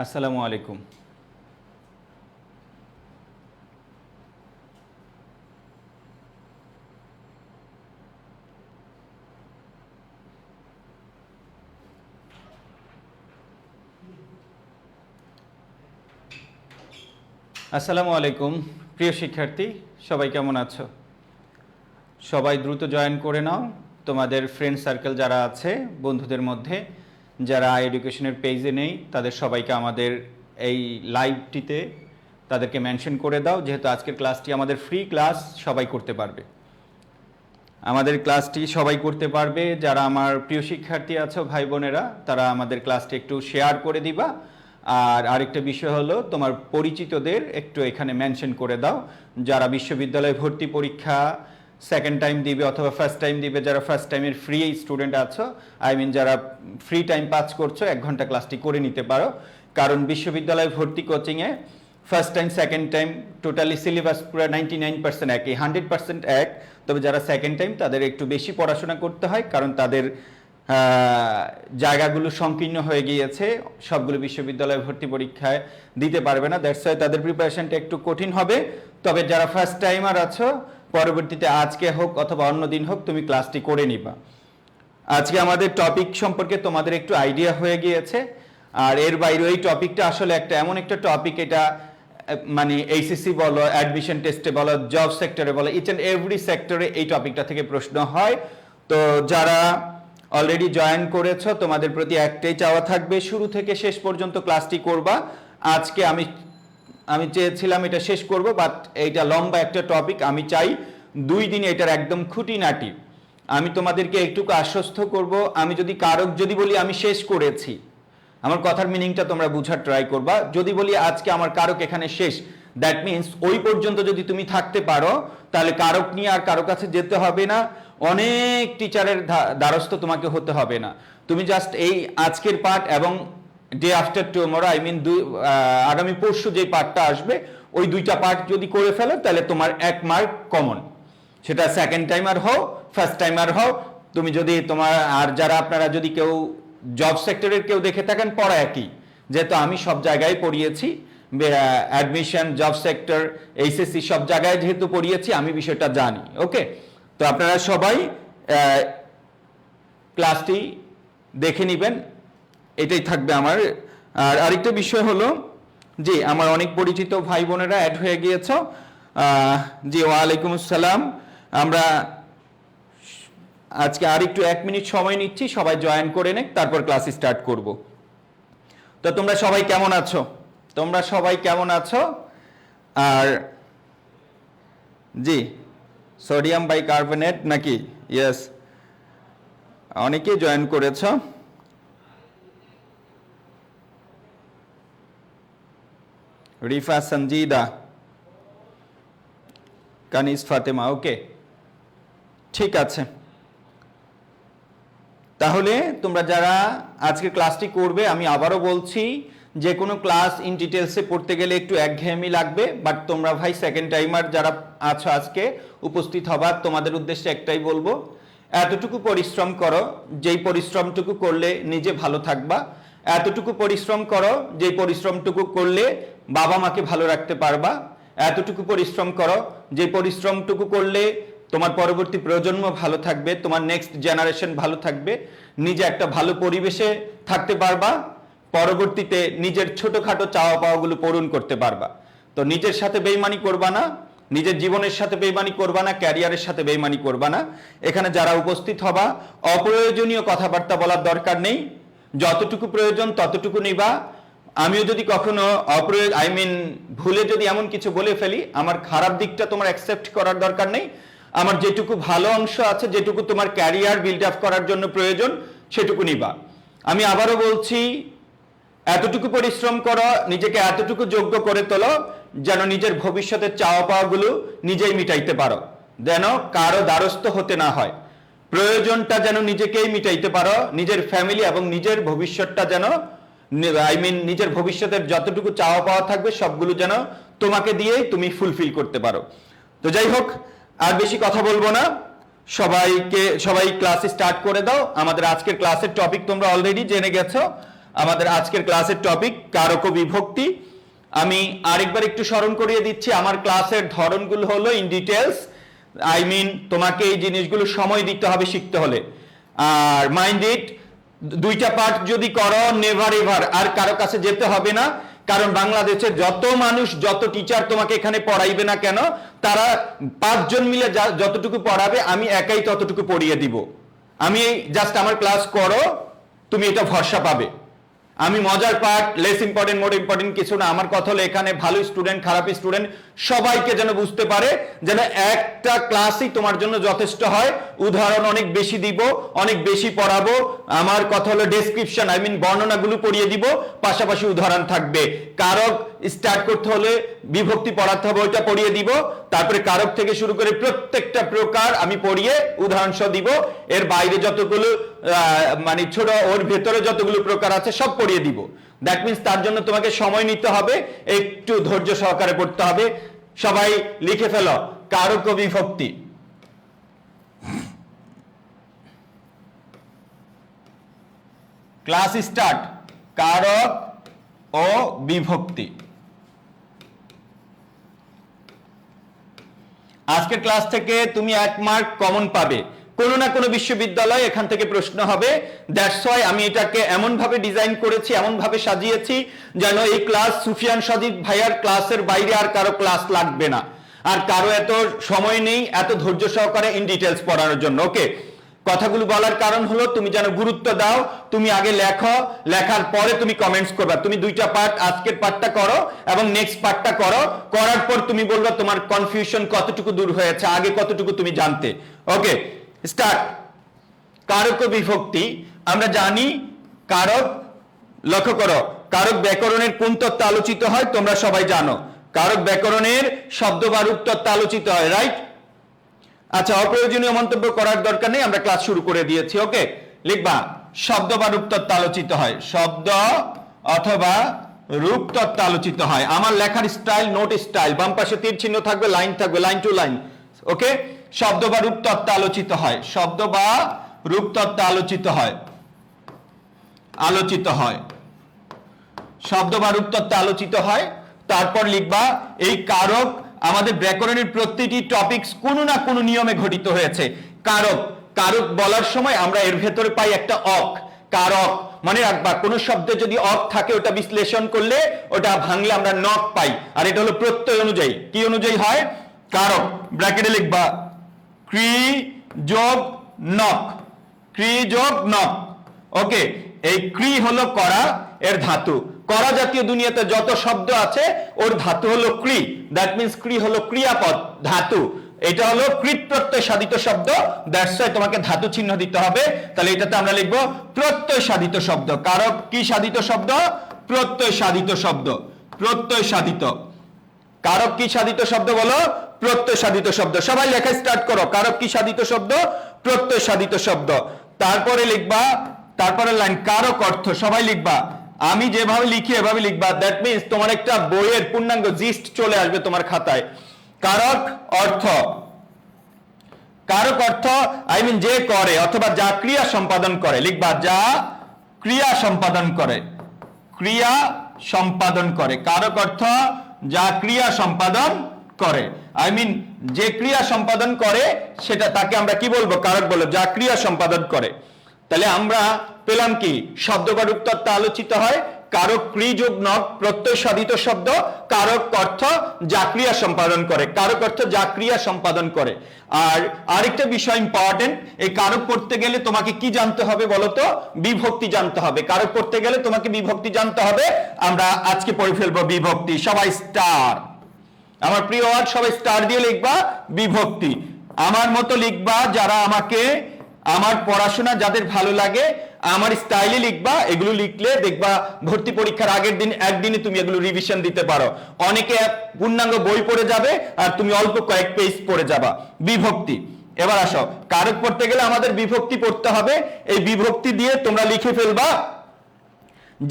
আসসালামু আলাইকুম। আসসালামু আলাইকুম প্রিয় শিক্ষার্থী, সবাই কেমন আছো? সবাই দ্রুত জয়েন করে নাও তোমাদের ফ্রেন্ড সার্কেল যারা আছে, বন্ধুদের মধ্যে যারা আই এডুকেশনের পেজে নেই তাদের সবাইকে আমাদের এই লাইভটিতে তাদেরকে মেনশন করে দাও, যেহেতু আজকের ক্লাসটি আমাদের ফ্রি ক্লাস, সবাই করতে পারবে। আমাদের ক্লাসটি সবাই করতে পারবে। যারা আমার প্রিয় শিক্ষার্থী আছো ভাই বোনেরা, তারা আমাদের ক্লাসটি একটু শেয়ার করে দিবা। আর আরেকটা বিষয় হলো, তোমার পরিচিতদের একটু এখানে মেনশন করে দাও, যারা বিশ্ববিদ্যালয়ে ভর্তি পরীক্ষা সেকেন্ড টাইম দিবে অথবা ফার্স্ট টাইম দিবে, যারা ফার্স্ট টাইমের ফ্রি স্টুডেন্ট আছো, যারা ফ্রি টাইম পাস করছো, 1 ঘন্টা ক্লাসটি করে নিতে পারো। কারণ বিশ্ববিদ্যালয়ে ভর্তি কোচিংয়ে first time second time totally syllabus পুরো 99% একই, 100% এক। তবে যারা সেকেন্ড টাইম তাদের একটু বেশি পড়াশোনা করতে হয়, কারণ তাদের জায়গাগুলো সংকীর্ণ হয়ে গিয়েছে, সবগুলো বিশ্ববিদ্যালয়ে ভর্তি পরীক্ষায় দিতে পারবে না। দ্যাটস ওয়াই তাদের প্রিপারেশনটা একটু কঠিন হবে। তবে যারা ফার্স্ট টাইমার আছো, পরবর্তীতে আজকে হোক অথবা অন্য দিন হোক তুমি ক্লাসটি করে নিবা। আজকে আমাদের টপিক সম্পর্কে তোমাদের একটু আইডিয়া হয়ে গিয়েছে। আর এর বাইরে এই টপিকটা আসলে এমন একটা টপিক, এটা মানে এইচএসসি বলো, অ্যাডমিশন টেস্টে বলো, জব সেক্টরে বলো, ইচ অ্যান্ড এভরি সেক্টরে এই টপিকটা থেকে প্রশ্ন হয়। তো যারা অলরেডি জয়েন করেছো, তোমাদের প্রতি একটাই চাওয়া থাকবে, শুরু থেকে শেষ পর্যন্ত ক্লাসটি করবা। আজকে আমি চেয়েছিলাম এটা শেষ করব, বাট এইটা লম্বা একটা টপিক, আমি চাই 2 দিনে এটার একদম খুঁটিনাটি আমি তোমাদেরকে একটুকু আশ্বস্ত করব। আমি যদি কারক যদি বলি আমি শেষ করেছি, আমার কথার মিনিংটা তোমরা বুঝার ট্রাই করবা। যদি বলি আজকে আমার কারক এখানে শেষ, দ্যাট মিনস ওই পর্যন্ত যদি তুমি থাকতে পারো, তাহলে কারক নিয়ে আর কারো কাছে যেতে হবে না, অনেক টিচারের দ্বারস্থ তোমাকে হতে হবে না। তুমি জাস্ট এই আজকের পার্ট এবং ডে আফটার টুমরো, আগামী পরশু যে পার্টটা আসবে, ওই 2টা পার্ট যদি করে ফেলো, তাহলে তোমার 1 মার্ক কমন। সেটা সেকেন্ড টাইমার হও, ফার্স্ট টাইমার হও। তুমি যদি তোমার, আর যারা আপনারা যদি কেউ জব সেক্টরের কেউ দেখে থাকেন, পড়া একই, যেহেতু আমি সব জায়গায় পড়িয়েছি, অ্যাডমিশন, জব সেক্টর, এইচএসসি সব জায়গায় যেহেতু পড়িয়েছি, আমি বিষয়টা জানি। ওকে, তো আপনারা সবাই ক্লাসটি দেখে নেবেন, এটাই থাকবে আমার। আর আরেকটা বিষয় হলো, জি আমার অনেক পরিচিত ভাই বোনেরা অ্যাড হয়ে গিয়েছ। জি ওয়ালাইকুম আসসালাম। আমরা আজকে আর একটু 1 মিনিট সময় নিচ্ছি, সবাই জয়েন করে নেক, তারপর ক্লাস স্টার্ট করব। তো তোমরা সবাই কেমন আছো? তোমরা সবাই কেমন আছো? আর জি, সোডিয়াম বাইকার্বনেট নাকি? ইয়েস, অনেকেই জয়েন করেছ। রিফা, সঞ্জিদা, কানিস, ফাতেমা, ওকে, ঠিক আছে। তাহলে তোমরা যারা আজকে ক্লাসটি করবে, আমি আবারও বলছি, যে কোনো ক্লাস ইন ডিটেলসে পড়তে গেলে একটু একঘেয়েমি লাগবে, বাট তোমরা ভাই সেকেন্ড টাইমার যারা আছো আজকে উপস্থিত হবার, তোমাদের উদ্দেশ্যে একটাই বলবো, এতটুকু পরিশ্রম করো যেই পরিশ্রমটুকু করলে নিজে ভালো থাকবা, এতটুকু পরিশ্রম করো যেই পরিশ্রমটুকু করলে বাবা মাকে ভালো রাখতে পারবা, এতটুকু পরিশ্রম করো যে পরিশ্রমটুকু করলে তোমার পরবর্তী প্রজন্ম ভালো থাকবে, তোমার নেক্সট জেনারেশন ভালো থাকবে, নিজে একটা ভালো পরিবেশে থাকতে পারবা, পরবর্তীতে নিজের ছোটখাটো চাওয়া পাওয়াগুলো পূরণ করতে পারবা। তো নিজের সাথে বেইমানি করবা না, নিজের জীবনের সাথে বেইমানি করবা না, ক্যারিয়ারের সাথে বেইমানি করবা না। এখানে যারা উপস্থিত হবা, অপ্রয়োজনীয় কথাবার্তা বলার দরকার নেই, যতটুকু প্রয়োজন ততটুকু নিবা। আমিও যদি কখনো ভুলে যদি এমন কিছু বলে ফেলি, আমার খারাপ দিকটা তোমার অ্যাকসেপ্ট করার দরকার নেই। আমার যেটুকু ভালো অংশ আছে, যেটুকু তোমার ক্যারিয়ার বিল্ড আপ করার জন্য প্রয়োজন, সেটুকু নিবা। আমি আবারও বলছি, এতটুকু পরিশ্রম করো, নিজেকে এতটুকু যোগ্য করে তোলো যেন নিজের ভবিষ্যতের চাওয়া পাওয়াগুলো নিজেই মিটাইতে পারো, যেন কারো দ্বারস্থ হতে না হয়। প্রয়োজনটা যেন নিজেকেই মিটাইতে পারো, নিজের ফ্যামিলি এবং নিজের ভবিষ্যৎটা যেন নিজের ভবিষ্যতের যতটুকু চাওয়া পাওয়া থাকবে সবগুলো যেন তোমাকে দিয়েই তুমি ফুলফিল করতে পারো। তো যাই হোক, আর বেশি কথা বলবো না, সবাই ক্লাস স্টার্ট করে দাও। আমাদের আজকের ক্লাসের টপিক তোমরা অলরেডি জেনে গেছো। আমাদের আজকের ক্লাসের টপিক কারক ও বিভক্তি। আমি আরেকবার একটু স্মরণ করিয়ে দিচ্ছি, আমার ক্লাসের ধরনগুলো হলো ইন ডিটেলস, তোমাকে এই জিনিসগুলো সময় দিতে হবে শিখতে হলে। আর মাইন্ড ইট, 2টা পার্ট যদি করো নেভার এভার আর কারো কাছে যেতে হবে না, কারণ বাংলাদেশের যত মানুষ যত টিচার তোমাকে এখানে পড়াইবে না কেন, তারা 5 জন মিলে যতটুকু পড়াবে আমি একাই ততটুকু পড়িয়ে দিব। আমি জাস্ট আমার ক্লাস করো, তুমি এটা ভরসা পাবে। আমি মজার part, less important more important কিছু না। আমার কথা হলো এখানে ভালো স্টুডেন্ট খারাপ স্টুডেন্ট সবাইকে যেন বুঝতে পারে, যেন একটা ক্লাসই তোমার জন্য যথেষ্ট হয়। উদাহরণ অনেক বেশি দিব, অনেক বেশি পড়াবো। আমার কথা হলো ডেসক্রিপশন বর্ণনাগুলো পড়িয়ে দিব, পাশাপাশি উদাহরণ থাকবে। কারক স্টার্ট করতে হলে বিভক্তি পড়াতে হবে, ওইটা পড়িয়ে দিব। তারপরে কারক থেকে শুরু করে প্রত্যেকটা প্রকার আমি পড়িয়ে উদাহরণ সহ দিব। এর বাইরে যতগুলো ছোট, ওর ভেতরে যতগুলো প্রকার আছে সব পড়িয়ে দিব। দ্যাট মিন্স তার জন্য তোমাকে সময় নিতে হবে, একটু ধৈর্য সহকারে পড়তে হবে। সবাই লিখে ফেলো, কারক ও বিভক্তি। Class start. কারক ও বিভক্তি। আজকের ক্লাস থেকে তুমি 1 মার্ক কমন পাবে। কোনো না কোনো বিশ্ববিদ্যালয়ে এখান থেকে প্রশ্ন হবে। দ্যাটস ওয়াই আমি এটাকে এমন ভাবে ডিজাইন করেছি, এমন ভাবে সাজিয়েছি যেন এই ক্লাস সুফিয়ান সাদিক ভাইয়ার ক্লাসের বাইরে আর কারো ক্লাস লাগবে না, আর কারো এত সময় নেই এত ধৈর্য সহকারে ইন ডিটেলস পড়ানোর জন্য। ওকে, কথাগুলো বলার কারণ হলো তুমি যেন গুরুত্ব দাও। তুমি আগে লেখো, লেখার পরে তুমি কমেন্টস করবা। তুমি 2টা পার্ট, আজকের পার্টটা করো এবং নেক্সট পার্টটা করো। করার পর তুমি বলবা তোমার কনফিউশন কতটুকু দূর হয়েছে, আগে কতটুকু তুমি জানতে। ওকে, স্টার্ট। কারক ও বিভক্তি। আমরা জানি কারক, লক্ষ্য করো, কারক ব্যাকরণের কোন তত্ত্বে আলোচিত হয় তোমরা সবাই জানো। কারক ব্যাকরণের শব্দ বা রূপ তত্ত্বে আলোচিত হয়, রাইট? আচ্ছা, অপ্রয়োজনীয় মন্তব্য করার দরকার নেই, আমরা ক্লাস শুরু করে দিয়েছি। ওকে, লিখবা শব্দ বা রূপ তত্ত্বে আলোচিত হয়। শব্দ অথবা রূপ তত্ত্বে আলোচিত হয়। আমার লেখার স্টাইল, নোট স্টাইল, বাম পাশে তীর চিহ্ন থাকবে, লাইন থাকবে, লাইন টু লাইন। ওকে, শব্দ বা রূপ তত্ত্বে আলোচিত হয়। শব্দ বা রূপ তত্ত্বে আলোচিত হয়, আলোচিত হয়। শব্দ বা রূপ তত্ত্বে আলোচিত হয়। তারপর লিখবা এই কারক আমাদের ব্যাকরণের প্রতিটি টপিকস কোনো না কোনো নিয়মে ঘটিত হয়েছে। কারক, কারক বলার সময় আমরা এর ভেতরে পাই একটা অক। কারক মনে রাখবা, কোন শব্দে যদি অক থাকে ওটা বিশ্লেষণ করলে, ওটা ভাঙলে আমরা নক পাই। আর এটা হলো প্রত্যয় অনুযায়ী। কি অনুযায়ী হয়? কারক। ব্র্যাকেটে লিখবা ক্রি যোগ নক, ক্রি যোগ নক। ওকে, এই ক্রি হলো করা, এর ধাতু। করা জাতীয় দুনিয়াতে যত শব্দ আছে ওর ধাতু হলো ক্রি। দ্যাট মিন্স ক্রি হলো ক্রিয়াপদ, ধাতু। এটা হলো কৃত প্রত্যয় সাধিত শব্দ। দ্যাটস ওয়াই তোমাকে ধাতু চিহ্ন দিতে হবে। তাহলে এটাতে আমরা লিখবো প্রত্যয় সাধিত শব্দ। কারক কি সাধিত শব্দ? প্রত্যয় সাধিত শব্দ। প্রত্যয় সাধিত। কারক কি সাধিত শব্দ বলো? প্রত্যয় সাধিত শব্দ। সবাই লেখা স্টার্ট করো। কারক কি সাধিত শব্দ? প্রত্যয় সাধিত শব্দ। তারপরে লিখবা, তারপরে লাইন কারক অর্থ। সবাই লিখবা, আমি যেভাবে লিখি এভাবে লিখবা। দ্যাট মিন্স তোমার একটা বইয়ের পূর্ণাঙ্গ জিস্ট চলে আসবে তোমার খাতায়। কারক অর্থ। কারক অর্থ যে করে অথবা যা ক্রিয়া সম্পাদন করে। লিখবা যা ক্রিয়া সম্পাদন করে, ক্রিয়া সম্পাদন করে। কারক অর্থ যা ক্রিয়া সম্পাদন করে। যে ক্রিয়া সম্পাদন করে সেটা তাকে আমরা কি বলবো? কারক বলবো, যা ক্রিয়া সম্পাদন করে। তাহলে আমরা পেলাম কি? শব্দ বা রূপ তত্ত্ব আলোচিত হয়। কারক ক্রি যোগ নক, প্রত্যয় সাধিত শব্দ। কারক অর্থ যা ক্রিয়া সম্পাদন করে। কারক অর্থ যা ক্রিয়া সম্পাদন করে। আর আরেকটা বিষয় ইম্পর্টেন্ট, এই কারক পড়তে গেলে তোমাকে কি জানতে হবে বলতো? বিভক্তি জানতে হবে। কারক পড়তে গেলে তোমাকে বিভক্তি জানতে হবে। আমরা আজকে পড়ে ফেলবো বিভক্তি। সবাই স্টার, আমার প্রিয় ওয়ার্ড, সবাই স্টার দিয়ে লিখবা বিভক্তি। আমার মতো লিখবা, যারা আমাকে, আমার পড়াশোনা যাদের ভালো লাগে আমার স্টাইলে লিখবা। এগুলো লিখলে দেখবা ভর্তি পরীক্ষার আগের দিন একদিনে তুমি এগুলো রিভিশন দিতে পারো। অনেকে পূর্ণাঙ্গ বই পড়ে যাবে আর তুমি অল্প কয়েক পেজ পড়ে যাবা। বিভক্তি। এবার আসো, কারক পড়তে গেলে আমাদের বিভক্তি পড়তে হবে। এই বিভক্তি দিয়ে তোমরা লিখে ফেলবা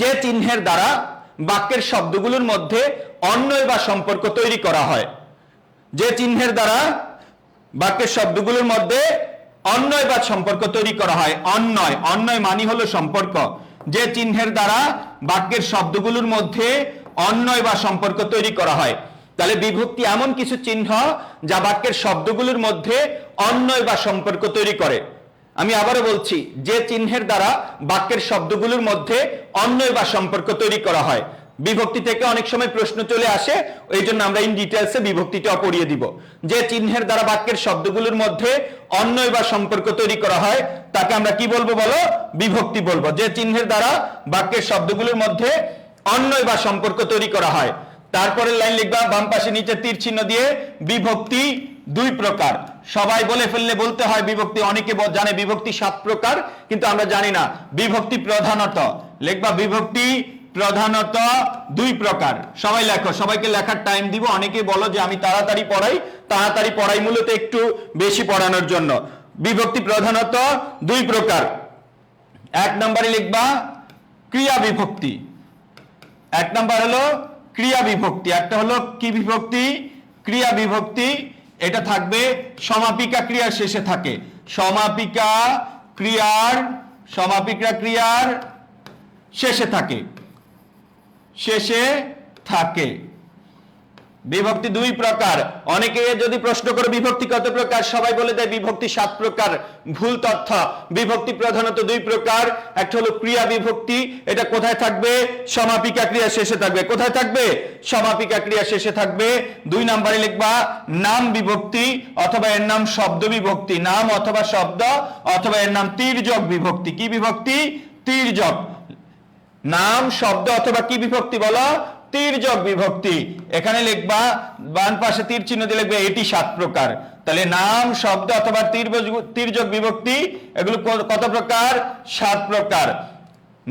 যে চিহ্নের দ্বারা বাক্যের শব্দগুলোর মধ্যে অন্বয় বা সম্পর্ক তৈরি করা হয়। যে চিহ্নের দ্বারা বাক্যের শব্দগুলোর মধ্যে অন্বয় বা সম্পর্ক তৈরি করা হয়। অন্বয়, অন্বয় মানে হলো সম্পর্ক। যে চিহ্নের দ্বারা বাক্যের শব্দগুলোর মধ্যে অন্বয় বা সম্পর্ক তৈরি করা হয়। তাহলে বিভক্তি এমন কিছু চিহ্ন যা বাক্যের শব্দগুলোর মধ্যে অন্বয় বা সম্পর্ক তৈরি করে। আমি আবারও বলছি, যে চিহ্নের দ্বারা বাক্যের শব্দগুলোর মধ্যে অন্বয় বা সম্পর্ক তৈরি করা হয়। বিভক্তি থেকে অনেক সময় প্রশ্ন চলে আসে, এই জন্য আমরা ইন ডিটেলসে বিভক্তিটা পড়িয়ে দিব। যে চিহ্নের দ্বারা বাক্যের শব্দগুলোর মধ্যে অন্বয় বা সম্পর্ক তৈরি করা হয় তাকে আমরা কি বলবো বলো? বিভক্তি বলবো। যে চিহ্নের দ্বারা বাক্যের শব্দগুলোর মধ্যে অন্বয় বা সম্পর্ক তৈরি করা হয়। তারপরের লাইন লিখবা বাম পাশে নিচে তীর চিহ্ন দিয়ে, বিভক্তি দুই প্রকার। সবাই বলে ফেললে বলতে হয় বিভক্তি, অনেকে জানে বিভক্তি 7 প্রকার, কিন্তু আমরা জানি না। বিভক্তি প্রধানত লিখবা, বিভক্তি প্রধানত 2 প্রকার। সবাই লেখো, সবাইকে লেখার টাইম দিব। অনেকে বলো যে আমি তাড়াতাড়ি পড়াই মূলত একটু বেশি পড়ানোর জন্য। বিভক্তি প্রধানত 2 প্রকার। 1 নম্বরে লিখবা ক্রিয়া বিভক্তি। 1 নম্বর হলো ক্রিয়া বিভক্তি। একটা হলো কি বিভক্তি? ক্রিয়া বিভক্তি। এটা থাকবে সমাপিকা ক্রিয়ার শেষে থাকে। সমাপিকা ক্রিয়ার শেষে থাকে। বিভক্তি 2 প্রকার। অনেকে যদি প্রশ্ন করে বিভক্তি কত প্রকার, সবাই বলে দেয় বিভক্তি 7 প্রকার। ভুল তথ্য। বিভক্তি প্রধানত 2 প্রকার। একটা হলো ক্রিয়া বিভক্তি, এটা কোথায় থাকবে? সমাপিকা ক্রিয়া শেষে থাকবে। কোথায় থাকবে? সমাপিকা ক্রিয়া শেষে থাকবে। 2 নম্বরে লিখবা নাম বিভক্তি অথবা এর নাম শব্দ বিভক্তি। নাম অথবা শব্দ অথবা এর নাম তির্যক বিভক্তি। কি বিভক্তি? তির্যক। নাম, শব্দ অথবা কি বিভক্তি বলো? তির্যক বিভক্তি। এখানে লিখবা বাম পাশে তীর চিহ্ন দিয়ে লিখবে এটি 7 প্রকার। তাহলে নাম, শব্দ অথবা তির্যক বিভক্তি এগুলো কত প্রকার? 7 প্রকার।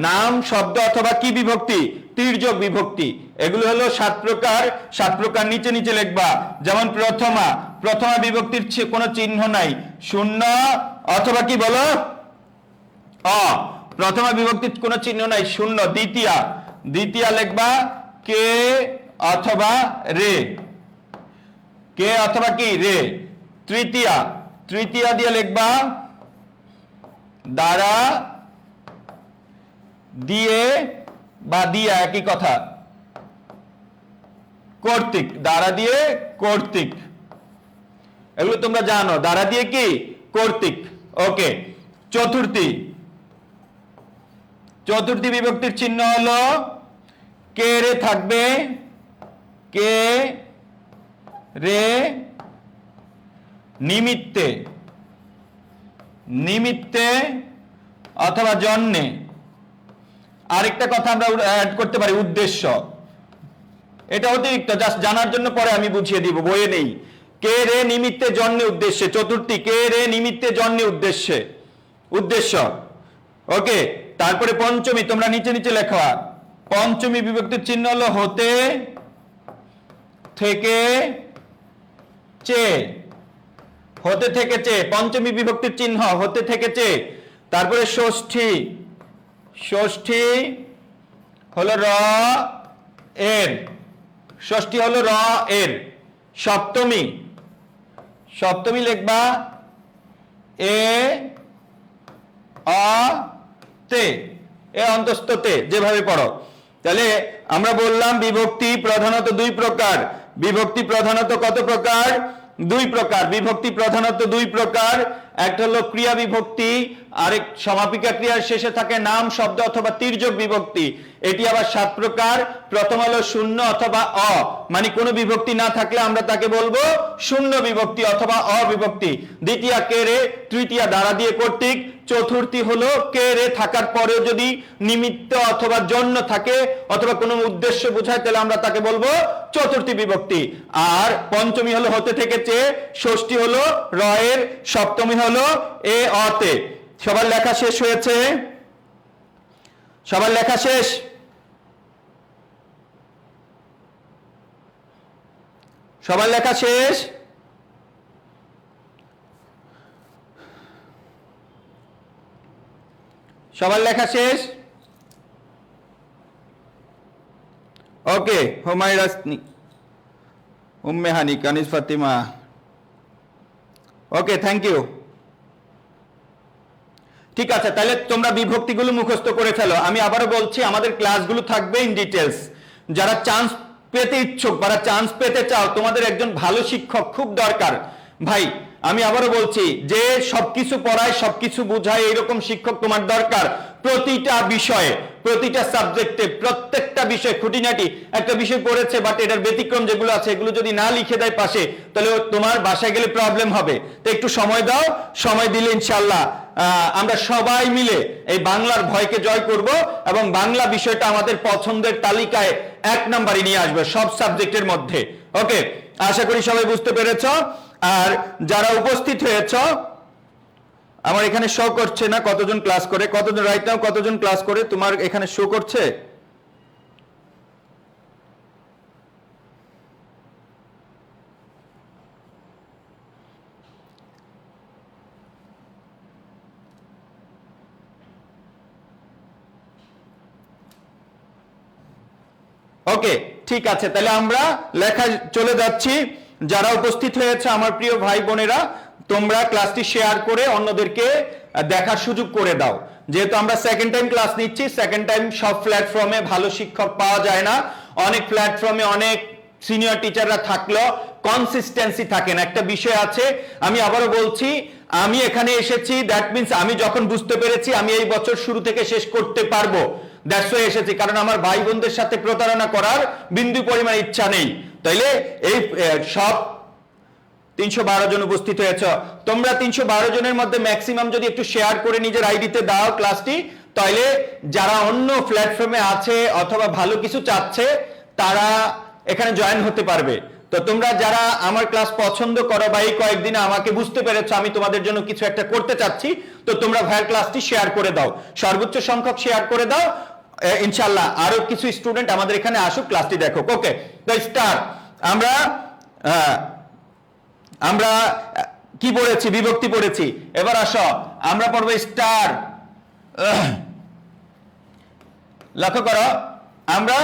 নাম, শব্দ অথবা কি বিভক্তি? তির্যক বিভক্তি। এগুলো হলো 7 প্রকার। 7 প্রকার নিচে নিচে লিখবা। যেমন প্রথমা বিভক্তির কোনো চিহ্ন নাই, শূন্য অথবা কি বলো? প্রথমা বিভক্তির কোনো চিহ্ন নাই, শূন্য। দ্বিতীয়া লিখবা কে অথবা রে। কে অথবা কি? রে। তৃতীয়া দিয়ে লিখবা দ্বারা, দিয়ে বা দিয়া একই কথা, কর্তৃক। দ্বারা দিয়ে কর্তৃক। এগুলো তোমরা জানো, দ্বারা দিয়ে কি? কর্তৃক। ওকে। চতুর্থী বিভক্তির চিহ্ন হলো কে রে থাকবে, কে রে নিমিত্তে অথবা জন্যে। আরেকটা কথা আমরা অ্যাড করতে পারি, উদ্দেশ্য। এটা অতিরিক্ত, জাস্ট জানার জন্য, পরে আমি বুঝিয়ে দিব, বইয়ে নেই। কে রে নিমিত্তে জন্যে উদ্দেশ্যে। চতুর্থী কে রে নিমিত্তে জন্যে উদ্দেশ্য। ওকে। তারপরে পঞ্চমী, তোমরা নিচে নিচে লেখা। পঞ্চমী বিভক্তির চিহ্ন হলো হতে থেকে চে। পঞ্চমী বিভক্তির চিহ্ন হতে থেকে চে। তারপরে ষষ্ঠী হলো র এর। সপ্তমী লিখবা এ তে, এ অন্তস্থ তে, যেভাবে পড়ো। তাহলে আমরা বললাম বিভক্তি প্রধানত 2 প্রকার। বিভক্তি প্রধানত কত প্রকার? 2 প্রকার। বিভক্তি প্রধানত 2 প্রকার। একটা হলো ক্রিয়া বিভক্তি, আরেক সমাপিকা ক্রিয়ার শেষে থাকে নাম, শব্দ অথবা তির্যক বিভক্তি। এটি আবার 7 প্রকার। প্রথম হলো শূন্য অথবা মানে কোনো বিভক্তি না থাকলে আমরা তাকে বলবো শূন্য বিভক্তি অথবা অবিভক্তি। দ্বিতীয়া কে রে, তৃতীয়া দ্বারা দিয়ে কর্তৃক, চতুর্থী হলো কে রে থাকার পরেও যদি নিমিত্ত অথবা জন্য থাকে অথবা কোনো উদ্দেশ্য বোঝায় তাহলে আমরা তাকে বলবো চতুর্থী বিভক্তি। আর পঞ্চমী হলো হতে থেকে চে, ষষ্ঠী হলো র এর, সপ্তমী হলো এ অতে। সবার লেখা শেষ হয়েছে? সবার লেখা শেষ? সবার লেখা শেষ? সবার লেখা শেষ? ওকে। হুমায়রা, উম্মে হানি, কানিজ ফাতিমা। ওকে, থ্যাংক ইউ। ঠিক আছে, তাহলে তোমরা বিভক্তিগুলো মুখস্থ করে ফেলো। আমি আবারও বলছি, আমাদের ক্লাসগুলো থাকবে ইন ডিটেলস। যারা চান্স পেতে ইচ্ছুক, যারা চান্স পেতে চাও, তোমাদের একজন ভালো শিক্ষক খুব দরকার ভাই। আমি আবারও বলছি, যে সবকিছু পড়ায়, সবকিছু বোঝায় এরকম শিক্ষক তোমার দরকার। প্রতিটা বিষয়ে, প্রতিটা সাবজেক্টে, প্রত্যেকটা বিষয় খুঁটিনাটি একটা বিষয় পড়েছে, বাট এটার ব্যতিক্রম যেগুলো আছে এগুলো যদি না লিখে দেয় পাশে, তাহলে তোমার বাসায় গেলে প্রবলেম হবে। তো একটু সময় দাও, সময় দিলে ইনশাআল্লাহ আমরা সবাই মিলে এই বাংলার ভয়কে জয় করব এবং বাংলা বিষয়টা আমাদের পছন্দের তালিকায় 1 নম্বরে নিয়ে আসবে সব সাবজেক্টের মধ্যে। ওকে, আশা করি সবাই বুঝতে পেরেছো। আর যারা উপস্থিত হয়েছ, আমার এখানে শো করছে না কতজন ক্লাস করে, কতজন রাইট নাও কতজন ক্লাস করে তোমার এখানে শো করছে? ওকে, ঠিক আছে, তাহলে আমরা লেখায় চলে যাচ্ছি। যারা উপস্থিত হয়েছে আমার প্রিয় ভাই বোনেরা, তোমরা ক্লাসটি শেয়ার করে অন্যদেরকে দেখার সুযোগ করে দাও। যেহেতু আমরা সেকেন্ড টাইম ক্লাস নিচ্ছি, সেকেন্ড টাইম সব প্ল্যাটফর্মে ভালো শিক্ষক পাওয়া যায় না। অনেক প্ল্যাটফর্মে অনেক সিনিয়র টিচাররা থাকলেও কনসিস্টেন্সি থাকে না। একটা বিষয় আছে, আমি আবারও বলছি, আমি এখানে এসেছি, দ্যাট মিনস আমি যখন বুঝতে পেরেছি আমি এই বছর শুরু থেকে শেষ করতে পারবো, দ্যাটস ওয়াই এসেছি। কারণ আমার ভাই বোনদের সাথে প্রতারণা করার বিন্দু পরিমাণ ইচ্ছা নেই। তাইলে এই সব 312 জন উপস্থিত হয়েছ, তোমরা 312 জনের মধ্যে ম্যাক্সিমাম যদি একটু শেয়ার করে নিজের আইডিতে দাও ক্লাসটি, তাহলে যারা অন্য প্ল্যাটফর্মে আছে অথবা ভালো কিছু চাচ্ছে তারা এখানে জয়েন হতে পারবে। তো তোমরা যারা আমার ক্লাস পছন্দ করো বা এই কয়েকদিনে আমাকে বুঝতে পেরেছো আমি তোমাদের জন্য কিছু একটা করতে চাচ্ছি, তো তোমরা ভাইয়ের ক্লাসটি শেয়ার করে দাও, সর্বোচ্চ সংখ্যক শেয়ার করে দাও। ইনশাআল্লাহ আরো কিছু স্টুডেন্ট আমাদের এখানে আসুক, ক্লাসটি দেখো। ওকে, তো স্টার্ট। আমরা কি পড়েছি? বিভক্তি পড়েছি। এবার আসো আমরা পড়বো স্টার। লক্ষ্য করো, আমরা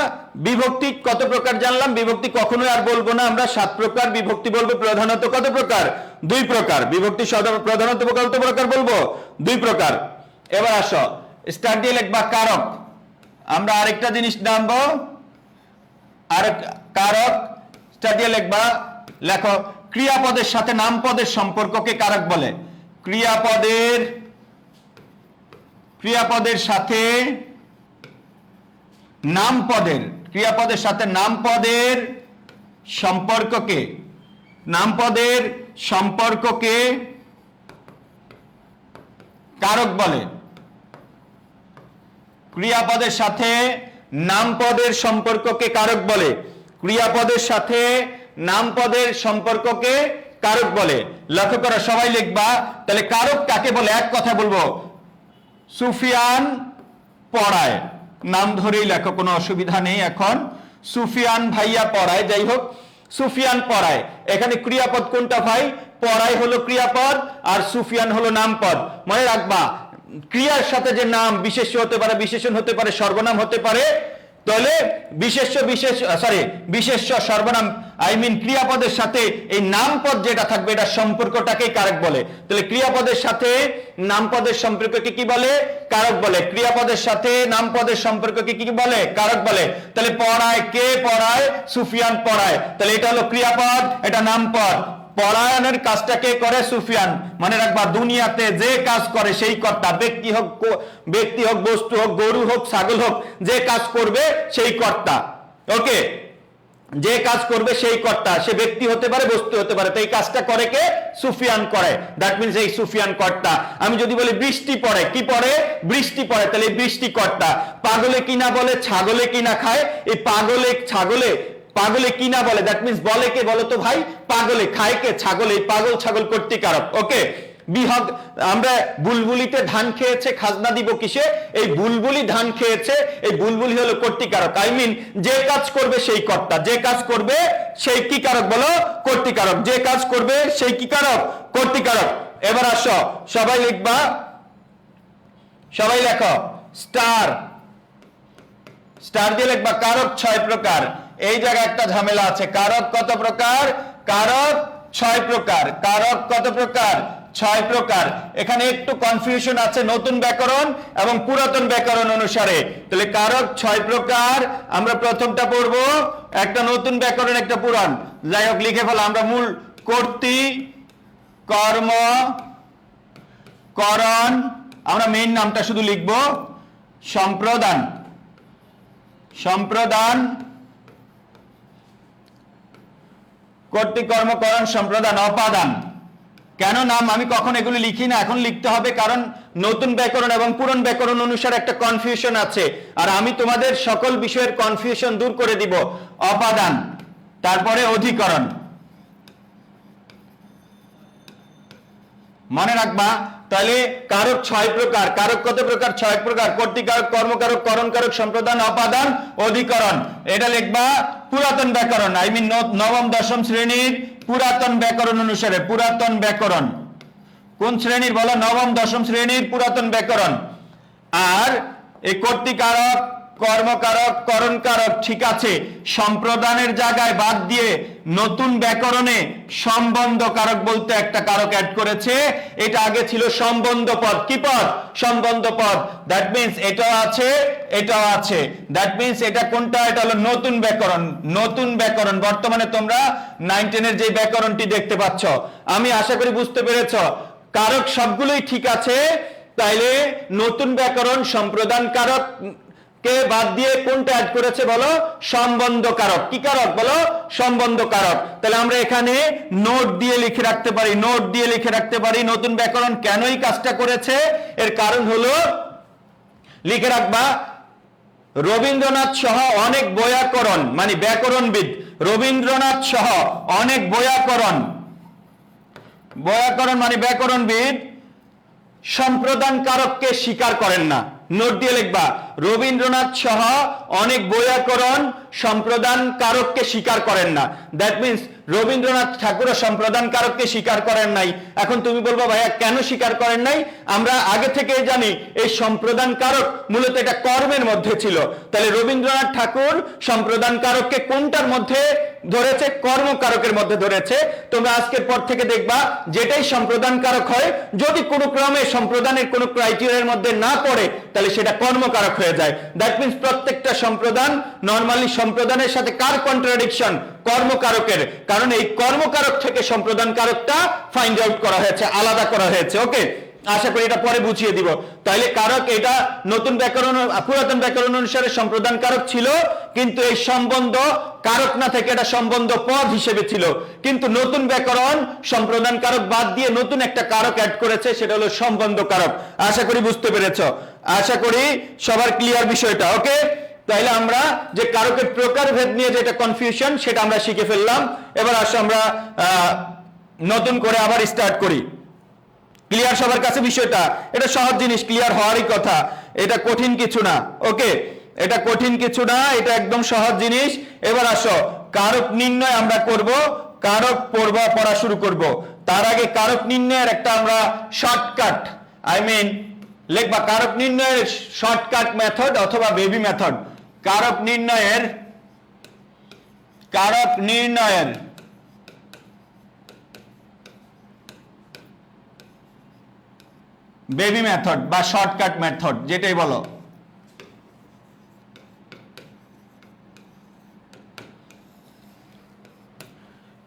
বিভক্তি কত প্রকার জানলাম। বিভক্তি কখনোই আর বলবো না আমরা 7 প্রকার বিভক্তি বলবো। প্রধানত কত প্রকার? 2 প্রকার। বিভক্তি প্রধানত কত প্রকার বলবো? 2 প্রকার। এবার আসো স্টার দিয়ে লিখবা কারক। আমরা আরেকটা জিনিস জানবো, আরেক কারক। স্টার দিয়ে লিখবা, লেখো ক্রিয়াপদের সাথে নামপদের সম্পর্ককে কারক বলে। ক্রিয়াপদের সাথে নামপদের সম্পর্ককে কারক বলে। ক্রিয়াপদের সাথে নামপদের সম্পর্ককে কারক বলে। ক্রিয়াপদের সাথে নামপদের সম্পর্ককে কারক বলে। লক্ষ্য করো, সবাই লিখবা। তাহলে কারক কাকে বলে? এক কথা বলবো, সুফিয়ান পড়ায়। নাম ধরেই লেখো, কোনো অসুবিধা নেই। এখন সুফিয়ান ভাইয়া পড়ায়, যাই হোক সুফিয়ান পড়ায়। এখানে ক্রিয়াপদ কোনটা ভাই? পড়ায় হলো ক্রিয়াপদ আর সুফিয়ান হলো নামপদ। মনে রাখবা, ক্রিয়ার সাথে যে নাম বিশেষ্য হতে পারে, বিশেষণ হতে পারে, সর্বনাম হতে পারে, তাহলে বিশেষ্য সর্বনাম ক্রিয়াপদের সাথে এই নামপদ যেটা থাকবে এটা সম্পর্কটাকেই কারক বলে। তাহলে ক্রিয়াপদের সাথে নামপদের সম্পর্ককে কি বলে? কারক বলে। ক্রিয়াপদের সাথে নামপদের সম্পর্ককে কি বলে? কারক বলে। তাহলে পড়ায়, কে পড়ায়? সুফিয়ান পড়ায়। তাহলে এটা হলো ক্রিয়াপদ, এটা নামপদ। পড়ায়নের কাজটা কে করে? সুফিয়ান। মনে রাখবা, দুনিয়াতে যে কাজ করে সেই কর্তা, ব্যক্তি হোক, বস্তু হোক, গরু হোক, ছাগল হোক, যে কাজ করবে সেই কর্তা। ওকে, যে কাজ করবে সেই কর্তা, সে ব্যক্তি হতে পারে, বস্তু হতে পারে। তো এই কাজটা করে কে? সুফিয়ান করে। দ্যাট মিনস এই সুফিয়ান কর্তা। আমি যদি বলি বৃষ্টি পড়ে, কি পড়ে? বৃষ্টি পড়ে, তাহলে বৃষ্টি কর্তা। পাগলে কিনা বলে, ছাগলে কিনা খায়, এই পাগলে কিনা বলে, দ্যাট মিনস বলে কে? বলো তো ভাই, পাগলে। খায় কে? ছাগলে। পাগল ছাগল কর্তৃকারক। ওকে, বিহগ। আমরা বুলবুলিতে ধান খেয়েছে, খাজনা দিব কিসে? এই বুলবুলি ধান খেয়েছে, এই বুলবুলি হলো কর্তৃকারক। যে কাজ করবে সেই কর্তা, যে কাজ করবে সেই কি কারক? বলো, কর্তৃকারক। যে কাজ করবে সেই কি কারক? কর্তৃকারক। এবার আসো সবাই লিখবা, সবাই লেখো স্টার। দিয়ে লিখবা কারক 6 প্রকার। এই জায়গায় একটা ঝামেলা আছে। কারক কত প্রকার? কারক 6 প্রকার। কারক কত প্রকার? 6 প্রকার। এখানে একটু কনফিউশন আছে নতুন ব্যাকরণ এবং পুরাতন ব্যাকরণ অনুসারে। তাহলে কারক 6 প্রকার। আমরা প্রথমটা পড়ব, একটা নতুন ব্যাকরণ একটা পুরাণ। যাই হোক লিখে ফেলা আমরা মূল কর্তৃ কর্ম করণ, আমরা মেইন নামটা শুধু লিখব সম্প্রদান। সম্প্রদান কর্তৃকর্মকরণ সম্প্রদান অপাদান। কেন নাম আমি কখন এগুলো লিখি না, এখন লিখতে হবে, কারণ নতুন ব্যাকরণ এবং পুরান ব্যাকরণ অনুসারে একটা কনফিউশন আছে, আর আমি তোমাদের সকল বিষয়ের কনফিউশন দূর করে দিব। অপাদান, তারপরে অধিকরণ। মনে রাখবা তাহলে কারক 6 প্রকার। কারক কত প্রকার? 6 প্রকার। কর্তৃকারক, কর্মকারক, করণকারক, সম্প্রদান, অপাদান, অধিকরণ। এটা লিখবা পুরাতন ব্যাকরণ, আই মিন নবম দশম শ্রেণীর পুরাতন ব্যাকরণ অনুসারে। পুরাতন ব্যাকরণ কোন শ্রেণীর বলো? নবম দশম শ্রেণীর পুরাতন ব্যাকরণ। আর এই কর্তৃকারক, কর্মকারক, করণকারক ঠিক আছে, সম্প্রদানের জায়গায় বাদ দিয়ে নতুন ব্যাকরণে সম্বন্ধ কারক বলতে একটা কারক অ্যাড করেছে। এটা আগে ছিল সম্বন্ধ পদ। কি পদ? সম্বন্ধ পদ। দ্যাট মিন্স এটাও আছে, এটাও আছে। দ্যাট মিন্স এটা কোনটা? এটা হলো নতুন ব্যাকরণ। নতুন ব্যাকরণ বর্তমানে তোমরা 9, 10 এর যে ব্যাকরণটি দেখতে পাচ্ছ, আমি আশা করি বুঝতে পেরেছ। কারক সবগুলোই ঠিক আছে, তাইলে নতুন ব্যাকরণ সম্প্রদান কারক কে বাদ দিয়ে কোনটা অ্যাড করেছে বলো? সম্বন্ধ কারক। কি কারক বলো? সম্বন্ধ কারক। তাহলে আমরা এখানে নোট দিয়ে লিখে রাখতে পারি, নোট দিয়ে লিখে রাখতে পারি নতুন ব্যাকরণ কেন এই কাজটা করেছে। এর কারণ হলো, লিখে রাখবা, রবীন্দ্রনাথ সহ অনেক বৈয়াকরণ মানে ব্যাকরণবিদ, রবীন্দ্রনাথ সহ অনেক বৈয়াকরণ, বৈয়াকরণ মানে ব্যাকরণবিদ সম্প্রদান কারককে স্বীকার করেন না। নোট দিয়ে লিখবা, রবীন্দ্রনাথ সহ অনেক বৈয়াকরণ সম্প্রদান কারককে স্বীকার করেন না। দ্যাট মিন্স রবীন্দ্রনাথ ঠাকুর সম্প্রদান কারককে স্বীকার করেন নাই। এখন তুমি বলবো ভাইয়া কেন স্বীকার করেন নাই? আমরা আগে থেকে জানি এই সম্প্রদান কারক মূলত এটা কর্মের মধ্যে ছিল। তাহলে রবীন্দ্রনাথ ঠাকুর সম্প্রদান কারককে কোনটার মধ্যে ধরেছে? কর্মকারকের মধ্যে ধরেছে। তোমরা আজকের পর থেকে দেখবা যেটাই সম্প্রদান কারক হয়, যদি কোনো ক্রমে সম্প্রদানের কোনো ক্রাইটেরিয়ার মধ্যে না পড়ে, তাহলে সেটা কর্মকারক হয়ে যায়। দ্যাট মিন্স প্রত্যেকটা সম্প্রদান নরমালি সম্প্রদানের সাথে কার কন্ট্রাডিকশন? কর্মকারকের। কারণ এই কর্মকারক থেকে সম্প্রদান কারকটা ফাইন্ড আউট করা হয়েছে, আলাদা করা হয়েছে। ওকে, আশা করি এটা পরে বুঝিয়ে দিব। তাইলে কারক এটা নতুন ব্যাকরণ, পুরাতন ব্যাকরণ অনুসারে সম্প্রদান কারক ছিল, কিন্তু এই সম্বন্ধ কারক না থেকে এটা সম্বন্ধ পদ হিসেবে ছিল। কিন্তু নতুন ব্যাকরণ সম্প্রদান কারক বাদ দিয়ে নতুন একটা কারক অ্যাড করেছে, সেটা হলো সম্বন্ধ কারক। আশা করি বুঝতে পেরেছ, আশা করি সবার ক্লিয়ার বিষয়টা। ওকে, তাইলে আমরা যে কারকের প্রকারভেদ নিয়ে যেটা কনফিউশন সেটা আমরা শিখে ফেললাম। এবার আসো আমরা নতুন করে আবার স্টার্ট করি। ক্লিয়ার সবার কাছে বিষয়টা? এটা সহজ জিনিস, ক্লিয়ার হওয়ারই কথা, এটা কঠিন কিছু না। ওকে, এটা কঠিন কিছু না, এটা একদম সহজ জিনিস। এবার আসো কারক নির্ণয় আমরা করব, কারক পড়া শুরু করব। তার আগে কারক নির্ণয়ের একটা আমরা শর্টকাট, আই মিন লিখবা কারক নির্ণয়ের শর্টকাট মেথড অথবা বেবি মেথড। কারক নির্ণয়ের বেবি মেথড বা শর্টকাট মেথড যেটাই বলো।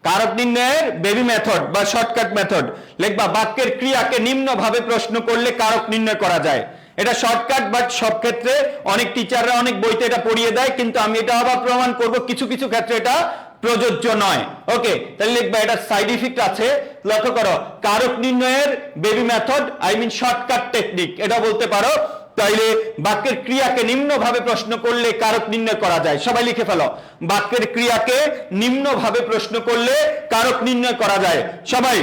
কারক নির্ণয়ের বেবি মেথড বা শর্টকাট মেথড লিখবা, বাক্যের ক্রিয়াকে নিম্নভাবে প্রশ্ন করলে কারক নির্ণয় করা যায়। এটা শর্টকাট, বাট সব ক্ষেত্রে অনেক টিচাররা অনেক বইতে এটা পড়িয়ে দেয়, কিন্তু আমি এটা আবার প্রমাণ করব কিছু কিছু ক্ষেত্রে এটা প্রযোজ্য নয়। ওকে, তাহলে লিখবা, এটা সাইড ইফেক্ট আছে, লক্ষ্য করো। কারক নির্ণয়ের baby method, I mean shortcut technique এটা বলতে পারো। তাইলে বাক্যের ক্রিয়াকে নিম্নভাবে প্রশ্ন করলে কারক নির্ণয় করা যায়। সবাই লিখে ফেলো, বাক্যের ক্রিয়াকে নিম্নভাবে প্রশ্ন করলে কারক নির্ণয় করা যায়। সবাই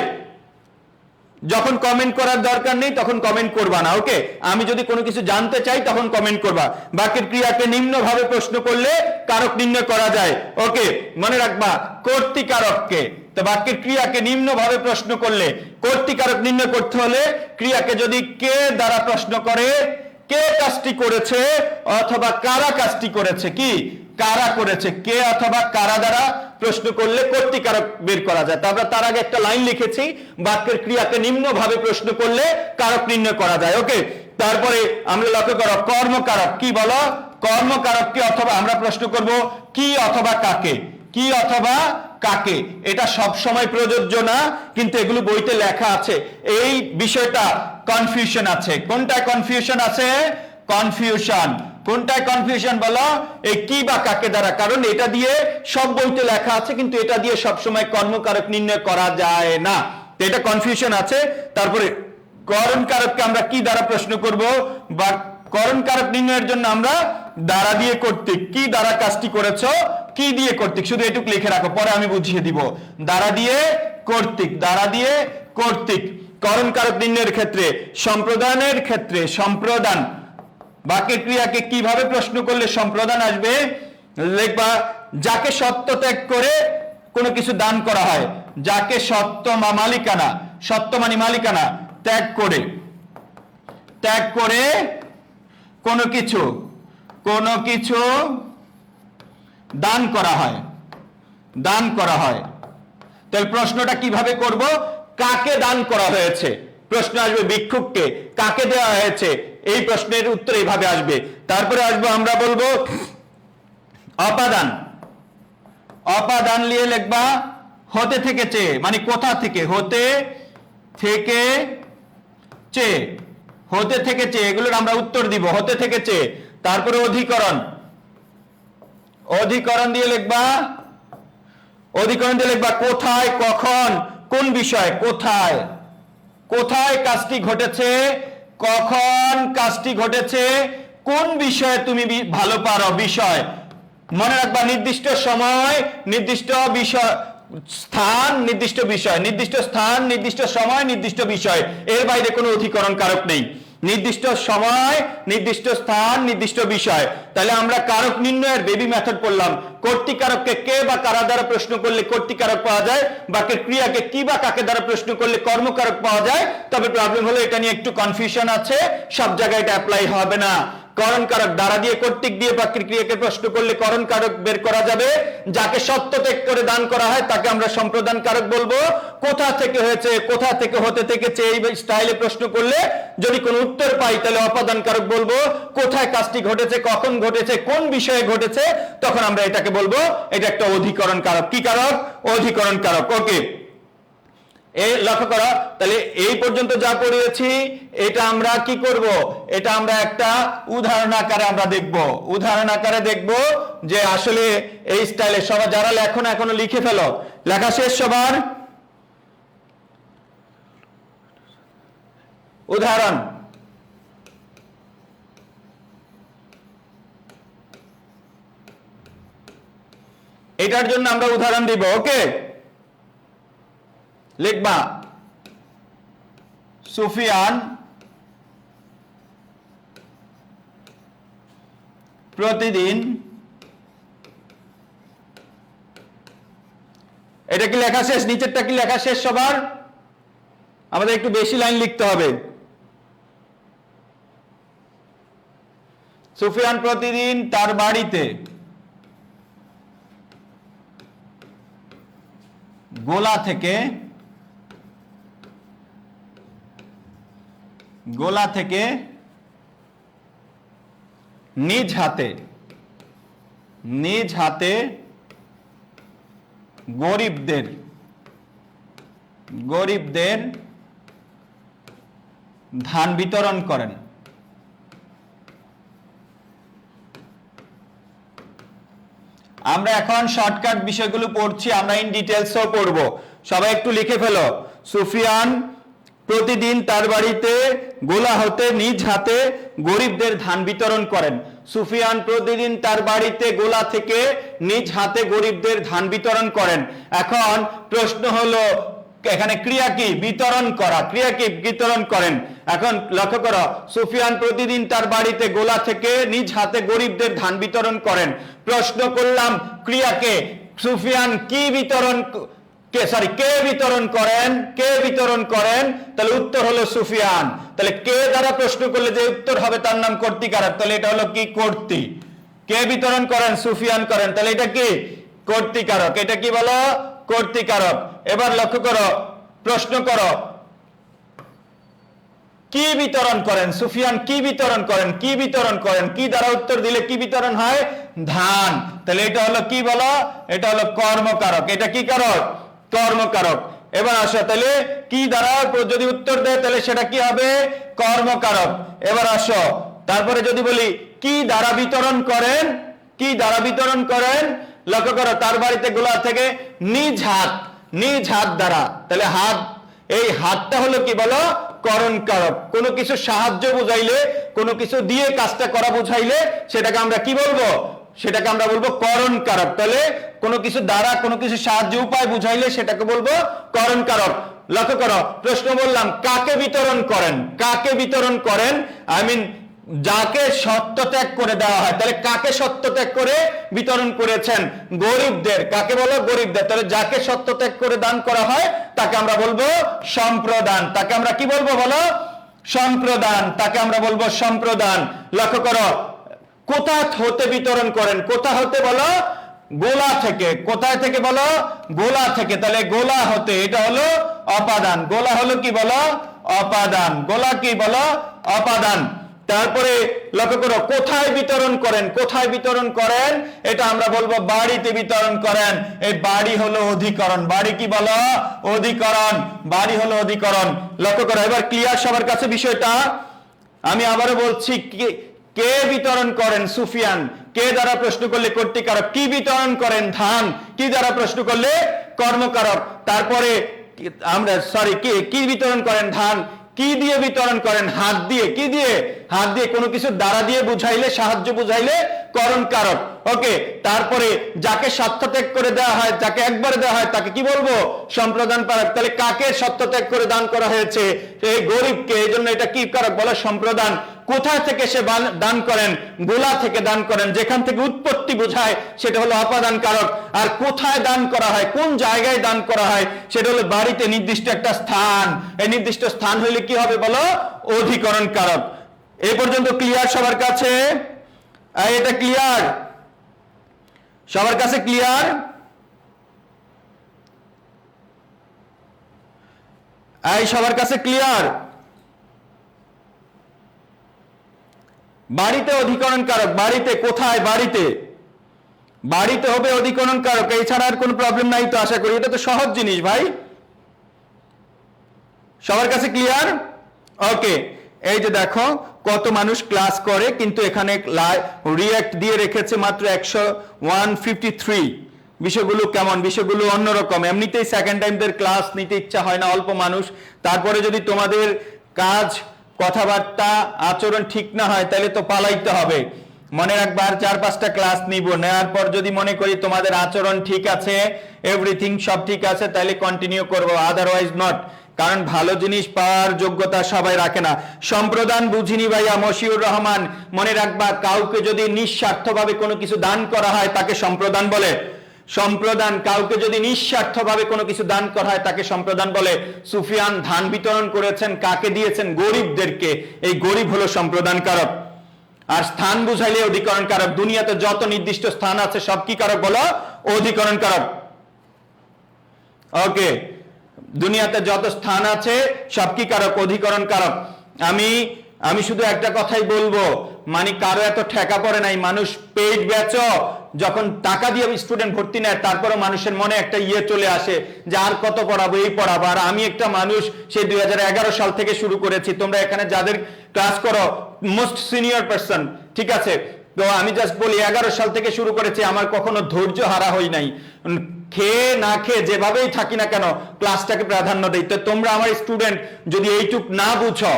যখন কমেন্ট করার দরকার নেই তখন কমেন্ট করবা না। ওকে, আমি যদি কোনো কিছু জানতে চাই তখন কমেন্ট করবা। বাক্যের ক্রিয়াকে নিম্নভাবে প্রশ্ন করলে কারক নির্ণয় করা যায়। ওকে, মনে রাখবা কর্তৃকারককে, তো বাক্যের ক্রিয়াকে নিম্নভাবে প্রশ্ন করলে কর্তৃকারক নির্ণয় করতে হলে ক্রিয়াকে যদি কে দ্বারা প্রশ্ন করে, কে কাজটি করেছে অথবা কারা কাজটি করেছে, কি কারা করেছে, কে অথবা কারা দ্বারা প্রশ্ন করলে কর্তৃকারক বের করা যায়। তার আগে একটা লাইন লিখেছি, বাক্যের ক্রিয়াকে নিম্নভাবে প্রশ্ন করলে কারক নির্ণয় করা যায়। ওকে, তারপরে আমরা লক্ষ্য করো কর্মকারক কি বলো, কর্মকারক কি অথবা আমরা প্রশ্ন করব কি অথবা কাকে, কি অথবা কাকে। এটা সব সময় প্রযোজ্য না, কিন্তু এগুলো বইতে লেখা আছে। এই বিষয়টা কনফিউশন আছে। কোনটায় কনফিউশন আছে? কনফিউশন কোনটায় কনফিউশন বলো? এই কি বা কাকে দ্বারা, কারণ এটা দিয়ে সব বইতে লেখা আছে, কিন্তু এটা দিয়ে সব সময় কর্মকারক নির্ণয় করা যায় না। তো এটা কনফিউশন আছে। তারপরে করণকারককে আমরা কি দ্বারা প্রশ্ন করব, বা করণকারক নির্ণয়ের জন্য আমরা দ্বারা দিয়ে কর্তৃক, কি দ্বারা কাজটি করেছো, কি দিয়ে কর্তৃক, শুধু এটুকু লিখে রাখো, পরে আমি বুঝিয়ে দিব। দ্বারা দিয়ে কর্তৃক, দ্বারা দিয়ে কর্তৃক। করণকারক নির্ণয়ের ক্ষেত্রে, সম্প্রদানের ক্ষেত্রে সম্প্রদান, বাক্যের ক্রিয়াকে কিভাবে প্রশ্ন করলে সম্প্রদান আসবে, লিখবা যাকে সত্য ত্যাগ করে কোনো কিছু দান করা হয়, যাকে সত্য মালিকানা, সত্য মানে মালিকানা, ত্যাগ করে কোনো কিছু দান করা হয়, দান করা হয়। তাহলে প্রশ্নটা কিভাবে করব? কাকে দান করা হয়েছে, প্রশ্ন আসবে ভিক্ষুককে, কাকে দেওয়া হয়েছে, এই প্রশ্নের উত্তর এইভাবে আসবে। তারপরে আসবো আমরা বলবো অপাদান, অপাদান নিয়ে লিখবা হতে থেকে চেয়ে, মানে কোথা থেকে, হতে থেকে চেয়ে, হতে থেকে চেয়ে, এগুলোর আমরা উত্তর দিব, হতে থেকে চেয়ে। তারপরে অধিকরণ, অধিকরণ দিয়ে লিখবা, অধিকরণ দিয়ে লিখবা কোথায়, কখন, কোন বিষয়, কোথায়, কোথায় কাজটি ঘটেছে, কখন কাজটি ঘটেছে, কোন বিষয়ে তুমি ভালো পারো, বিষয় মনে রাখবা, নির্দিষ্ট সময়, নির্দিষ্ট বিষয়, স্থান, নির্দিষ্ট বিষয়, নির্দিষ্ট স্থান, নির্দিষ্ট সময়, নির্দিষ্ট বিষয়, এর বাইরে কোনো অধিকরণ কারক নেই। নির্দিষ্ট সময়, নির্দিষ্ট স্থান, নির্দিষ্ট বিষয়। তাহলে আমরা কারক নির্ণয়ের বেবি মেথড পড়লাম। কর্তৃকারককে কে বা কারা দ্বারা প্রশ্ন করলে কর্তৃকারক পাওয়া যায়, বাক্যের ক্রিয়াকে কি বা কাকে দ্বারা প্রশ্ন করলে কর্মকারক পাওয়া যায়। তবে প্রবলেম হলো এটা নিয়ে একটু কনফিউশন আছে, সব জায়গায় এটা অ্যাপ্লাই হবে না। করণকারক, দ্বারা দিয়ে কর্তৃক দিয়ে বাক্যের ক্রিয়াকে প্রশ্ন করলে করণকারক বের করা যাবে। যাকে সত্য ত্যাগ করে দান করা হয় তাকে আমরা সম্প্রদান কারক বলবো। কোথা থেকে হয়েছে, কোথা থেকে, হতে থেকে এই স্টাইলে প্রশ্ন করলে যদি কোনো উত্তর পাই তাহলে অপাদান কারক বলবো। কোথায় কাজটি ঘটেছে, কখন ঘটেছে, কোন বিষয়ে ঘটেছে, তখন আমরা এটাকে বলবো এটা একটা অধিকরণ কারক। কি কারক? অধিকরণ কারক। ওকে, এই লক্ষ্য করো, তাহলে এই পর্যন্ত যা পড়িয়েছি এটা আমরা কি করব, এটা আমরা একটা উদাহরণ আকারে আমরা দেখব, উদাহরণ আকারে দেখব যে আসলে এই স্টাইলে সবাই যারা লেখো না এখনো লিখে ফেলো, লেখা শেষ সবার? উদাহরণ, এটার জন্য আমরা উদাহরণ দিব। ওকে, লিখবা সুফিয়ান প্রতিদিন, এটা কি লেখা শেষ? নিচেরটা কি লেখা শেষ সবার? আমাদের একটু বেশি লাইন লিখতে হবে। সুফিয়ান প্রতিদিন তার বাড়িতে গোলা থেকে নিজ হাতে গরিবদের ধান বিতরণ করেন। আমরা এখন শর্টকাট বিষয়গুলো পড়ছি, আমরা ইন ডিটেলসও পড়ব। সবাই একটু লিখে ফেলো, সুফিয়ান প্রতিদিন তার বাড়িতে গোলা হতে নিজ হাতে গরিবদের ধান বিতরণ করেন। সুফিয়ান প্রতিদিন তার বাড়িতে গোলা থেকে নিজ হাতে গরিবদের ধান বিতরণ করেন। এখন প্রশ্ন হলো এখানে ক্রিয়া কি? বিতরণ করা। ক্রিয়া কি? বিতরণ করেন। এখন লক্ষ্য করো, সুফিয়ান প্রতিদিন তার বাড়িতে গোলা থেকে নিজ হাতে গরিবদের ধান বিতরণ করেন। প্রশ্ন করলাম ক্রিয়াকে, সুফিয়ান কি বিতরণ, কে বিতরণ করেন, কে বিতরণ করেন, তাহলে উত্তর হলো সুফিয়ান। তাহলে কে দ্বারা প্রশ্ন করলে যে উত্তর হবে তার নাম কর্তৃকারক, তাহলে এটা হলো কি? কর্তৃ। কে বিতরণ করেন? সুফিয়ান করেন। তাহলে এটা কি? কর্তৃকারক। এটা কি বলো? কর্তৃকারক। এবার লক্ষ্য করো, প্রশ্ন করো, কি বিতরণ করেন সুফিয়ান? কি বিতরণ করেন? কি বিতরণ করেন? কি দ্বারা উত্তর দিলে কি বিতরণ হয়? ধান। তাহলে এটা হলো কি বলো? এটা হলো কর্মকারক। এটা কি কারক? কর্মকারক। এবার আসো, তাহলে কি দ্বারা যদি উত্তর দেয় তাহলে সেটা কি হবে? কর্মকারক। এবার আসো, তারপরে যদি বলি কি দ্বারা বিতরণ করেন? কি দ্বারা বিতরণ করেন? লক্ষ্য করো, তার বাড়িতে গোলা থেকে নিজ হাত, নিজ হাত দ্বারা। তাহলে হাত, এই হাতটা হলো কি বলো? করণকারক। কোনো কিছু সাহায্য বুঝাইলে, কোনো কিছু দিয়ে কাজটা করা বুঝাইলে সেটাকে আমরা কি বলবো? সেটাকে আমরা বলবো করণকারক। তাহলে কোনো কিছু দ্বারা, কোনো কিছু সাহায্য উপায় বুঝাইলে সেটাকে বলবো করণকারক। লক্ষ্য করো, প্রশ্ন বললাম কাকে বিতরণ করেন? কাকে বিতরণ করেন? আই মিন যাকে সত্য ত্যাগ করে দেওয়া হয়। তাহলে কাকে সত্য ত্যাগ করে বিতরণ করেছেন? গরিবদের। কাকে বলো? গরিবদের। তাহলে যাকে সত্য ত্যাগ করে দান করা হয় তাকে আমরা বলবো সম্প্রদান। তাকে আমরা কি বলবো বলো? সম্প্রদান। তাকে আমরা বলবো সম্প্রদান। লক্ষ্য করো, কোথা হতে বিতরণ করেন? কোথা হতে বলো? গোলা থেকে। কোথায় থেকে বলো? গোলা থেকে। তাহলে গোলা হতে, এটা হলো অপাদান। গোলা হলো কি বলো? অপাদান। গোলা কি বলো? অপাদান। তারপরে লক্ষ্য করো, কোথায় বিতরণ করেন? কোথায় বিতরণ করেন? এটা আমরা বলবো বাড়িতে বিতরণ করেন। এই বাড়ি হলো অধিকরণ। বাড়ি কি বলো? অধিকরণ। বাড়ি হলো অধিকরণ। লক্ষ্য করো, এবার ক্লিয়ার সবার কাছে বিষয়টা? আমি আবারও বলছি, কে বিতরণ করেন? সুফিয়ান। কে দ্বারা প্রশ্ন করলে কর্তৃকারক। কি বিতরণ করেন? ধান। কি দ্বারা প্রশ্ন করলে? কর্মকারক। তারপরে আমরা কি বিতরণ করেন? ধান। কি দিয়ে বিতরণ করেন? হাত দিয়ে। কি দিয়ে? হাত দিয়ে। কোনো কিছু দ্বারা দিয়ে বুঝাইলে, সাহায্য বুঝাইলে করণকারক। ওকে। তারপরে যাকে সত্যত্যাগ করে দেওয়া হয়, যাকে একবারে দেওয়া হয় তাকে কি বলবো? সম্প্রদান কারক। তাহলে কাকে সত্যত্যাগ করে দান করা হয়েছে? এই গরিবকে। এই জন্য এটা কি কারক বলো? সম্প্রদান। কোথা থেকে সে দান করেন? গোলা থেকে দান করেন। যেখান থেকে উৎপত্তি বোঝায় সেটা হলো অপাদান কারক। আর কোথায় দান করা হয়, কোন জায়গায় দান করা হয়, সেটা হলো বাড়িতে, নির্দিষ্ট একটা স্থান। এই নির্দিষ্ট স্থান হইলে কি হবে বলো? অধিকরণ কারক। এই পর্যন্ত ক্লিয়ার সবার কাছে? এটা ক্লিয়ার সবার কাছে? ক্লিয়ার? এই সবার কাছে ক্লিয়ার? বাড়িতে অধিকরণ কারক। বাড়িতে। কোথায়? বাড়িতে। বাড়িতে হবে অধিকরণ কারক। এছাড়া আর কোনো প্রবলেম নাই তো আশা করি। এটা তো সহজ জিনিস ভাই। সবার কাছে ক্লিয়ার? ওকে। এই যে দেখো কত মানুষ ক্লাস করে, কিন্তু এখানে রিঅ্যাক্ট দিয়ে রেখেছে মাত্র 153। বিষয়গুলো কেমন? বিষয়গুলো অন্যরকম। এমনিতেই সেকেন্ড টাইমদের ক্লাস নিতে ইচ্ছা হয় না, অল্প মানুষ। তারপরে যদি তোমাদের কাজ, কথাবার্তা, আচরণ ঠিক না হয় তাহলে তো পালাইতে হবে। মনে রাখবা, আর 4-5টা ক্লাস নিব, নেওয়ার পর যদি মনে করি তোমাদের আচরণ ঠিক আছে, এভরিথিং সব ঠিক আছে, তাহলে কন্টিনিউ করব, আদারওয়াইজ নট। কারণ ভালো জিনিস পাওয়ার যোগ্যতা সবাই রাখে না। সম্প্রদান বুঝিনি ভাইয়া মশিউর রহমান। মনে রাখবা, কাউকে যদি নিঃস্বার্থভাবে কোনো কিছু দান করা হয় তাকে সম্প্রদান বলে। সম্প্রদান। কাউকে যদি নিঃস্বার্থভাবে কোনো কিছু দান করা হয় তাকে সম্প্রদান বলে। সুফিয়ান ধান বিতরণ করেছেন, কাকে দিয়েছেন? গরিবদেরকে। এই গরিব হলো সম্প্রদান কারক। আর স্থান বুঝাইলে অধিকরণ কারক। দুনিয়াতে যত নির্দিষ্ট স্থান আছে সব কি কারক বলো? অধিকরণ কারক। ওকে। দুনিয়াতে যত স্থান আছে সব কি কারক? অধিকরণ কারক। আমি শুধু একটা কথাই বলবো, মানে কারো এত ঠেকা পড়ে নাই। মানুষ পেইড ব্যাচও যখন টাকা দিয়ে স্টুডেন্ট ভর্তি নেয়, তারপরে মানুষের মনে একটা চলে আসে যে আর কত পড়াবো, এই পড়াবো। আর আমি একটা মানুষ সেই 2011 সাল থেকে শুরু করেছি। তোমরা এখানে যাদের ক্লাস করো মোস্ট সিনিয়র পারসন, ঠিক আছে? তো আমি জাস্ট বলি 11 সাল থেকে শুরু করেছি, আমার কখনো ধৈর্য হারা হই নাই। খেয়ে না খেয়ে যেভাবেই থাকি না কেন ক্লাসটাকে প্রাধান্য দেই। তো তোমরা আমার স্টুডেন্ট যদি এইটুক না বুঝো,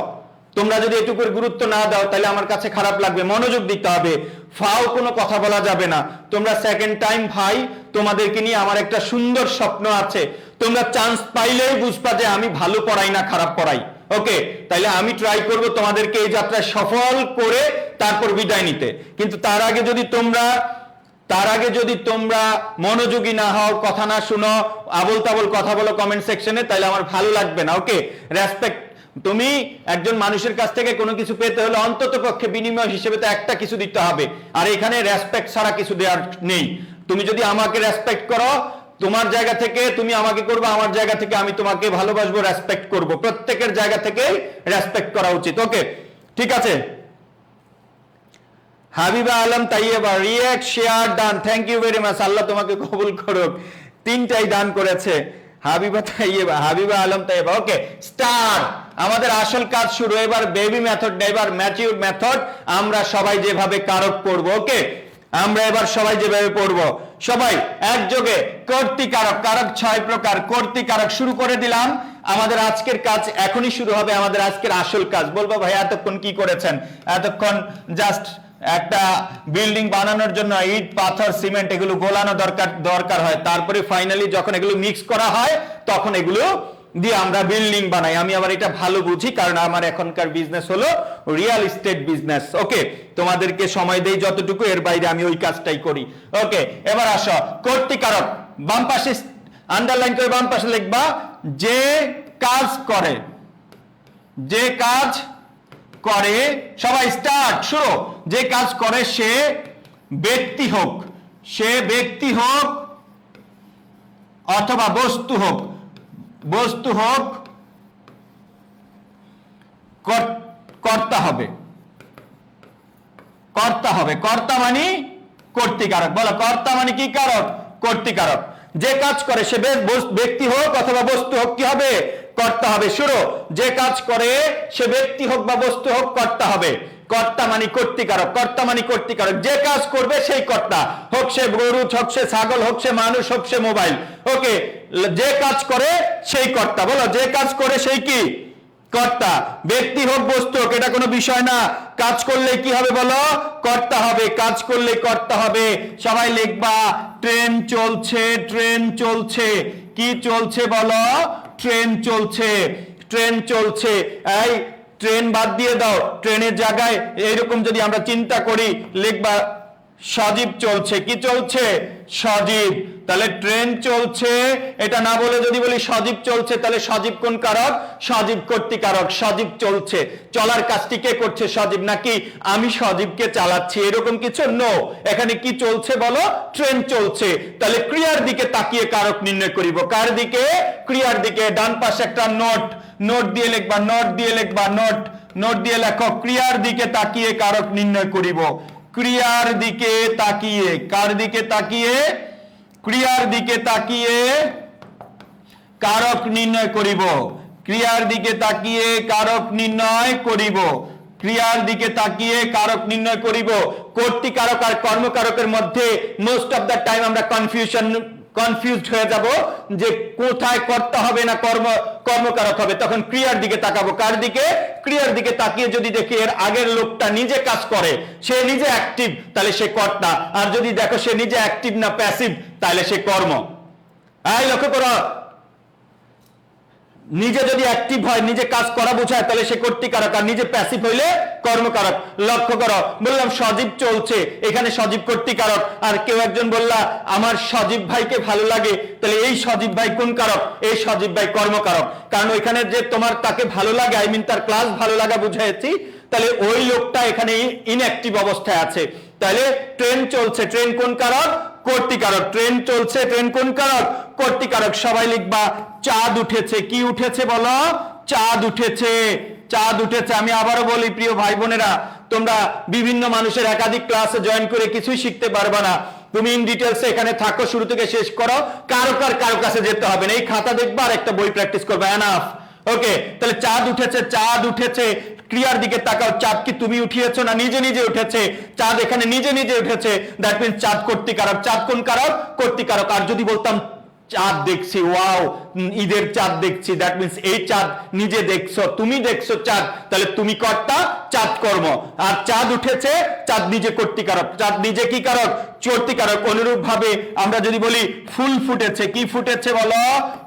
তোমরা যদি এটুকুর গুরুত্ব না দাও, তাহলে আমার কাছে খারাপ লাগবে। মনোযোগ দিতে হবে, ফাও কোনো কথা বলা যাবে না। তোমরা সেকেন্ড টাইম ভাই, তোমাদেরকে নিয়ে আমার একটা সুন্দর স্বপ্ন আছে। তোমরা চান্স পাইলেই বুঝবা যে আমি ভালো পড়াই না খারাপ পড়াই। ওকে, তাইলে আমি ট্রাই করব তোমাদেরকে এই যাত্রায় সফল করে তারপর বিদায় নিতে। কিন্তু তার আগে যদি তোমরা মনোযোগী না হও, কথা না শুনো, আবল তাবল কথা বলো কমেন্ট সেকশনে, তাহলে আমার ভালো লাগবে না। ওকে, রেসপেক্ট। তুমি একজন মানুষের কাছ থেকে কোনো কিছু পেতে হলে অন্তত পক্ষে বিনিময় হিসেবে তো একটা কিছু দিতে হবে। আর এখানে রেসপেক্ট ছাড়া কিছু দেওয়ার নেই। তুমি যদি আমাকে রেসপেক্ট করো, তোমার জায়গা থেকে তুমি আমাকে করবে, আমার জায়গা থেকে আমি তোমাকে ভালোবাসবো, রেসপেক্ট করব। প্রত্যেকের জায়গা থেকে রেসপেক্ট করা উচিত। ওকে, ঠিক আছে। Habiba Alam Taiyeba, react, share, done, thank you very much, Allah তোমাকে কবুল করুক। 3টাই দান করেছে হাবিবা তাইয়েবা, হাবিবা আলম তাইয়েবা। ওকে, স্টার, আমাদের আসল কাজ শুরু। এবার বেবি মেথড না, এবার ম্যাচিউর মেথড। আমরা সবাই যেভাবে কারক পড়বো। ওকে, আমরা এবার সবাই যেভাবে পড়বো, সবাই একযোগে। কর্তৃকারক, কারক 6 প্রকার। কর্তৃকারক শুরু করে দিলাম। আমাদের আজকের কাজ এখনই শুরু হবে, আমাদের আজকের আসল কাজ। বলবো ভাই এতক্ষণ কি করেছেন? এতক্ষণ জাস্ট একটা বিল্ডিং বানানোর জন্য ইট, পাথর, সিমেন্ট এগুলো গোলানো দরকার হয়, তারপরে ফাইনালি যখন এগুলো মিক্স করা হয় তখন এগুলো দিয়ে আমরা বিল্ডিং বানাই। আমি আবার এটা ভালো বুঝি, কারণ আমার এখনকার বিজনেস হলো রিয়েল এস্টেট বিজনেস। ওকে, তোমাদেরকে সময় দেই যতটুকু, এর বাইরে আমি ওই কাজটাই করি। ওকে, এবার আসো কর্তৃকারক। বাম পাশে আন্ডারলাইন করে বাম পাশে লিখবা যে কাজ করে, যে কাজ করে। সবাই স্টার্ট, শুরু। যে কাজ করে সে ব্যক্তি হোক, সে ব্যক্তি হোক অথবা বস্তু হোক, বস্তু হোক, কর্তা হবে, কর্তা হবে। কর্তা মানে কর্তৃকারক। বলো, কর্তা মানে কি কারক? কর্তৃকারক। যে কাজ করে সে ব্যক্তি হোক অথবা বস্তু হোক, কি হবে? কর্তা হবে। শুরু, যে কাজ করে সে ব্যক্তি হোক বা বস্তু হোক, কর্তা হবে। কর্তা মানে কর্তৃকারক, কর্তা মানে কর্তৃকারক। যে কাজ করবে সেই কর্তা, হোক সে গরু, হোক সে ছাগল, হোক সে মানুষ, হোক সে মোবাইল। ওকে, যে কাজ করে সেই কর্তা। বলো, যে কাজ করে সেই কি? কর্তা। ব্যক্তি হোক বস্তু হোক, এটা কোনো বিষয় না। কাজ করলে কি হবে বলো? কর্তা হবে। কাজ করলে কর্তা হবে। সবাই লিখবা ট্রেন চলছে, ট্রেন চলছে। কি চলছে বলো? ট্রেন চলছে, ট্রেন চলছে। এই ট্রেন বাদ দিয়ে দাও, ট্রেনের জায়গায় এইরকম যদি আমরা চিন্তা করি, লিখবা সজীব চলছে। কি চলছে? সজীব। তাহলে ট্রেন চলছে, এটা না বলে যদি বলি সজীব চলছে, তাহলে সজীব কোন কারক? সজীব কর্তৃকারক। সজীব চলছে, চলার কাজটি কে করছে? সজীব। নাকি আমি সজীবকে চালাচ্ছি, এরকম কিছু? নো, এখানে কি চলছে বলো? ট্রেন চলছে। তাহলে ক্রিয়ার দিকে তাকিয়ে কারক নির্ণয় করিব। কার দিকে? ক্রিয়ার দিকে। ডান পাশে একটা নোট, নোট দিয়ে লিখবা, নোট দিয়ে লিখবা, নোট, নোট দিয়ে লেখো ক্রিয়ার দিকে তাকিয়ে কারক নির্ণয় করিব। ক্রিয়ার দিকে তাকিয়ে, কার দিকে তাকিয়ে? ক্রিয়ার দিকে তাকিয়ে কারক নির্ণয় করিব। ক্রিয়ার দিকে তাকিয়ে কারক নির্ণয় করিব। ক্রিয়ার দিকে তাকিয়ে কারক নির্ণয় করিব। কর্তৃকারক আর কর্মকারকের মধ্যে মোস্ট অফ দ্য টাইম আমরা কনফিউজড হয়ে যাব যে কোথায় কর্তা হবে না কর্মকারক হবে। তখন ক্রিয়ার দিকে তাকাবো। কার দিকে? ক্রিয়ার দিকে তাকিয়ে যদি দেখি এর আগের লোকটা নিজে কাজ করে, সে নিজে অ্যাক্টিভ, তাহলে সে কর্তা। আর যদি দেখো সে নিজে অ্যাক্টিভ না প্যাসিভ, তাহলে সে কর্ম। এই লক্ষ্য করো, নিজে যদি অ্যাক্টিভ হয়, নিজে কাজ করা বোঝায়, তাহলে সে কর্তৃকারক। আর নিজে প্যাসিভ হইলে কর্মকারক। লক্ষ্য করো, বললাম সজীব চলছে, এখানে সজীব কর্তৃকারক। আর কেউ একজন বললা আমার সজীব ভাইকে ভালো লাগে, তাহলে এই সজীব ভাই কোন কারক? এই সজীব ভাই কর্মকারক। কারণ ওইখানে যে তোমার তাকে ভালো লাগে, আই মিন তার ক্লাস ভালো লাগা বুঝাইছি, তাহলে ওই লোকটা এখানে ইনঅ্যাক্টিভ অবস্থায় আছে। তাহলে ট্রেন চলছে, ট্রেন কোন কারক? কর্তৃকারক। ট্রেন চলছে, ট্রেন কোন কারক? কর্তৃকারক। সবাই লিখবা চাঁদ উঠেছে। কি উঠেছে বলো? চাঁদ উঠেছে, চাঁদ উঠেছে। আমি আবারও বলি প্রিয় ভাই বোনেরা, তোমরা বিভিন্ন মানুষের একাধিক ক্লাসে জয়েন করে কিছুই শিখতে পারবে না। তুমি ইন ডিটেলসে এখানে থাকো, শুরু থেকে শেষ করো, কারো কাছে যেতে হবে না। এই খাতা দেখবা আর একটা বই প্র্যাকটিস করবে, এনাফ। ওকে, তাহলে চাঁদ উঠেছে, চাঁদ উঠেছে। ক্রিয়ার দিকে তাকাও, চাঁদ কি তুমি উঠিয়েছো না নিজে নিজে উঠেছে? চাঁদ এখানে নিজে নিজে উঠেছে, দ্যাট মিন্স চাঁদ কর্তৃকারক। চাঁদ কোন কারক? কর্তৃকারক। আর যদি বলতাম চাঁদ দেখছি, ওয়াও ঈদের চাঁদ দেখছি, দ্যাট মিন্স এই চাঁদ নিজে দেখছো, তুমি দেখছো চাঁদ, তাহলে তুমি কর্তা, চাঁদ কর্ম। আর চাঁদ উঠেছে, চাঁদ নিজে কর্তৃকারক। চাঁদ নিজে কি কারক? কর্তৃকারক। অনুরূপ ভাবে আমরা যদি বলি ফুল ফুটেছে, কি ফুটেছে বলো?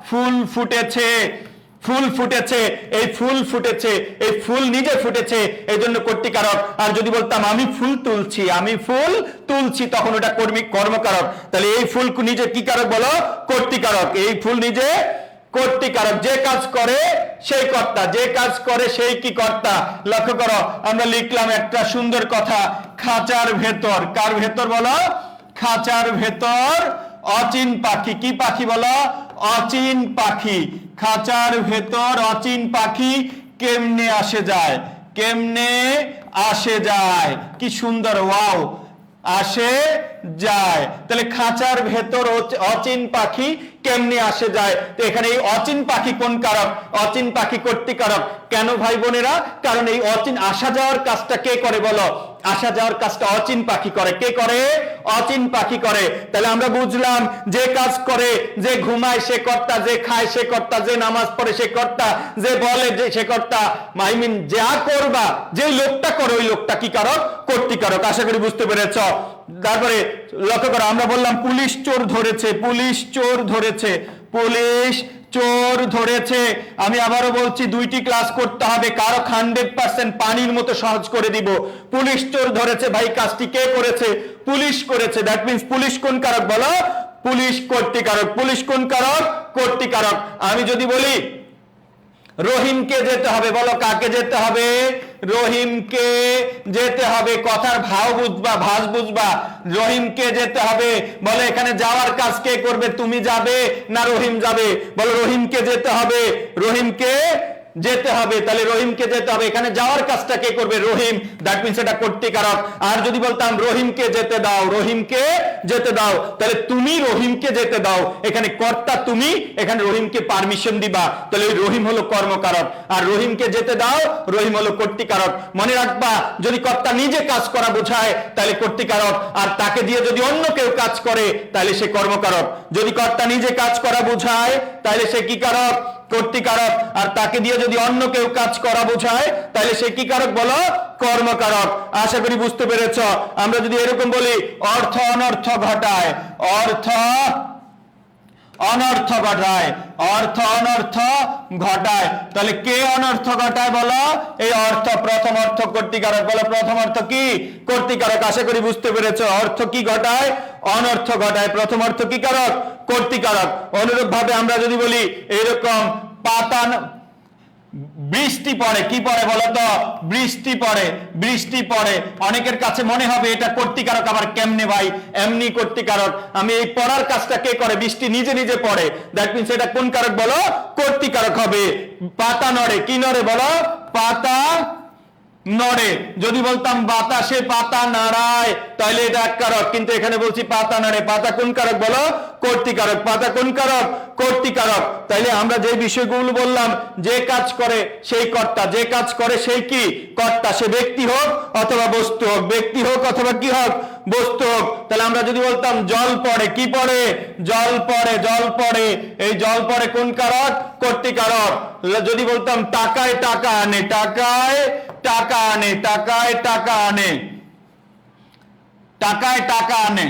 ফুল ফুটেছে, ফুল ফুটেছে। এই ফুল ফুটেছে, এই ফুল নিজে ফুটেছে, এই জন্য কর্তৃকারক। আর যদি বলতাম আমি ফুল তুলছি, আমি ফুল তুলছি, তখন ওটা কর্মকারক। তাহলে এই ফুল নিজে কি কারক বলো? কর্তৃকারক। এই ফুল নিজে কর্তৃকারক। যে কাজ করে সেই কর্তা, যে কাজ করে সেই কি কর্তা। লক্ষ্য করো, আমরা লিখলাম একটা সুন্দর কথা, খাঁচার ভেতর। কার ভেতর বলো? খাঁচার ভেতর অচিন পাখি। কি পাখি বলো? অচিন পাখি। খাঁচার ভেতর অচিন পাখি কেমনে আসে যায়? কেমনে আসে যায়? কি সুন্দর, ওয়াও, আসে যায়। তাহলে খাঁচার ভেতর অচিন পাখি কেমনে আসে যায়? তো এখানে এই অচিন পাখি কোন কারক? অচিন পাখি কর্তৃকারক। কেন ভাই বোনেরা? কারণ এই অচিন আসা যাওয়ার কাজটা কে করে বলো? আসা যাওয়ার কাজটা অচিন পাখি করে। কে করে? অচিন পাখি করে। তাহলে আমরা বুঝলাম যে কাজ করে, যে ঘুমায় সে কর্তা, যে খায় সে কর্তা, যে নামাজ পড়ে সে কর্তা, যে বলে যে সে কর্তা। আই মিন যা করবা, যে লোকটা করে ওই লোকটা কি কারক? কর্তৃকারক। আশা করি বুঝতে পেরেছ। তারপরে লক্ষ্য করো, আমরা বললাম পুলিশ চোর ধরেছে, পুলিশ চোর ধরেছে, পুলিশ চোর ধরেছে। আমি আবারও বলছি, দুইটি ক্লাস করতে হবে, কারো 100% পানির মতো সহজ করে দিব। পুলিশ চোর ধরেছে, ভাই কাজটি কে করেছে? পুলিশ করেছে। দ্যাট মিন্স পুলিশ কোন কারক বলো? পুলিশ কর্তৃকারক। পুলিশ কোন কারক? কর্তৃকারক। আমি যদি বলি রহিমকে যেতে হবে, বলো কাকে যেতে হবে? রহিমকে যেতে হবে। কথার ভাব বুঝবা, ভাস বুঝবা। রহিমকে যেতে হবে। বলো এখানে যাওয়ার কাজ কে করবে? তুমি যাবে না রহিম যাবে? বলো রহিমকে যেতে হবে, রহিমকে যেতে হবে। তাহলে রহিমকে যেতে হবে, এখানে যাওয়ার কাজটা কে করবে? রহিম। দ্যাট মিন্স এটা কর্তৃকারক। আর যদি বলতাম রহিমকে যেতে দাও, রহিমকে যেতে দাও, তাহলে তুমি রহিমকে যেতে দাও, এখানে কর্তা তুমি, এখানে রহিমকে পারমিশন দিবা, তাহলে ওই রহিম হলো কর্মকারক। আর রহিমকে যেতে দাও, রহিম হলো কর্তৃকারক। মনে রাখবা, যদি কর্তা নিজে কাজ করা বোঝায় তাহলে কর্তৃকারক, আর তাকে দিয়ে যদি অন্য কেউ কাজ করে তাহলে সে কর্মকারক। যদি কর্তা নিজে কাজ করা বোঝায় তাহলে সে কি কারক? কর্তৃকারক। আর তাকে দিয়ে যদি অন্য কেউ কাজ করা বোঝায় তাহলে সে কি কারক বলো? কর্মকারক। আশা করি বুঝতে পেরেছ। আমরা যদি এরকম বলি অর্থ অনর্থ ঘটায়, অর্থ অনর্থ ঘটায়, অর্থ অনর্থ ঘটায়, তাহলে কে অনর্থ ঘটায় বলো? এই অর্থ। প্রথম অর্থ কর্তৃকারক। বলো প্রথম অর্থ কি? কর্তৃকারক। আশা করি বুঝতে পেরেছ। অর্থ কি ঘটায়? অনর্থ ঘটায়। প্রথম অর্থ কি কারক? কর্তৃকারক। অনুরূপ ভাবে আমরা যদি বলি এরকম পাতা, বৃষ্টি পড়ে, কি পড়ে বলো তো? বৃষ্টি পড়ে, বৃষ্টি পড়ে। অনেকের কাছে মনে হবে এটা কর্তৃকারক, আবার কেমনে ভাই? এমনি কর্তৃকারক। আমি এই পড়ার কাজটা কে করে? বৃষ্টি নিজে নিজে পড়ে। দ্যাট মিন্স এটা কোন কারক বলো? কর্তৃকারক হবে। পাতা নড়ে, কি নড়ে বলো? পাতা নড়ে। যদি বলতাম বাতাসে পাতা নাড়ায় তাহলে এটা এক কারক, কিন্তু এখানে বলছি পাতা নাড়ে। পাতা কোন কারক বলো? কর্তৃকারক। পাতা কোন কারক? কর্তৃকারক। তাইলে আমরা যে বিষয়গুলো বললাম, যে কাজ করে সেই কর্তা, যে কাজ করে সেই কি কর্তা, সে ব্যক্তি হোক অথবা বস্তু হোক, ব্যক্তি হোক অথবা কি হোক? বস্তু হোক। তাহলে আমরা যদি বলতাম জল পড়ে, কি পড়ে? জল পড়ে, জল পড়ে। এই জল পড়ে কোন কারক? কর্তৃকারক। যদি বলতাম টাকায় টাকা আনে, টাকায় টাকা আনে, টাকায় টাকা আনে, টাকায় টাকা আনে,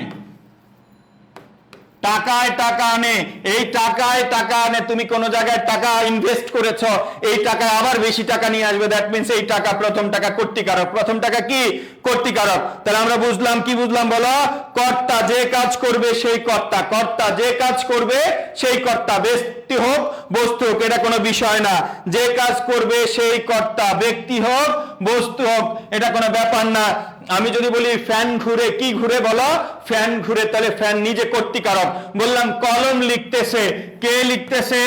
টাকায় টাকা আনে, এই টাকায় টাকা আনে। তুমি কোন জায়গায় টাকা ইনভেস্ট করেছ, এই টাকায় আবার বেশি টাকা নিয়ে আসবে। দ্যাট মিন্স এই টাকা, প্রথম টাকা কর্তৃকারক। প্রথম টাকা কি? কর্তৃকারক। তাহলে আমরা বুঝলাম, কি বুঝলাম বলো? কর্তা যে কাজ করবে সেই কর্তা, কর্তা যে কাজ করবে সেই কর্তা, ব্যক্তি হোক বস্তু হোক, এটা কোনো বিষয় না। যে কাজ করবে সেই কর্তা, ব্যক্তি হোক বস্তু হোক, এটা কোনো ব্যাপার না। আমি যদি বলি ফ্যান ঘুরে, কি ঘুরে বলো? ফ্যান ঘুরে, তাহলে ফ্যান নিজে কর্তৃকারক। বললাম কলম লিখতেছে, কে লিখতেছে?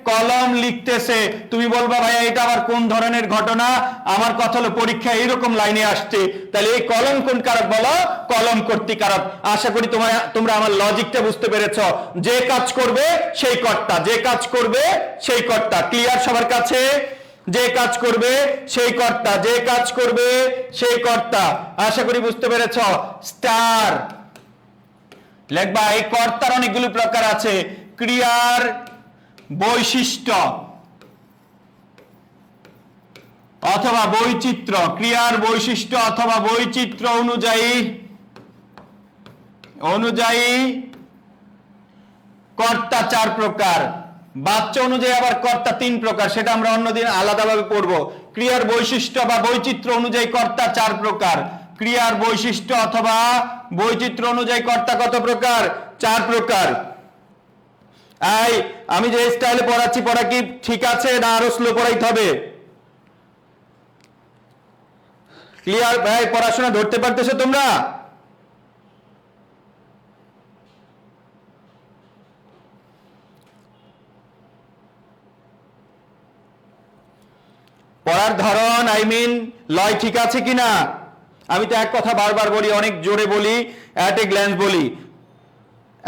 কলম লিখতেছে। তুমি বলবা ভাই এটা আবার কোন ধরনের ঘটনা? আমার কথা হলো পরীক্ষা এইরকম লাইনে আসছে। তাহলে এই কলম কোন কারক বলো? কলম কর্তৃকারক। আশা করি তোমরা আমার লজিকটা বুঝতে পেরেছ। যে কাজ করবে সেই কর্তা, যে কাজ করবে সেই কর্তা। ক্লিয়ার সবার কাছে? যে কাজ করবে সেই কর্তা, যে কাজ করবে সেই কর্তা। আশা করি বুঝতে পেরেছ। স্টার লেখবা। এই কর্তার অনেকগুলো প্রকার আছে। ক্রিয়ার বৈশিষ্ট্য অথবা বৈচিত্র্য, ক্রিয়ার বৈশিষ্ট্য অথবা বৈচিত্র্য অনুযায়ী কর্তা 4 প্রকার। বাচ্চা অনুযায়ী আবার কর্তা 3 প্রকার, সেটা আমরা অন্যদিন আলাদাভাবে পড়বো। ক্রিয়ার বৈশিষ্ট্য বা বৈচিত্র্য অনুযায়ী কর্তা 4 প্রকার। ক্রিয়ার বৈশিষ্ট্য অথবা বৈচিত্র্য অনুযায়ী কর্তা কত প্রকার? 4 প্রকার। আমি যে স্টাইলে পড়াচ্ছি, পড়া কি ঠিক আছে না আরো স্লো পড়াইতে হবে? ক্লিয়ার ভাই? পড়াশোনা ধরতে পারতেছো তোমরা? পড়ার ধরন লয় ঠিক আছে কিনা? আমি তো এক কথা বারবার বলি, অনেক জোরে বলি, অ্যাট এ গ্ল্যান্স বলি।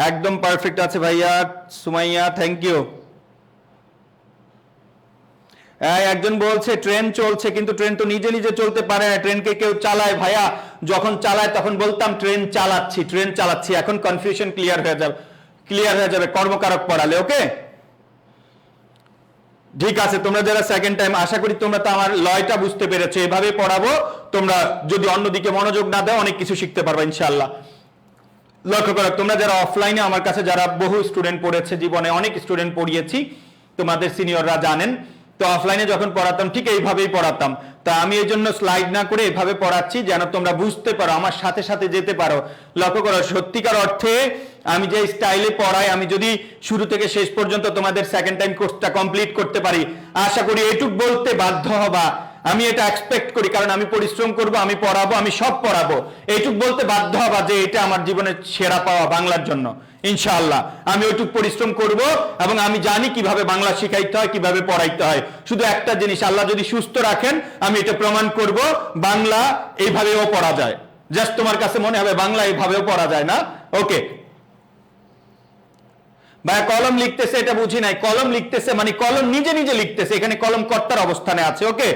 একদম পারফেক্ট আছে ভাইয়া। Sumaiya, thank you. একজন বলছে ট্রেন চলছে, কিন্তু ট্রেন তো নিজে নিজে চলতে পারে না, ট্রেনকে কেউ চালায়। ভাইয়া যখন চালায় তখন বলতাম ট্রেন চালাচ্ছি। এখন কনফিউশন ক্লিয়ার হয়ে যাবে কর্মকারক পড়ালে। ওকে, ঠিক আছে। তোমরা যারা সেকেন্ড টাইম, আশা করি তোমরা তো আমার লয়টা বুঝতে পেরেছো। এভাবে পড়াবো, তোমরা যদি অন্যদিকে মনোযোগ না দাও অনেক কিছু শিখতে পারবে ইনশাআল্লাহ। লক্ষ্য করো, তোমরা যারা অফলাইনে আমার কাছে যারা বহু স্টুডেন্ট পড়েছে, জীবনে অনেক স্টুডেন্ট পড়িয়েছি, তোমাদের সিনিয়ররা জানেন। তো অফলাইনে যখন পড়াতাম ঠিক এইভাবেই পড়াতাম। তা আমি এই জন্য স্লাইড না করে এভাবে পড়াচ্ছি যেন তোমরা বুঝতে পারো, আমার সাথে সাথে যেতে পারো। লক্ষ্য করো, সত্যিকার অর্থে আমি যে স্টাইলে পড়াই, আমি যদি শুরু থেকে শেষ পর্যন্ত তোমাদের সেকেন্ড টাইম কোর্সটা কমপ্লিট করতে পারি, আশা করি এইটুক বলতে বাধ্য হবা, আমি এটা এক্সপেক্ট করি, কারণ আমি পরিশ্রম করব, আমি পড়াবো, আমি সব পড়াবো, এইটুক বলতে বাধ্য হবা যে এটা আমার জীবনের সেরা পাওয়া বাংলার জন্য। ইনশাআল্লাহ আমি ওইটুক পরিশ্রম করব, এবং আমি জানি কিভাবে বাংলা শিখাইতে হয়, কিভাবে পড়াইতে হয়। শুধু একটা জিনিস, আল্লাহ যদি সুস্থ রাখেন আমি এটা প্রমাণ করব, বাংলা এইভাবেও পড়া যায়। জাস্ট তোমার কাছে মনে হবে বাংলা এইভাবেও পড়া যায় না। ওকে ভাই, কলম লিখতেছে এটা বুঝি নাই। কলম লিখতেছে মানে কলম নিজে নিজে লিখতেছে, এখানে কলম কর্তার অবস্থানে আছে। ওকে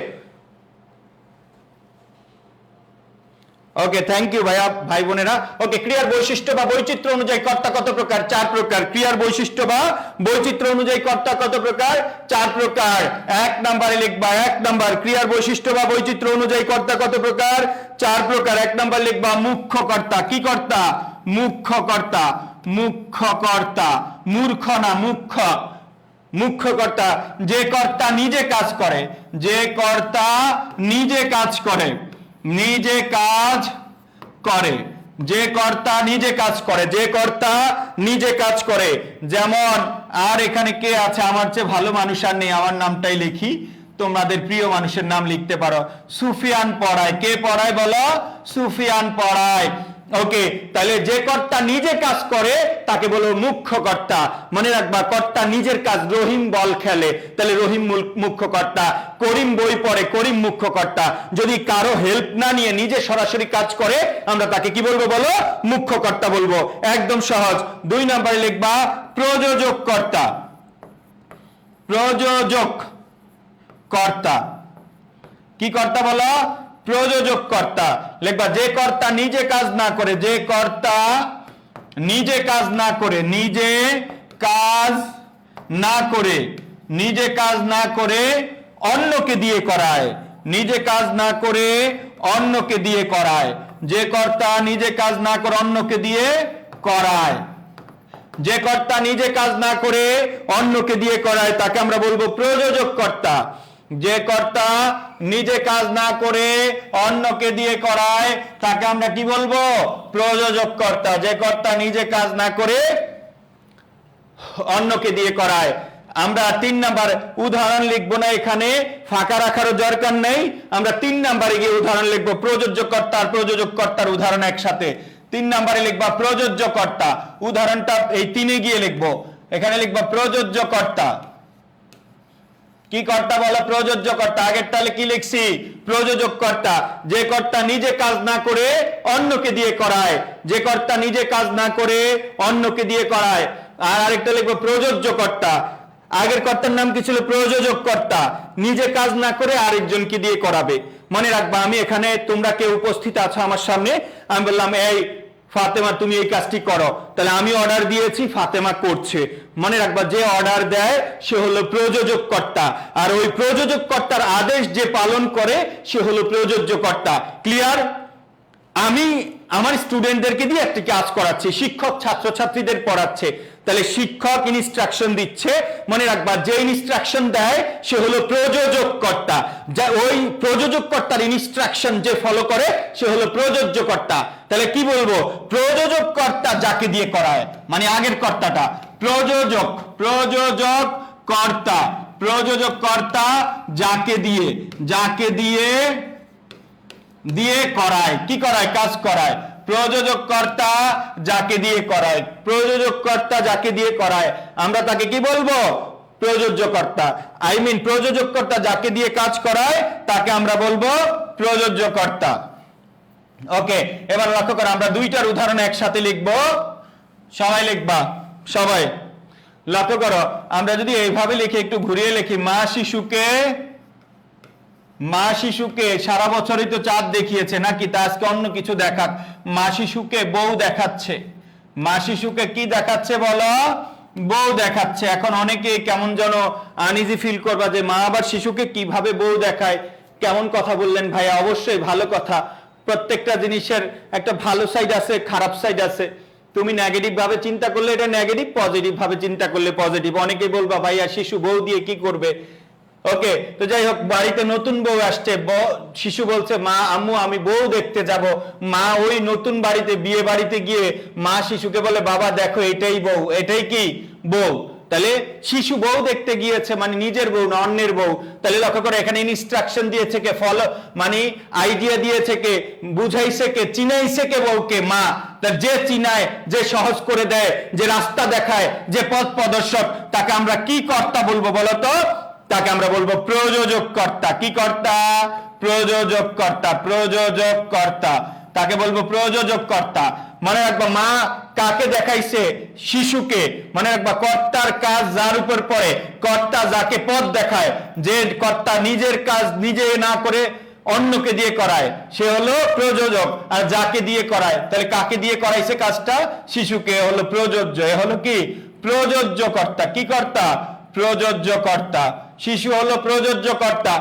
ওকে, থ্যাংক ইউ ভাইয়া, ভাই বোনেরা। ওকে, ক্রিয়ার বৈশিষ্ট্য বা বৈচিত্র্য অনুযায়ী কর্তা কত প্রকার? 4 প্রকার। ক্রিয়ার বৈশিষ্ট্য বা বৈচিত্র্য অনুযায়ী কর্তা কত প্রকার? 4 প্রকার। 1 নম্বরে লিখবা, 1 নম্বর ক্রিয়ার বৈশিষ্ট্য বা বৈচিত্র্য অনুযায়ী কর্তা কত প্রকার? 4 প্রকার। 1 নম্বর লিখবা মুখ্য কর্তা। কি কর্তা? মুখ্য কর্তা। মুখ্য কর্তা, মূর্খ না, মুখ্য। মুখ্য কর্তা, যে কর্তা নিজে কাজ করে, যে কর্তা নিজে কাজ করে, নিজে কাজ করে, যে কর্তা নিজে কাজ করে, যে কর্তা নিজে কাজ করে। যেমন, আর এখানে কে আছে? আমার চেয়ে ভালো মানুষ আর নেই, আমার নামটাই লিখি, তোমাদের প্রিয় মানুষের নাম লিখতে পারো। সুফিয়ান পড়ায়। কে পড়ায় বলো? সুফিয়ান পড়ায়। ওকে, তাহলে যে কর্তা নিজে কাজ করে তাকে বলো মুখ্য কর্তা। মনে রাখবা, কর্তা নিজের কাজ। রহিম বল খেলে, তাহলে রহিম মুখ্য কর্তা। করিম বই পড়ে, করিম মুখ্য কর্তা। যদি কারো হেল্প না নিয়ে নিজে সরাসরি কাজ করে, আমরা তাকে কি বলবো বলো? মুখ্য কর্তা বলবো। একদম সহজ। 2 নম্বরে লিখবা প্রযোজক কর্তা। প্রযোজক কর্তা। কি কর্তা বলো? প্রযোজক কর্তা। লিখবা যে কর্তা নিজে কাজ না করে, যে কর্তা নিজে কাজ না করে, নিজে কাজ না করে, নিজে কাজ না করে অন্যকে দিয়ে করায়, নিজে কাজ না করে অন্যকে দিয়ে করায়। যে কর্তা নিজে কাজ না করে অন্যকে দিয়ে করায়, যে কর্তা নিজে কাজ না করে অন্যকে দিয়ে করায়, তাকে আমরা বলবো প্রযোজক কর্তা। যে কর্তা নিজে কাজ না করে অন্যকে দিয়ে করায়, তাকে আমরা কি বলবো? প্রযোজক কর্তা। যে কর্তা নিজে কাজ না করে অন্যকে দিয়ে করায়। আমরা 3 নাম্বার উদাহরণ লিখবো না, এখানে ফাঁকা রাখারও দরকার নেই। আমরা 3 নাম্বারে গিয়ে উদাহরণ লিখবো। প্রযোজক কর্তা আর প্রযোজক কর্তার উদাহরণ একসাথে। 3 নাম্বারে লিখবা প্রযোজ্য কর্তা। উদাহরণটা এই 3-এ গিয়ে লিখবো। এখানে লিখবা প্রযোজ্য কর্তা। কি কর্তা বলো? প্রযোজ্য কর্তা। আগের তাহলে কি লিখছি? প্রযোজক কর্তা। যে কর্তা নিজে কাজ না করে অন্যকে দিয়ে করায়, যে কর্তা নিজে কাজ না করে অন্যকে দিয়ে করায়। আর আরেকটা লিখবো প্রযোজ্য কর্তা। আগের কর্তার নাম কি ছিল? প্রযোজক কর্তা। নিজে কাজ না করে আরেকজনকে দিয়ে করাবে। মনে রাখবা, আমি এখানে, তোমরা কেউ উপস্থিত আছো আমার সামনে, আমি বললাম এই ফাতেমা তুমি এই কাজটি করো, তাহলে আমি অর্ডার দিয়েছি, ফাতেমা করছে। মনে রাখবা, যে অর্ডার দেয় সে হলো প্রযোজক কর্তা, আর ওই প্রযোজক কর্তার আদেশ যে পালন করে সে হলো প্রযোজ্য কর্তা। ক্লিয়ার? আমি আমার স্টুডেন্টদেরকে দিয়ে একটি কাজ করাচ্ছি, শিক্ষক ছাত্রছাত্রীদের পড়াচ্ছে, তাহলে শিক্ষক ইনস্ট্রাকশন দিচ্ছে। মনে রাখবা, যে ইনস্ট্রাকশন দেয় সে হলো প্রযোজক কর্তা। যা ওই প্রযোজক কর্তার ইনস্ট্রাকশন যে ফলো করে সে হলো প্রযোজ্য কর্তা। তাহলে কি বলবো? প্রযোজক কর্তা যাকে দিয়ে করায়, মানে আগের কর্তাটা প্রযোজক, প্রযোজক কর্তা, প্রযোজক কর্তা যাকে দিয়ে, যাকে দিয়ে দিয়ে করায়, কি করায়? কাজ করায়। প্রযোজক কর্তা যাকে দিয়ে করায়, প্রযোজক কর্তা যাকে দিয়ে করায়, আমরা তাকে কি বলবো? প্রযোজ্যকর্তা। প্রযোজককর্তা যাকে দিয়ে কাজ করায় তাকে আমরা বলবো প্রযোজ্যকর্তা। ওকে, এবার লক্ষ্য করো, আমরা দুইটার উদাহরণ একসাথে লিখবো। সবাই লিখবা, সবাই লক্ষ্য করো, আমরা যদি এইভাবে লিখি, একটু ঘুরিয়ে লিখি, মা শিশুকে সারা বছরই তো চাঁদ দেখিয়েছে নাকি, তা আজকে অন্য কিছু দেখাক। মা শিশুকে বউ দেখাচ্ছে। মা শিশুকে কি দেখাচ্ছে বলো? বউ দেখাচ্ছে। এখন অনেকে কেমন যেন আনইজি ফিল করবা যে মা আবার শিশুকে কিভাবে বউ দেখায়, কেমন কথা বললেন ভাইয়া। অবশ্যই ভালো কথা, প্রত্যেকটা জিনিসের একটা ভালো সাইড আছে, খারাপ সাইড আছে। তুমি নেগেটিভ ভাবে চিন্তা করলে এটা নেগেটিভ, পজিটিভ ভাবে চিন্তা করলে পজিটিভ। অনেকেই বলবা ভাইয়া শিশু বউ দিয়ে কি করবে। ওকে, তো যাই হোক, বাড়িতে নতুন বউ আসছে, শিশু বলছে মা আম্মু আমি বউ দেখতে যাব। মা ওই নতুন বাড়িতে, বিয়ে বাড়িতে গিয়ে মা শিশুকে বলে বাবা দেখো এটাই বউ, এটাই কি বউ। তাহলে শিশু বউ দেখতে গিয়েছে, মানে নিজের বউ না অন্যের বউ। তাহলে লক্ষ্য করে এখানে ইনস্ট্রাকশন দিয়েছে কে, ফলো মানে আইডিয়া দিয়েছে কে, বুঝাইছে কে, চিনাইছে কে বউকে? মা। তার যে চিনায়, যে সহজ করে দেয়, যে রাস্তা দেখায়, যে পথ প্রদর্শক, তাকে আমরা কি কর্তা বলবো বলতো? তাকে আমরা বলবো প্রযোজক কর্তা। কি কর্তা? প্রযোজক কর্তা। প্রযোজক কর্তা, তাকে বলবো প্রযোজক কর্তা। মনে রাখবা, মা কাকে দেখাইছে? শিশুকে। মনে রাখবা, কর্তার কাজ যার উপর পড়ে, কর্তা যাকে পথ দেখায়, যে কর্তা নিজের কাজ নিজে না করে অন্যকে দিয়ে করায়, সে হলো প্রযোজক। আর যাকে দিয়ে করায়, তাহলে কাকে দিয়ে করাইছে কাজটা? শিশুকে, হলো প্রযোজ্য। এ হলো কি? প্রযোজ্য কর্তা। কি কর্তা? প্রযোজ্য কর্তা। শিশু হলো প্রযোজ্য কর্তা।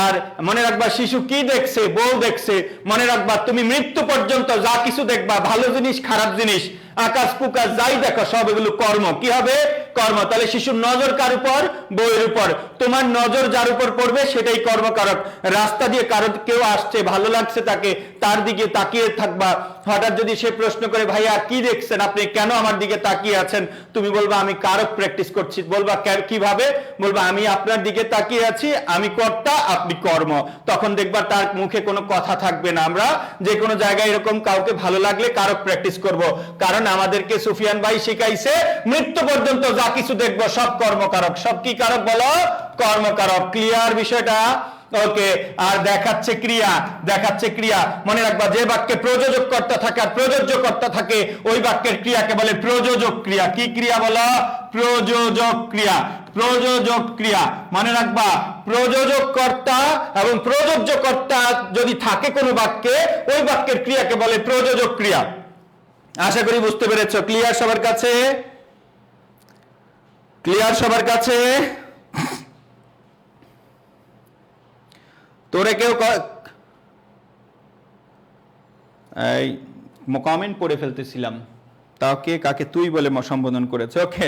আর মনে রাখবা, শিশু কি দেখছে? বউ দেখছে। মনে রাখবা, তুমি মৃত্যু পর্যন্ত যা কিছু দেখবা, ভালো জিনিস খারাপ জিনিস, আকাশ কুকাশ যাই দেখো, সব এগুলো কর্ম। কি হবে? কর্ম। তাহলে শিশুর নজর কার উপর? বউয়ের উপর। তোমার নজর যার উপর পড়বে সেটাই কর্মকারক। রাস্তা দিয়ে কারো কেউ আসছে, ভালো লাগছে তাকে, তার দিকে তাকিয়ে থাকবা। হঠাৎ যদি সে প্রশ্ন করে ভাইয়া কি দেখছেন আপনি, কেন আমার দিকে তাকিয়ে আছেন, তুমি বলবা আমি কারক প্র্যাকটিস করছি। বলবা কিভাবে? বলবা আমি আপনার দিকে তাকিয়ে আছি, আমি কর্তা আপনি কর্ম। তখন দেখবা তার মুখে কোনো কথা থাকবে না। আমরা যে কোনো জায়গায় এরকম কাউকে ভালো লাগলে কারক প্র্যাকটিস করব, কারণ আমাদেরকে সুফিয়ান ভাই শিখাইছে মৃত্যু পর্যন্ত যা কিছু দেখবো সব কর্মকারক। সব কি কারক বলো? কর্মকারক। ক্লিয়ার বিষয়টা? ওকে। আর দেখাচ্ছে ক্রিয়া, দেখাচ্ছে ক্রিয়া। মনে রাখবা, যে বাক্যে প্রযোজক কর্তা থাকে আর প্রযোজ্য কর্তা থাকে, ওই বাক্যের ক্রিয়াকে বলে প্রযোজক ক্রিয়া। কি ক্রিয়া বলো? প্রযোজক ক্রিয়া। প্রযোজক ক্রিয়া। মনে রাখবা, প্রযোজক কর্তা এবং প্রযোজ্য কর্তা যদি থাকে কোনো বাক্যে, ওই বাক্যের ক্রিয়াকে বলে প্রযোজক ক্রিয়া। আশা করি বুঝতে পেরেছো। ক্লিয়ার সবার কাছে? ক্লিয়ার সবার কাছে? তোরে কেউ এই কমেন্ট পড়ে ফেলতেছিলাম, তাও কে কাকে তুই বলে সম্বোধন করেছে। ওকে,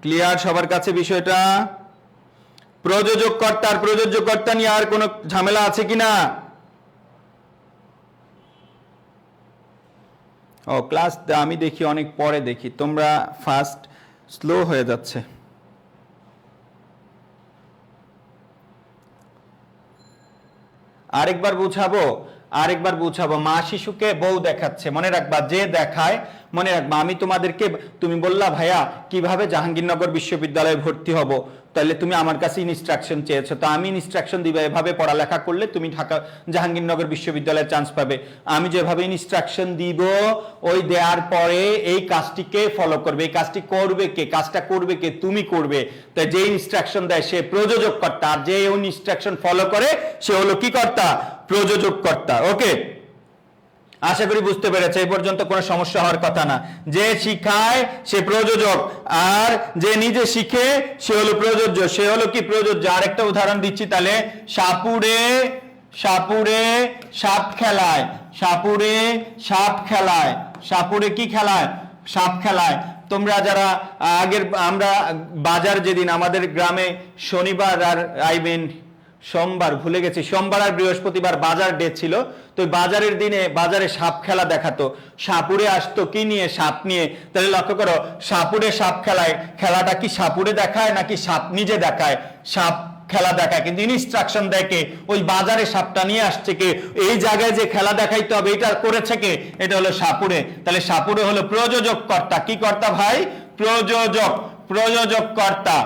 ক্লিয়ার সবার কাছে বিষয়টা? প্রযোজক কর্তা আর প্রযোজ্য কর্তা নিয়ে আর কোনো ঝামেলা আছে কিনা? ও ক্লাস আমি দেখি অনেক পরে দেখি, তোমরা ফাস্ট স্লো হয়ে যাচ্ছে। আরেকবার বুঝাবো। মা শিশুকে বউ দেখাচ্ছে। মনে রাখবা, যে দেখায়, মনে রাখবা, আমি তোমাদেরকে, তুমি বললা ভাইয়া কিভাবে জাহাঙ্গীরনগর বিশ্ববিদ্যালয়ে ভর্তি হব, তাহলে তুমি আমার কাছে ইনস্ট্রাকশন চেয়েছো, তো আমি ইনস্ট্রাকশন দিব এভাবে পড়ালেখা করলে তুমি ঢাকা জাহাঙ্গীরনগর বিশ্ববিদ্যালয়ে চান্স পাবে। আমি যেভাবে ইনস্ট্রাকশন দিব, ওই দেওয়ার পরে এই কাজটিকে ফলো করবে। এই কাজটি করবে কে? কাজটা করবে কে? তুমি করবে। তাই যে ইনস্ট্রাকশন দেয় সে প্রযোজক কর্তা, আর যে ইনস্ট্রাকশন ফলো করে সে হলো কি কর্তা? প্রযোজক কর্তা। ওকে, আশা করি বুঝতে পেরেছে। এই পর্যন্ত কোনো সমস্যা হওয়ার কথা না। যে শিখায় সে প্রযোজক, আর যে নিজে শিখে সে হলো প্রযোজ্য। সে হলো কি? প্রযোজ্য। আরেকটা উদাহরণ দিচ্ছি তাহলে। সাপুড়ে সাপ খেলায়। সাপুড়ে সাপ খেলায়। সাপুড়ে কি খেলায়? সাপ খেলায়। তোমরা যারা আমরা বাজার, যেদিন আমাদের গ্রামে শনিবার আর সোমবার, ভুলে গেছি, সোমবার আর বৃহস্পতিবার বাজার ডে ছিল, তো বাজারের দিনে বাজারে সাপ খেলা দেখাতো। সাপুড়ে আসতো কি নিয়ে? সাপ নিয়ে। তাহলে লক্ষ্য করো, সাপুড়ে সাপ খেলায়, খেলাটা কি সাপুড়ে দেখায় নাকি সাপ নিজে দেখায়? সাপ খেলা দেখায়, কিন্তু ইনস্ট্রাকশন দেয় কে? ওই বাজারে সাপটা নিয়ে আসছে কে? এই জায়গায় যে খেলা দেখাইতে হবে এটা করেছে কে? এটা হলো সাপুড়ে। তাহলে সাপুড়ে হলো প্রযোজক কর্তা। কি কর্তা ভাই? প্রযোজক, প্রযোজক কর্তা,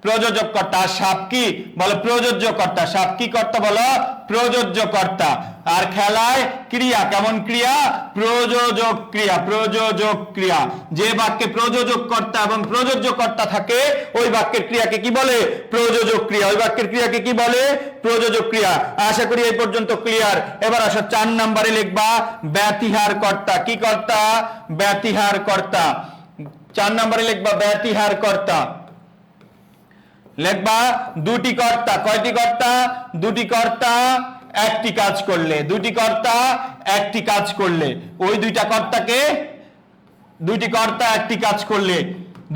প্রযোজক কর্তা। আর সাপ কি বলো? প্রযোজ্য কর্তা। সাপ কি কর্তা বলো? প্রযোজ্য কর্তা। আর খেলায় ক্রিয়া, কেমন ক্রিয়া? প্রযোজক ক্রিয়া, প্রযোজক ক্রিয়া। যে বাক্যে প্রযোজক কর্তা এবং প্রযোজ্য কর্তা থাকে ওই বাক্যের ক্রিয়াকে কি বলে? প্রযোজক ক্রিয়া। ওই বাক্যের ক্রিয়াকে কি বলে? প্রযোজক ক্রিয়া। আশা করি এই পর্যন্ত ক্লিয়ার। এবার আসো 4 নম্বরে লিখবা ব্যতিহার কর্তা। কি কর্তা? ব্যতিহার কর্তা। 4 নম্বরে লিখবা ব্যতিহার কর্তা। লিখবা দুটি কর্তা। কয়টি কর্তা? দুটি কর্তা একটি কাজ করলে, দুটি কর্তা একটি কাজ করলে, ওই দুইটা কর্তাকে, দুইটি কর্তা একটি কাজ করলে,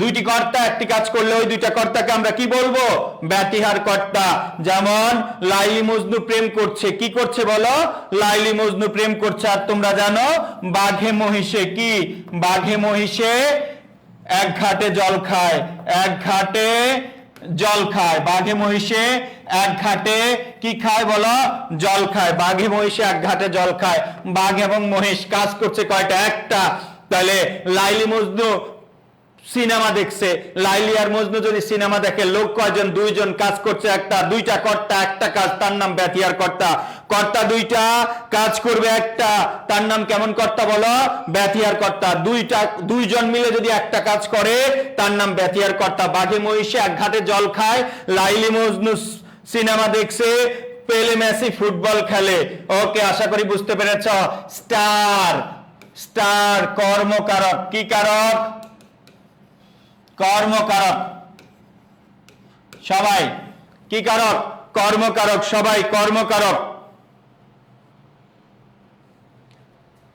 দুইটি কর্তা একটি কাজ করলে ওই দুইটা কর্তাকে আমরা কি বলবো? ব্যতিহার কর্তা। যেমন লাইলি মজনু প্রেম করছে। কি করছে বলো? লাইলি মজনু প্রেম করছে। আর তোমরা জানো বাঘে মহিষে কি? বাঘে মহিষে এক ঘাটে জল খায়, এক ঘাটে জল খায়। বাঘে মহিষে এক ঘাটে কি খায় বলো? জল খায়। বাঘে মহিষে এক ঘাটে জল খায়। বাঘ এবং মহিষ কাজ করছে কয়টা? একটা। তাহলে লাইলি মজনু সিনেমা দেখছে। লাইলি আর মজনু যদি সিনেমা দেখে, লোক কয়জন? দুইজন, কাজ করছে একটা। দুইটা কর্তা একটা কাজ, তার নাম ব্যতিহার কর্তা। কর্তা দুইটা কাজ করবে একটা, তার নাম কেমন কর্তা বলো? ব্যতিহার কর্তা। দুইজন মিলে যদি একটা কাজ করে তার নাম ব্যতিহার কর্তা। বাঘে মহিষে এক ঘাটে জল খায়, লাইলি মজনু সিনেমা দেখছে, পেলে মেসি ফুটবল খেলে। ওকে, আশা করি বুঝতে পেরেছ। স্টার, স্টার কর্মকারক। কি কারক? কর্মকারক। সবাই কি কারক? কর্মকারক। সবাই কর্মকারক।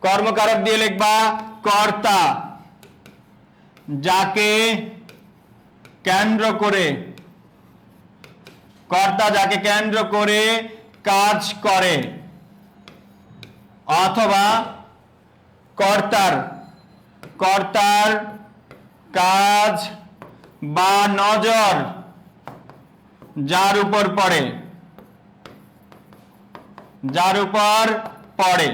কর্মকারক দিয়ে লিখবা কর্তা, যাকে কেন্দ্র করে, কর্তা যাকে কেন্দ্র করে কাজ করে, অথবা কর্তার, কর্তার কাজ বা নজর যার উপর পড়ে, যার উপর পড়ে।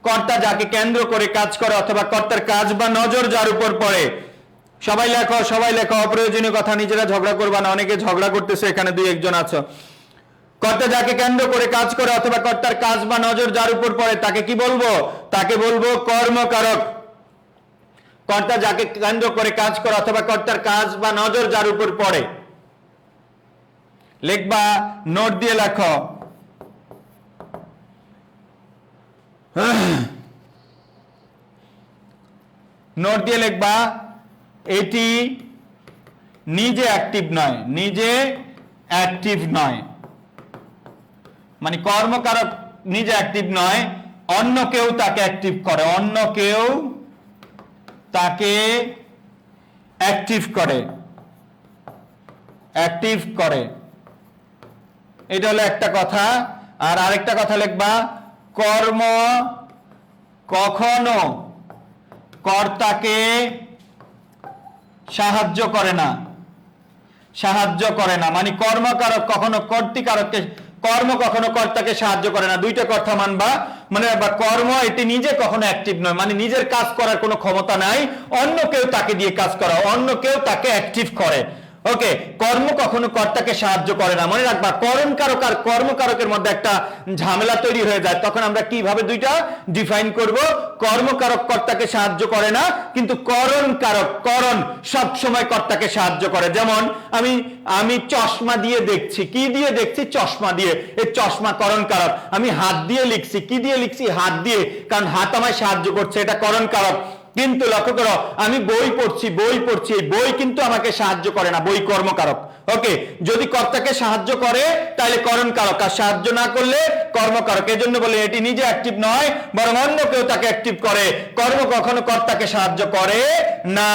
কর্তা যাকে কেন্দ্র করে কাজ করে অথবা কর্তার কাজ বা নজর যার উপর পড়ে। সবাই লেখো, সবাই লেখো। অপ্রয়োজনীয় কথা নিজেরা ঝগড়া করবা না। অনেকে ঝগড়া করতেছে, এখানে 2-1 আছো। কর্তা যাকে কেন্দ্র করে কাজ করে অথবা কর্তার কাজ বা নজর যার উপর পড়ে তাকে কি বলবো? তাকে বলবো কর্মকারক। কর্তা যাকে কেন্দ্র করে কাজ করে অথবা কর্তার কাজ বা নজর যার উপর পড়ে। লিখবা, নোট দিয়ে লেখো। নোট দিয়ে লিখবা, এটি নিজে অ্যাক্টিভ নয়, নিজে অ্যাক্টিভ নয়। মানে কর্মকারক নিজে অ্যাক্টিভ নয়, অন্য কেউ তাকে অ্যাক্টিভ করে, অন্য কেউ তাকে অ্যাক্টিভ করে, অ্যাক্টিভ করে। এটা হলো একটা কথা। আর আরেকটা কথা লিখবা, কর্ম কখনো কর্তাকে সাহায্য করে না, সাহায্য করে না। মানে কর্মকারক কখনো কর্তৃকারককে, কর্ম কখনো কর্তাকে সাহায্য করে না। দুইটা কথা মানবা। মানে কর্ম এটি নিজে কখনো অ্যাক্টিভ নয়, মানে নিজের কাজ করার কোনো ক্ষমতা নাই, অন্য কেউ তাকে দিয়ে কাজ করা, অন্য কেউ তাকে অ্যাক্টিভ করে। ওকে, কর্ম কখনো কর্তাকে সাহায্য করে না। মনে রাখবা, করণকারক আর কর্মকারকের মধ্যে একটা ঝামেলা তৈরি হয়ে যায়। তখন আমরা কিভাবে দুইটা ডিফাইন করব? কর্মকারক কর্তাকে সাহায্য করে না, কিন্তু করণকারক, করণ সব সময় কর্তাকে সাহায্য করে। যেমন আমি চশমা দিয়ে দেখছি। কি দিয়ে দেখছি? চশমা দিয়ে। এই চশমা করণকারক। আমি হাত দিয়ে লিখছি। কি দিয়ে লিখছি? হাত দিয়ে, কারণ হাত আমায় সাহায্য করছে, এটা করণকারক। কিন্তু লক্ষ্য করো, আমি বই পড়ছি, বই পড়ছি, এই বই কিন্তু আমাকে সাহায্য করে না, বই কর্মকারক। ওকে, যদি কর্তাকে সাহায্য করে তাহলে করণকারক, আর সাহায্য না করলে কর্মকারক। এই জন্য বলে এটি নিজে অ্যাক্টিভ নয়, বরং অন্য কেউ তাকে অ্যাক্টিভ করে। কর্ম কখনো কর্তাকে সাহায্য করে না।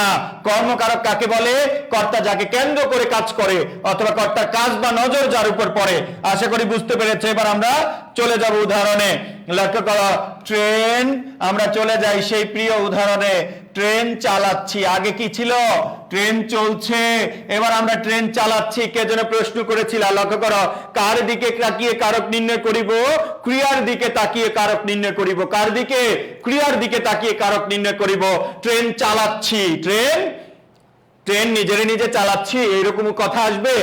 কর্মকারক কাকে বলে? কর্তা যাকে কেন্দ্র করে কাজ করে অথবা কর্তার কাজ বা নজর যার উপর পড়ে। আশা করি বুঝতে পেরেছে। এবার আমরা চলে যাব উদাহরণে। লক্ষ্য করো, ট্রেন। আমরা চলে যাই সেই প্রিয় উদাহরণে। ট্রেন চালাচ্ছি, আগে কি ছিল ট্রেন চলছে, এবার আমরা ট্রেন চালাচ্ছি। কে যেন প্রশ্ন করেছিল, লক্ষ্য করো, কার দিকে তাকিয়ে কারক নির্ণয় করিব, ক্রিয়ার দিকে তাকিয়ে কারক নির্ণয় করিব। কার দিকে? ক্রিয়ার দিকে তাকিয়ে কারক নির্ণয় করিব। ট্রেন চালাচ্ছি, ট্রেন নিজে চালাচ্ছি, এইরকম কথা আসবে।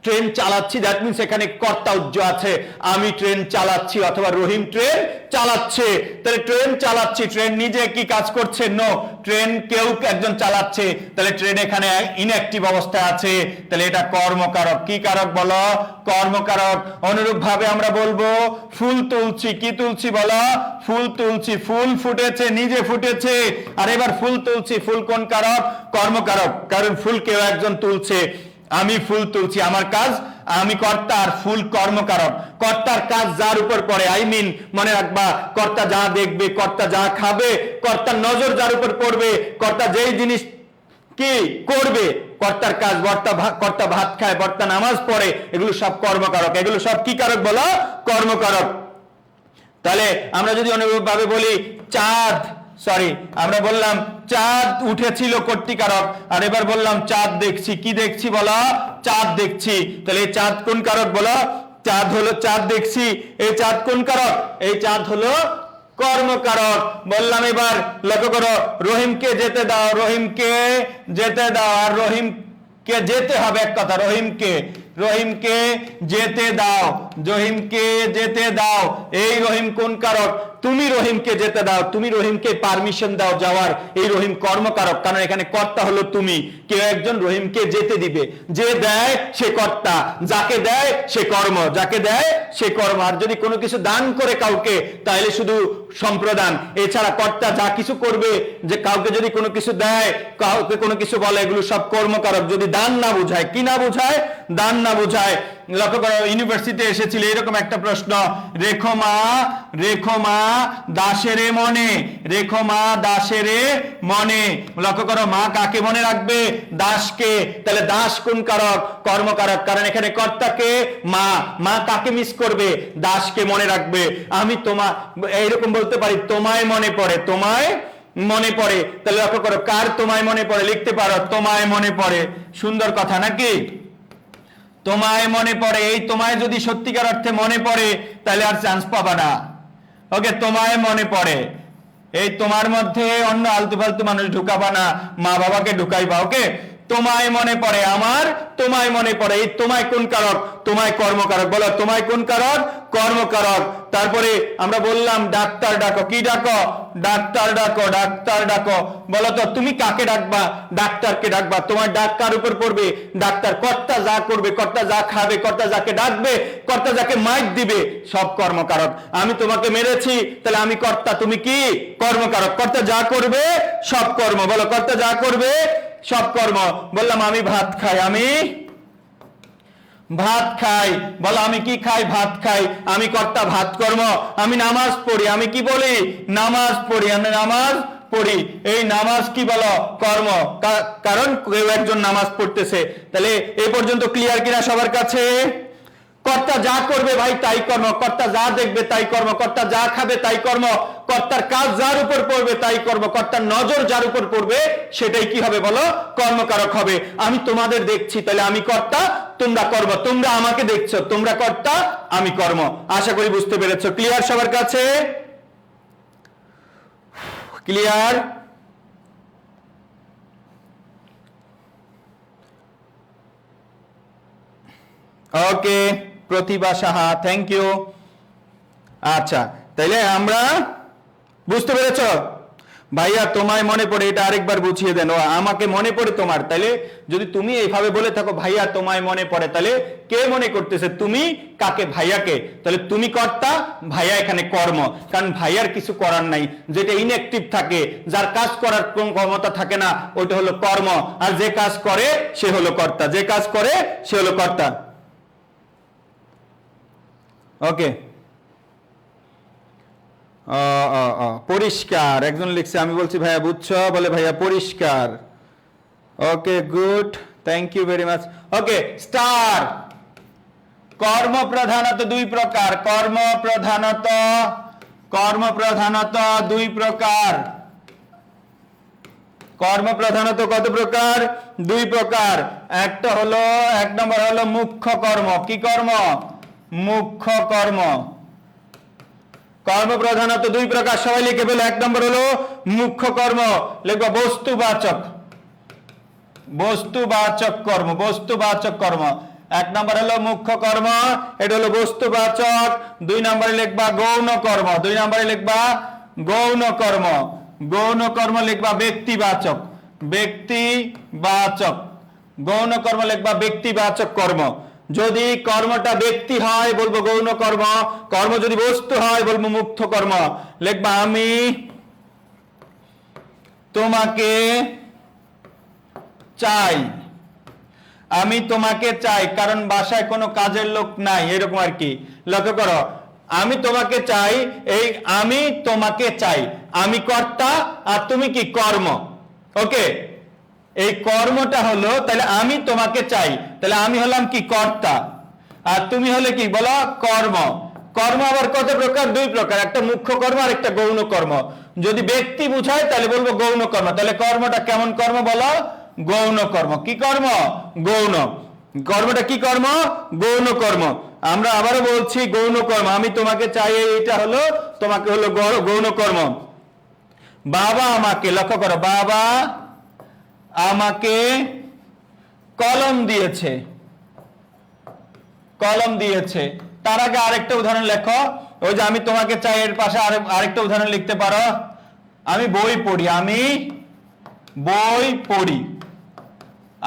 ট্রেন চালাচ্ছি, দ্যাট মিন্স এখানে কর্তা উজ্জ আছে, আমি ট্রেন চালাচ্ছি অথবা রহিম ট্রেন চালাচ্ছে। তাহলে ট্রেন চালাচ্ছি, ট্রেন নিজে কি কাজ করছে? নো, ট্রেন কেউ একজন চালাচ্ছে, তাহলে ট্রেন এখানে ইনঅ্যাক্টিভ অবস্থায় আছে, তাহলে এটা কর্মকারক। কি কারক বলো? কর্মকারক। অনুরূপ ভাবে আমরা বলবো ফুল তুলছি, কি তুলছি বলো? ফুল তুলছি, ফুল ফুটেছে, নিজে ফুটেছে, আর এবার ফুল তুলছি, ফুল কোন কারক? কর্মকারক, কারণ ফুল কেউ একজন তুলছে। আমি ফুল তুলছি, আমার কাজ, আমি কর্তা, আর ফুল কর্মকারক। কর্তার কাজ যার উপর পড়ে, মনে রাখবা, কর্তা যা দেখবে, কর্তা যা খাবে, কর্তার নজর যার উপর পড়বে, কর্তা যেই জিনিস কি করবে, কর্তার কাজ। কর্তা ভাত খায়, কর্তা নামাজ পড়ে, এগুলো সব কর্মকারক। এগুলো সব কি কারক বলো? কর্মকারক। তাহলে আমরা যদি অনুরূপ ভাবে বলি আমরা বললাম চাঁদ উঠেছিল কর্তৃকারক, আর এবার বললাম চাঁদ দেখছি, কি দেখছি বলো? চাঁদ দেখছি। তাহলে এই চাঁদ কোন কারক বলো? চাঁদ দেখছি, এই চাঁদ কোন কারক? এই চাঁদ হলো কর্মকারক। বললাম এবার লক্ষ্য করো, রহিমকে যেতে দাও, রহিমকে যেতে দাও, আর রহিমকে যেতে হবে, এক কথা, রহিমকে যেতে দাও, রহিমকে যেতে দাও। এই রহিম কোন কারক? তুমি রহিমকে যেতে দাও, তুমি রহিমকে পারমিশন দাও যাওয়ার, এই রহিম কর্মকারক, কারণ এখানে কর্তা হলো তুমি, কেউ একজন রহিমকে যেতে দিবে। যে দেয় সে কর্তা, যাকে দেয় সে কর্ম, যাকে দেয় সে কর্ম। আর যদি কোনো কিছু দান করে কাউকে, তাহলে শুধু সম্প্রদান, এছাড়া কর্তা যা কিছু করবে, যে কাউকে যদি কোনো কিছু দেয়, কাউকে কোনো কিছু বলে, এগুলো সব কর্মকারক, যদি দান না বোঝায়। কি না বোঝায়? দান না বোঝায়। লক্ষ্য করো, ইউনিভার্সিটিতে এসেছিল এরকম একটা প্রশ্ন, রেখো মা দাসেরে মনে, রেখো মা দাসেরে মনে। লক্ষ্য করো, মা কাকে মনে রাখবে? দাসকে। তাহলে দাস কোন কারক? কর্মকারক, কারণ এখানে কর্তাকে মা কাকে মিস করবে? দাসকে মনে রাখবে। আমি এইরকম বলতে পারি, তোমায় মনে পড়ে, তোমায় মনে পড়ে। তাহলে লক্ষ্য করো, কার তোমায় মনে পড়ে? লিখতে পারো, তোমায় মনে পড়ে। সুন্দর কথা নাকি? তোমায় মনে পড়ে। এই তোমায় যদি সত্যিকার অর্থে মনে পড়ে, তাহলে আর চান্স পাবা না। ওকে, তোমায় মনে পড়ে, এই তোমার মধ্যে অন্য আলতু ফালতু মানুষ ঢুকাবা না, মা বাবাকে ঢুকাইবা। ওকে, তোমায় মনে পড়ে, আমার তোমায় মনে পড়ে। এই তোমায় কোন কারক? তোমায় কর্মকারক। বলো, তোমায় কোন কারক? কর্মকারক। তারপরে আমরা বললাম ডাক্তার ডাকো, কি ডাকো? ডাক্তার ডাকো, ডাক্তার ডাকো। বলো তো, তুমি কাকে ডাকবা? ডাক্তারকে ডাকবা। তোমার ডাক কার উপর পড়বে? ডাক্তার। কর্তা যা করবে, কর্তা যা খাবে, কর্তা যাকে ডাকবে, কর্তা যাকে মাইক দিবে, সব কর্মকারক। আমি তোমাকে মেরেছি, তাহলে আমি কর্তা, তুমি কি? কর্মকারক। কর্তা যা করবে সব কর্ম। বলো, কর্তা যা করবে সব কর্ম। বললাম আমি ভাত খাই, আমি ভাত খাই। বলো, আমি কি খাই? ভাত খাই। আমি কর্তা, ভাত কর্ম। আমি নামাজ পড়ি, আমি কি বলি? নামাজ পড়ি, আমি নামাজ পড়ি। এই নামাজ কি বলো? কর্ম, কারণ কেউ একজন নামাজ পড়তেছে। তাহলে এই পর্যন্ত ক্লিয়ার কিনা সবার কাছে? কর্তা যা করবে ভাই তাই কর্ম, কর্তা যা দেখবে তাই কর্ম, কর্তা যা খাবে তাই কর্ম, কর্তার কাজ যার উপর পড়বে তাই কর্ম, কর্তার নজর যার উপর পড়বে সেটাই কি হবে বলো? কর্মকারক হবে। আমি তোমাদের দেখছি, তাহলে আমি কর্তা, তোমরা কর্ম। তোমরা আমাকে দেখছো, তোমরা কর্তা, আমি কর্ম। আশা করি বুঝতে পেরেছো। ক্লিয়ার সবার কাছে? Clear? Okay, Pratibha Saha, thank you. আচ্ছা, তাইলে আমরা বুঝতে পেরেছ? ভাইয়া তোমায় মনে পড়ে, এটা আরেকবার বুঝিয়ে দেন। আমাকে মনে পড়ে তোমার। তাহলে যদি তুমি এইভাবে বলে থাকো ভাইয়া তোমায় মনে পড়ে, তাহলে কে মনে করতেছে? তুমি কাকে? ভাইয়াকে। তাহলে তুমি কর্তা, ভাইয়া এখানে কর্ম, কারণ ভাইয়ার কিছু করার নাই। যেটা ইনঅ্যাক্টিভ থাকে, যার কাজ করার কোন ক্ষমতা থাকে না, ওইটা হলো কর্ম। আর যে কাজ করে সে হলো কর্তা, যে কাজ করে সে হলো কর্তা। ওকে, পরিষ্কার একজন লিখছে, আমি বলছি ভাইয়া বুঝছো? বলে ভাইয়া পরিষ্কার। Okay, good, thank you very much. Okay, star. কর্ম প্রধানত দুই প্রকার, কর্ম প্রধানত দুই প্রকার। কর্ম প্রধানত কত প্রকার? দুই প্রকার। একটা হলো, এক নম্বর হলো মুখ্য কর্ম। কি কর্ম? মুখ্য কর্ম। কর্ম প্রধানত দুই প্রকার, সবাই লিখে ফেলো। এক নম্বর হলো মুখ্য কর্ম, লিখবো বস্তুবাচক। বস্তুবাচক কর্ম, বস্তুবাচক কর্ম। এক নম্বর হলো মুখ্য কর্ম, এটা হলো বস্তুবাচক। দুই নম্বরে লিখবা গৌণ কর্ম। দুই নম্বরে লিখবা গৌণ কর্ম। গৌণ কর্ম লিখবা ব্যক্তিবাচক। ব্যক্তিবাচক। গৌণ কর্ম লিখবা ব্যক্তিবাচক কর্ম। যদি কর্মটা ব্যক্তি হয় বলবো গৌণ কর্ম, কর্ম যদি বস্তু হয় বলবো মুখ্য কর্ম। লিখবা আমি তোমাকে চাই। আমি তোমাকে চাই, কারণ বাসায় কোনো কাজের লোক নাই, এরকম আর কি। লক্ষ্য করো, আমি তোমাকে চাই, এই আমি তোমাকে চাই, আমি কর্তা আর তুমি কি? কর্ম। ওকে, এই কর্মটা হলো, তাহলে আমি তোমাকে চাই, তাহলে আমি হলাম কি? কর্তা, আর তুমি হলে কি? বলো কর্ম। কর্ম আবার কত প্রকার? দুই প্রকার, একটা মুখ্য কর্ম আর একটা গৌণ কর্ম। যদি ব্যক্তি বুঝায় তাহলে বলবো গৌণ কর্ম। তাহলে কর্মটা কেমন কর্ম বলো? গৌণ কর্ম। কি কর্ম? গৌণ। কর্মটা কি কর্ম? গৌণ কর্ম। আমরা আবারও বলছি গৌণ কর্ম। আমি তোমাকে চাই, এটা হলো তোমাকে হলো গৌণ কর্ম। বাবা আমাকে, লক্ষ্য করো, বাবা আমাকে কলম দিয়েছে। কলম দিয়েছে। তার আগে আরেকটা উদাহরণ লেখো। ওই যে আমি তোমাকে চাই এর পাশে আরেকটা উদাহরণ লিখতে পারো। আমি বই পড়ি। আমি বই পড়ি।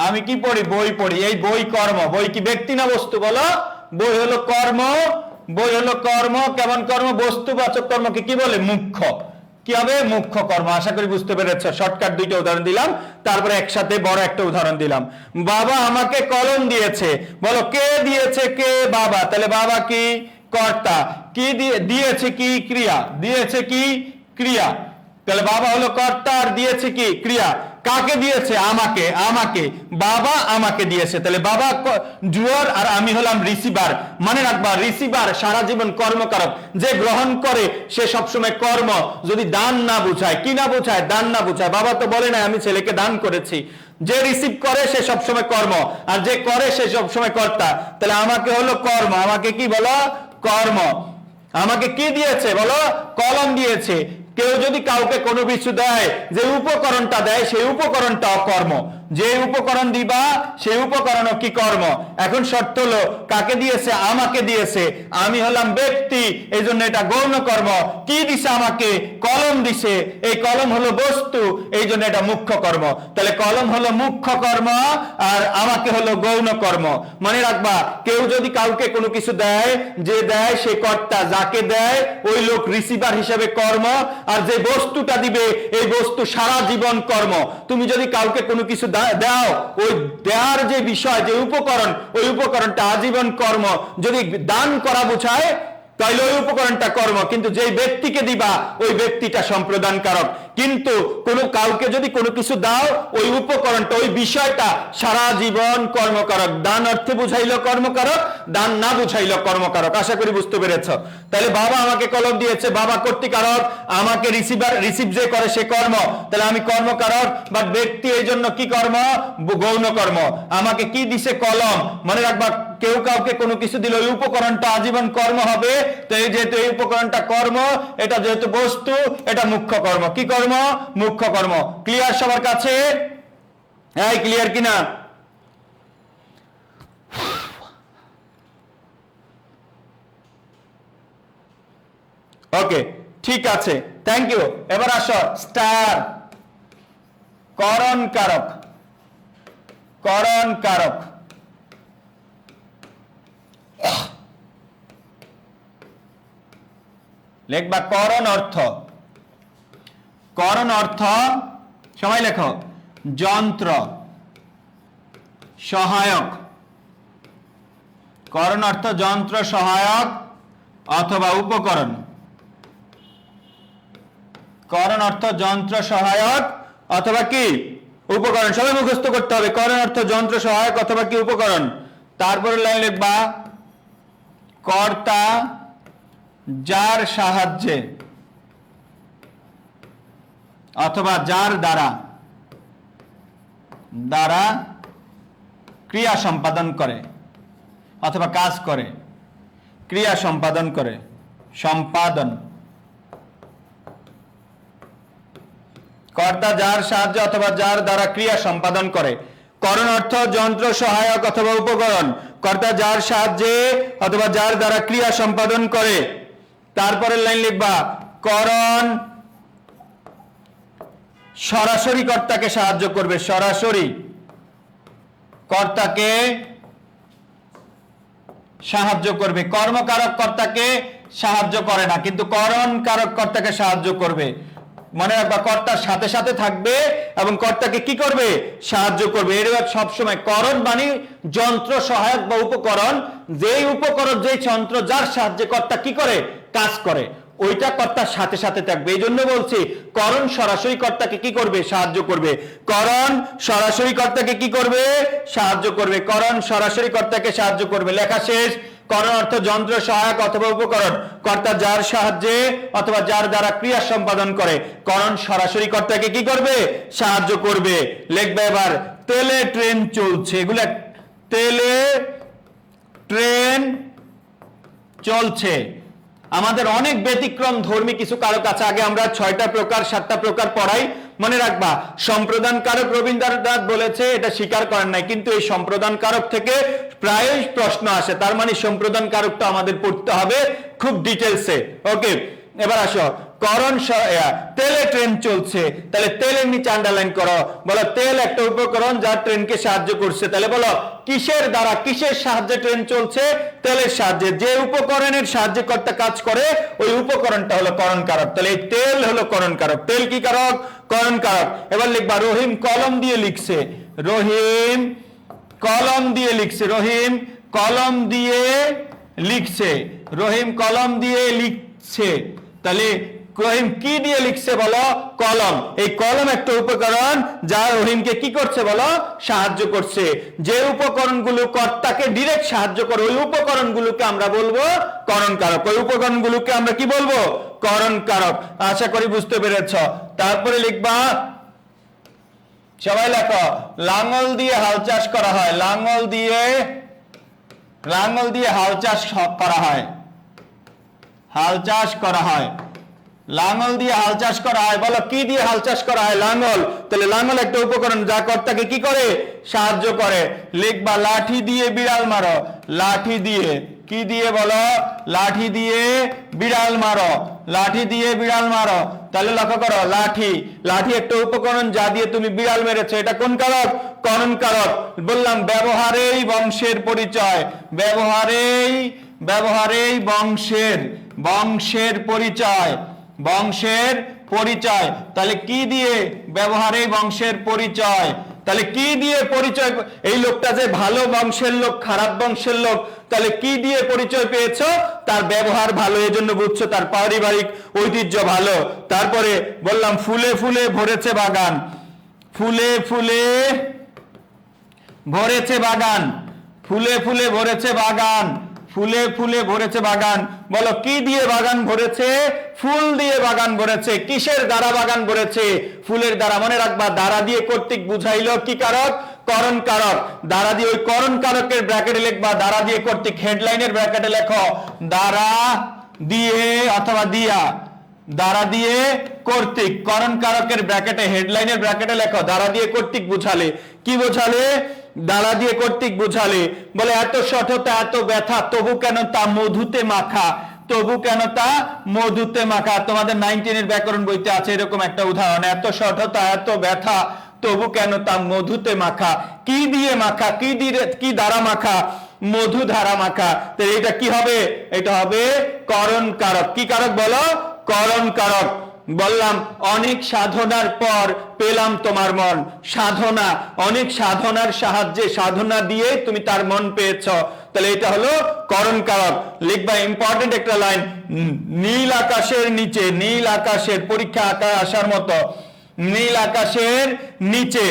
আমি কি পড়ি? বই পড়ি। এই বই কর্ম। বই কি ব্যক্তি না বস্তু বলো? বই হলো কর্ম। বই হলো কর্ম। কেমন কর্ম? বস্তুবাচক কর্মকে কি বলে? মুখ্য। কি হবে? মুখ্য কর্ম। আশা করি বুঝতে পেরেছ। শর্টকাট দুইটা উদাহরণ দিলাম, তারপরে একসাথে বড় একটা উদাহরণ দিলাম। বাবা আমাকে কলম দিয়েছে। বলো কে দিয়েছে? কে? বাবা। তাহলে বাবা কি? কর্তা। কি দিয়েছে? কি? ক্রিয়া। দিয়েছে কি? ক্রিয়া। তাহলে বাবা হলো কর্তা আর দিয়েছে কি? ক্রিয়া। কাকে দিয়েছে? আমাকে। আমাকে। বাবা আমাকে দিয়েছে। তাহলে বাবা ডুয়ার আর আমি হলাম রিসিভার। মনে রাখবা, রিসিভার সারা জীবন কর্মকারক। যে গ্রহণ করে সে সবসময় কর্ম। যদি দান না বুঝায়, কি না বুঝায়? দান না বুঝায়। বাবা তো বলে না আমি ছেলেকে দান করেছি। যে রিসিভ করে সে সবসময় কর্ম, আর যে করে সে সবসময় কর্তা। তাহলে আমাকে হলো কর্ম। আমাকে কি বলো? কর্ম। আমাকে কি দিয়েছে? বলো কলম দিয়েছে। কেউ যদি কাউকে কোনো কিছু দেয়, যে উপকরণটা দেয় সেই উপকরণটাও কর্ম। যে উপকরণ দিবা সেই উপকরণও কি? কর্ম। এখন শর্ত হলো কাকে দিয়েছে? আমাকে দিয়েছে। আমি হলাম ব্যক্তি, এই জন্য এটা গৌণ কর্ম। কি দিছে? আমাকে কলম দিছে। এই কলম হলো বস্তু, এই জন্য এটা মুখ্য কর্ম। তাহলে কলম হলো মুখ্য কর্ম আর আমাকে হলো গৌণ কর্ম। মনে রাখবা, কেউ যদি কাউকে কোনো কিছু দেয়, যে দেয় সে কর্তা, যাকে দেয় ওই লোক রিসিভার হিসেবে কর্ম, আর যে বস্তুটা দিবে এই বস্তু সারা জীবন কর্ম। তুমি যদি কাউকে কোনো কিছু দাও, ওই দেওয়ার যে বিষয়, যে উপকরণ, ওই উপকরণটা আজীবন কর্ম। যদি দান করা বোঝায় তাইলে ওই উপকরণটা কর্ম, কিন্তু যেই ব্যক্তিকে দিবা ওই ব্যক্তিটা সম্প্রদান কারক। কিন্তু কাউকে যদি কোনো কিছু দাও, ওই উপকরণটা, ওই বিষয়টা সারা জীবন কর্মকারক। দান অর্থে বুঝাইলো কর্মকারক, দান না বুঝাইলো কর্মকারক। আশা করি বুঝতে পেরেছ। তাহলে বাবা আমাকে কলম দিয়েছে, বাবা কর্তৃকারক, আমাকে রিসিভ যে করে সে কর্ম। তাহলে আমি কর্মকারক, বাট ব্যক্তি এই জন্য কি কর্ম? গৌণ কর্ম। আমাকে কি দিছে? কলম। মনে রাখবা, কেউ কাউকে কোনো কিছু দিল, ওই উপকরণটা আজীবন কর্ম হবে। তো এই যেহেতু এই উপকরণটা কর্ম, এটা যেহেতু বস্তু, এটা মুখ্য কর্ম। কি কর্ম? মুখ্য কর্ম। ক্লিয়ার সবার কাছে? এই ক্লিয়ার কিনা? ওকে, ঠিক আছে, থ্যাংক ইউ। এবার আসো স্টার। করণ কারক। করণ কারক। লিখবা করণ অর্থ। করণ অর্থ সবাই লেখো যন্ত্র, সহায়ক। করণ অর্থ যন্ত্র, সহায়ক অথবা উপকরণ। করণ অর্থ যন্ত্র, সহায়ক অথবা কি? উপকরণ। সবাই মুখস্থ করতে হবে। করণ অর্থ যন্ত্র, সহায়ক অথবা কি? উপকরণ। তারপরে লাইন লিখবা কর্তা যার সাহায্যে অথবা যার দ্বারা। দ্বারা ক্রিয়া সম্পাদন করে অথবা কাজ করে, ক্রিয়া সম্পাদন করে, সম্পাদন। কর্তা যার সাহায্যে অথবা যার দ্বারা ক্রিয়া সম্পাদন করে। করণ অর্থ যন্ত্র, সহায়ক অথবা উপকরণ। কর্তা যার সাহায্যে অথবা যার দ্বারা ক্রিয়া সম্পাদন করে। তারপরের লাইন লিখবা, করণ সরাসরি কর্তাকে সাহায্য করবে, সরাসরি কর্তাকে সাহায্য করবে। কর্মকারক কর্তাকে সাহায্য করে না, কিন্তু করণ কারক কর্তাকে সাহায্য করবে। মনে রাখবা, কর্তার সাথে সাথে থাকবে এবং কর্তাকে কি করবে? সাহায্য করবে। এর সবসময় করণ মানে যন্ত্র, সহায়ক বা উপকরণ। যেই উপকরণ, যেই যন্ত্র যার সাহায্যে কর্তা কি করে? কাজ করে, ওইটা কর্তার সাথে সাথে থাকবে। এই জন্য বলছি করণ সরাসরি কর্তাকে কি করবে? সাহায্য করবে। করণ সরাসরি কর্তাকে কি করবে? সাহায্য করবে। করণ সরাসরি কর্তাকে সাহায্য করবে। লেখা শেষ। করণ অর্থ যন্ত্র, সহায়ক অথবা উপকরণ। কর্তা যার সাহায্যে অথবা যার দ্বারা ক্রিয়া সম্পাদন করে। করণ সরাসরি কর্তাকে কি করবে? সাহায্য করবে। লিখবে এবার, তেলে ট্রেন চলছে। এগুলা তেলে ট্রেন চলছে। আমাদের অনেক ব্যতিক্রম ধর্মী কিছু কারক আছে। আগে আমরা 6টা প্রকার 7টা প্রকার পড়াই, মনে রাখবা। সম্প্রদান কারক রবীন্দ্রনাথ বলেছে, এটা স্বীকার করেন নাই, কিন্তু এই সম্প্রদান কারক থেকে প্রায়ই প্রশ্ন আসে। তার মানে সম্প্রদান কারকটা আমাদের পড়তে হবে খুব ডিটেলসে। ওকে, এবার আসো, করণ তেলে ট্রেন চলছে। তাহলে তেলের নিচে আন্ডারলাইন করো। বলো, তেল একটা উপকরণ যা ট্রেনকে সাহায্য করছে। তাহলে বলো, কিসের দ্বারা, কিসের সাহায্যে ট্রেন চলছে? তেলের সাহায্যে। যে উপকরণের সাহায্যে কর্তা কাজ করে, ওই উপকরণটা হলো করণ কারক। তাহলে এই তেল হলো করণ কারক। তেল কি কারক? করণ কারক। এবার লিখবা, রহিম কলম দিয়ে লিখছে। রহিম কলম দিয়ে লিখছে। রহিম কলম দিয়ে লিখছে। রহিম কলম দিয়ে লিখছে। তাহলে রহিম কি দিয়ে লিখছে? বলো, কলম। এই কলম একটা উপকরণ যা রহিমকে কি করছে? বলো, সাহায্য করছে। যে উপকরণগুলো কর্তাকে ডিরেক্ট সাহায্য করে, ওই উপকরণগুলোকে আমরা বলবো করণ কারক। ওই উপকরণগুলোকে আমরা কি বলবো? করণ কারক। আশা করি বুঝতে পেরেছ। তারপরে লিখবা, সবাই লেখো, লাঙল দিয়ে হাল চাষ করা হয়। লাঙল দিয়ে হাল চাষ করা হয়। হাল চাষ করা হয়। লাঙল দিয়ে হাল চাষ করা হয়। বলো, কি দিয়ে হাল চাষ করা হয়? লাঙল। তাহলে লাঙল একটা উপকরণ যা কর্তাকে কি করে? সাহায্য করে। লিখবা, লাঠি দিয়ে বিড়াল মারো। লাঠি দিয়ে, কি দিয়ে? বলো, লাঠি দিয়ে বিড়াল মারো। লাঠি দিয়ে বিড়াল মারো। তাহলে লক্ষ্য করো, লাঠি, লাঠি একটা উপকরণ যা দিয়ে তুমি বিড়াল মেরেছো। এটা কোন কারক? করণ কারক। বললাম, ব্যবহারেই বংশের পরিচয়। ব্যবহারেই বংশের পরিচয়। বংশের পরিচয়। তাহলে কি দিয়ে? ব্যবহারেই বংশের পরিচয়। তাহলে কি দিয়ে পরিচয়? এই লোকটা যে ভালো বংশের লোক, খারাপ বংশের লোক, তাহলে কি দিয়ে পরিচয় পেয়েছো? তার ব্যবহার ভালো, এজন্য বুঝছো তার পারিবারিক ঐতিহ্য ভালো। তারপরে বললাম, ফুলে ফুলে ভরেছে বাগান। ফুলে ফুলে ভরেছে বাগান। ফুলে ফুলে ভরেছে বাগান। ফুলে ফুলে ভরেছে বাগান। বলো, কি দিয়ে বাগান ভরেছে? ফুল দিয়ে বাগান ভরেছে। কিসের দ্বারা বাগান ভরেছে? ফুলের দ্বারা। মনে রাখবা, দ্বারা দিয়ে কর্তৃক বুঝাইলো কি কারক? করণ কারক। দ্বারা দিয়ে, ওই করণ কারকের ব্র্যাকেটে লিখবা, দ্বারা দিয়ে কর্তৃক। হেডলাইনের ব্র্যাকেটে লেখো, দ্বারা দিয়ে অথবা দিয়া। দ্বারা দিয়ে কর্তৃক। করণ কারকের ব্র্যাকেটে, হেডলাইনের ব্র্যাকেটে লেখো, দ্বারা দিয়ে কর্তৃক বুঝালে। কি বুঝালে? দ্বারা দিয়ে কর্তৃক বুঝালে। বলে, এত সঠতা, এত ব্যথা, তবু কেন তা মধুতে মাখা। তবু কেন তা মধুতে মাখা। তোমাদের 9-10 ব্যাকরণ বইতে আছে এরকম একটা উদাহরণ। এত সঠতা, এত ব্যথা, তবু কেন তা মধুতে মাখা। কি দিয়ে মাখা? কি দ্বারা মাখা? মধু ধারা মাখা। তো এটা কি হবে? এটা হবে করণ কারক। কি কারক? বলো, করণ কারক। বললাম, অনেক সাধনার পর পেলাম তোমার মন। সাধনা, অনেক সাধনার সাহায্যে, সাধনা দিয়ে তুমি তার মন পেয়েছ। তাহলে এটা হলো করণ কারক। লিখবা, ইম্পর্টেন্ট একটা লাইন, নীল আকাশের নিচে। নীল আকাশের, পরীক্ষা আকার আসার মতো। নীল আকাশের নিচে,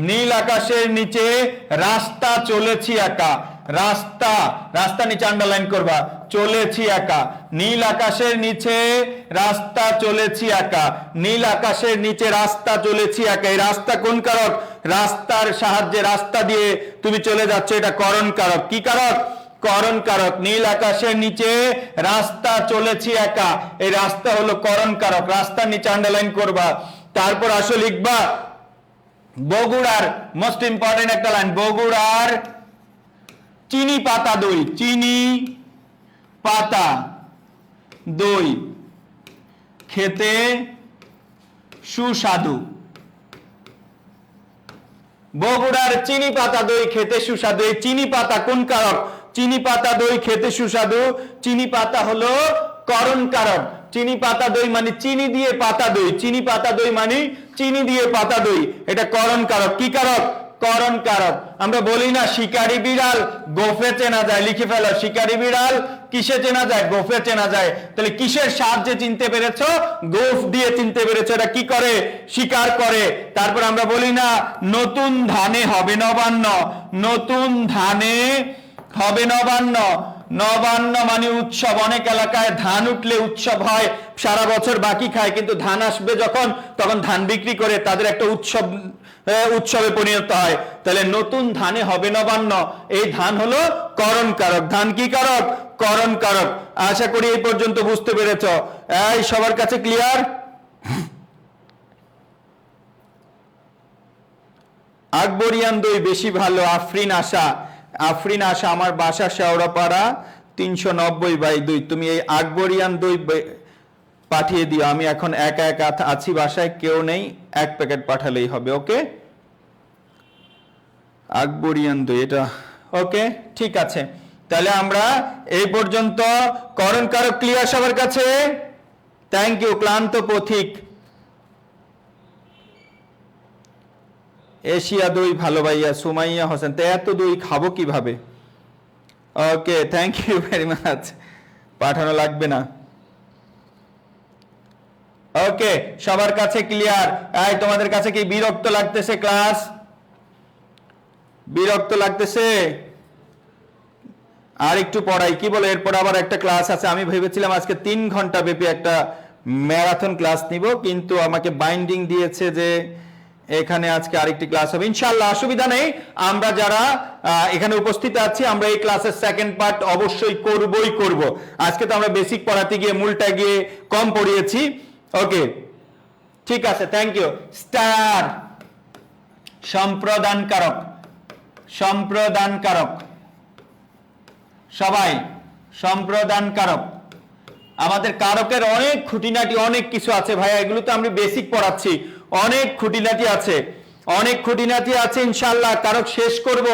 নীল আকাশের নিচে রাস্তা চলেছি একা। রাস্তা, রাস্তা নিচে আন্ডারলাইন করবা, চলেছি একা, নীল আকাশের নিচে রাস্তা চলেছি একা, নীল আকাশের নিচে রাস্তা চলেছি একা। এই রাস্তা কোন কারক? রাস্তার সাহায্যে, রাস্তা দিয়ে তুমি চলে যাচ্ছ, এটা করণ কারক। কি কারক? করণ কারক। নীল আকাশের নিচে রাস্তা চলেছি একা, এই রাস্তা হলো করণ কারক, রাস্তার নিচে আন্ডারলাইন করবা। তারপর আসো লিখবা বগুড়ার, মোস্ট ইম্পর্টেন্ট একটা লাইন, বগুড়ার চিনি পাতা দই, চিনি পাতা দই খেতে সুস্বাদু। বগুড়ার চিনি পাতা দই খেতে সুস্বাদু। এই চিনি পাতা কোন কারক? চিনি পাতা দই খেতে সুস্বাদু, চিনি পাতা হলো করণ কারক। চিনি পাতা দই মানে চিনি দিয়ে পাতা দই, চিনি পাতা দই মানে চিনি দিয়ে পাতা দই, এটা করণ কারক। কি কারক? করণ কারক। আমরা বলি না শিকারি বিড়াল গোফে চেনা যায়, লিখে ফেলো, শিকারি বিড়াল কিসে চেনা যায়? গোফে চেনা যায়। তাহলে কিসের সাহায্যে চিনতে পেরেছো? গোফ দিয়ে চিনতে পেরেছো। এটা কি করে? শিকার করে। তারপর আমরা বলি না নতুন ধানে হবে নবান্ন, নতুন ধানে হবে নবান্ন, নবান্ন মানে উৎসব। অনেক এলাকায় ধান উঠলে উৎসব হয়, সারা বছর বাকি খায়, কিন্তু ধান আসবে যখন তখন ধান বিক্রি করে, তাদের একটা উৎসবে পরিণত হয়। তাহলে নতুন ধানে হবে নবান্ন, এই ধান হলো করণ কারক। ধান কি কারক? করণ কারক। আশা করি এই পর্যন্ত বুঝতে পেরেছো। এই সবার কাছে ক্লিয়ার? আকবরিয়ান দই বেশি ভালো, আফরিন আশা। আফরিন আশা, আমার বাসা শেওড়াপাড়া 390/2। তুমি এই আকবরিয়ান দই পাঠিয়ে দিও। আমি এখন একা একা আছি, বাসায় কেউ নেই, 1 প্যাকেট পাঠালেই হবে। ওকে, আকবরিয়ান দই এটা। ওকে, ঠিক আছে। তাহলে আমরা এই পর্যন্ত করণ কারক ক্লিয়ার সবার কাছে? Thank you. ক্লান্ত পথিক, এশিয়া দই ভালো ভাইয়া, সুমাইয়া হোসেন। তো এত দই খাবো কিভাবে? ওকে, থ্যাংক ইউ ভেরি মাচ, পাঠানো লাগবে না। ওকে, সবার কাছে ক্লিয়ার? এই তোমাদের কাছে কি বিরক্ত লাগতেছে ক্লাস? বিরক্ত লাগতেছে? আর একটু পড়াই, কি বলে? এরপর আবার একটা ক্লাস আছে। আমি ভেবেছিলাম আজকে 3 ঘন্টা ব্যাপী একটা ম্যারাথন ক্লাস নিব, কিন্তু আমাকে বাইন্ডিং দিয়েছে যে এখানে আজকে আরেকটি ক্লাস হবে। ইনশাআল্লাহ অসুবিধা নেই, আমরা যারা এখানে উপস্থিত আছি আমরা এই ক্লাসের সেকেন্ড পার্ট অবশ্যই করবই করব। আজকে তো আমরা বেসিক পড়াতে গিয়ে মূলটা গিয়ে কম পড়িয়েছি। ওকে, ঠিক আছে, থ্যাংক ইউ। স্টার, সম্প্রদান কারক, সম্প্রদান কারক, সবাই সম্প্রদান কারক। আমাদের কারকের অনেক খুঁটিনাটি, অনেক কিছু আছে ভাইয়া, এগুলো তো আমি বেসিক পড়াচ্ছি, অনেক খুঁটিনাটি আছে, অনেক খুঁটিনাটি আছে। ইনশাআল্লাহ কারক শেষ করব,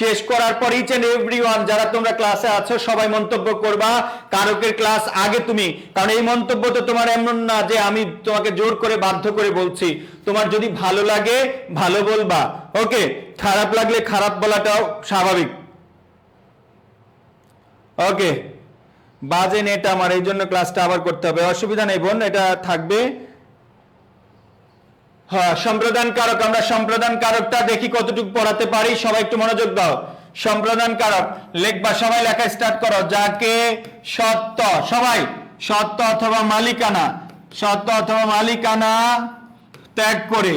শেষ করার পর ইচ এন্ড এভরিওয়ান যারা তোমরা ক্লাসে আছো সবাই মন্তব্য করবা কারকের ক্লাস আগে তুমি, কারণ এই মন্তব্য তো তোমার এমন না যে আমি তোমাকে জোর করে বাধ্য করে বলছি। তোমার যদি ভালো লাগে ভালো বলবা, ওকে, খারাপ লাগলে খারাপ বলাটাও স্বাভাবিক। ওকে, বাজে নেট আমার, এই জন্য ক্লাসটা আবার করতে হবে। অসুবিধা নেই বোন, এটা থাকবে। হ্যাঁ, সম্প্রদান কারক, আমরা সম্প্রদান কারকটা দেখি কতটুকু পড়াতে পারি। সবাই একটু মনোযোগ দাও। সম্প্রদান কারক লিখবা, সবাই লেখা স্টার্ট করো। যাকে সত্য, সবাই সত্য অথবা মালিকানা, সত্য অথবা মালিকানা ত্যাগ করে,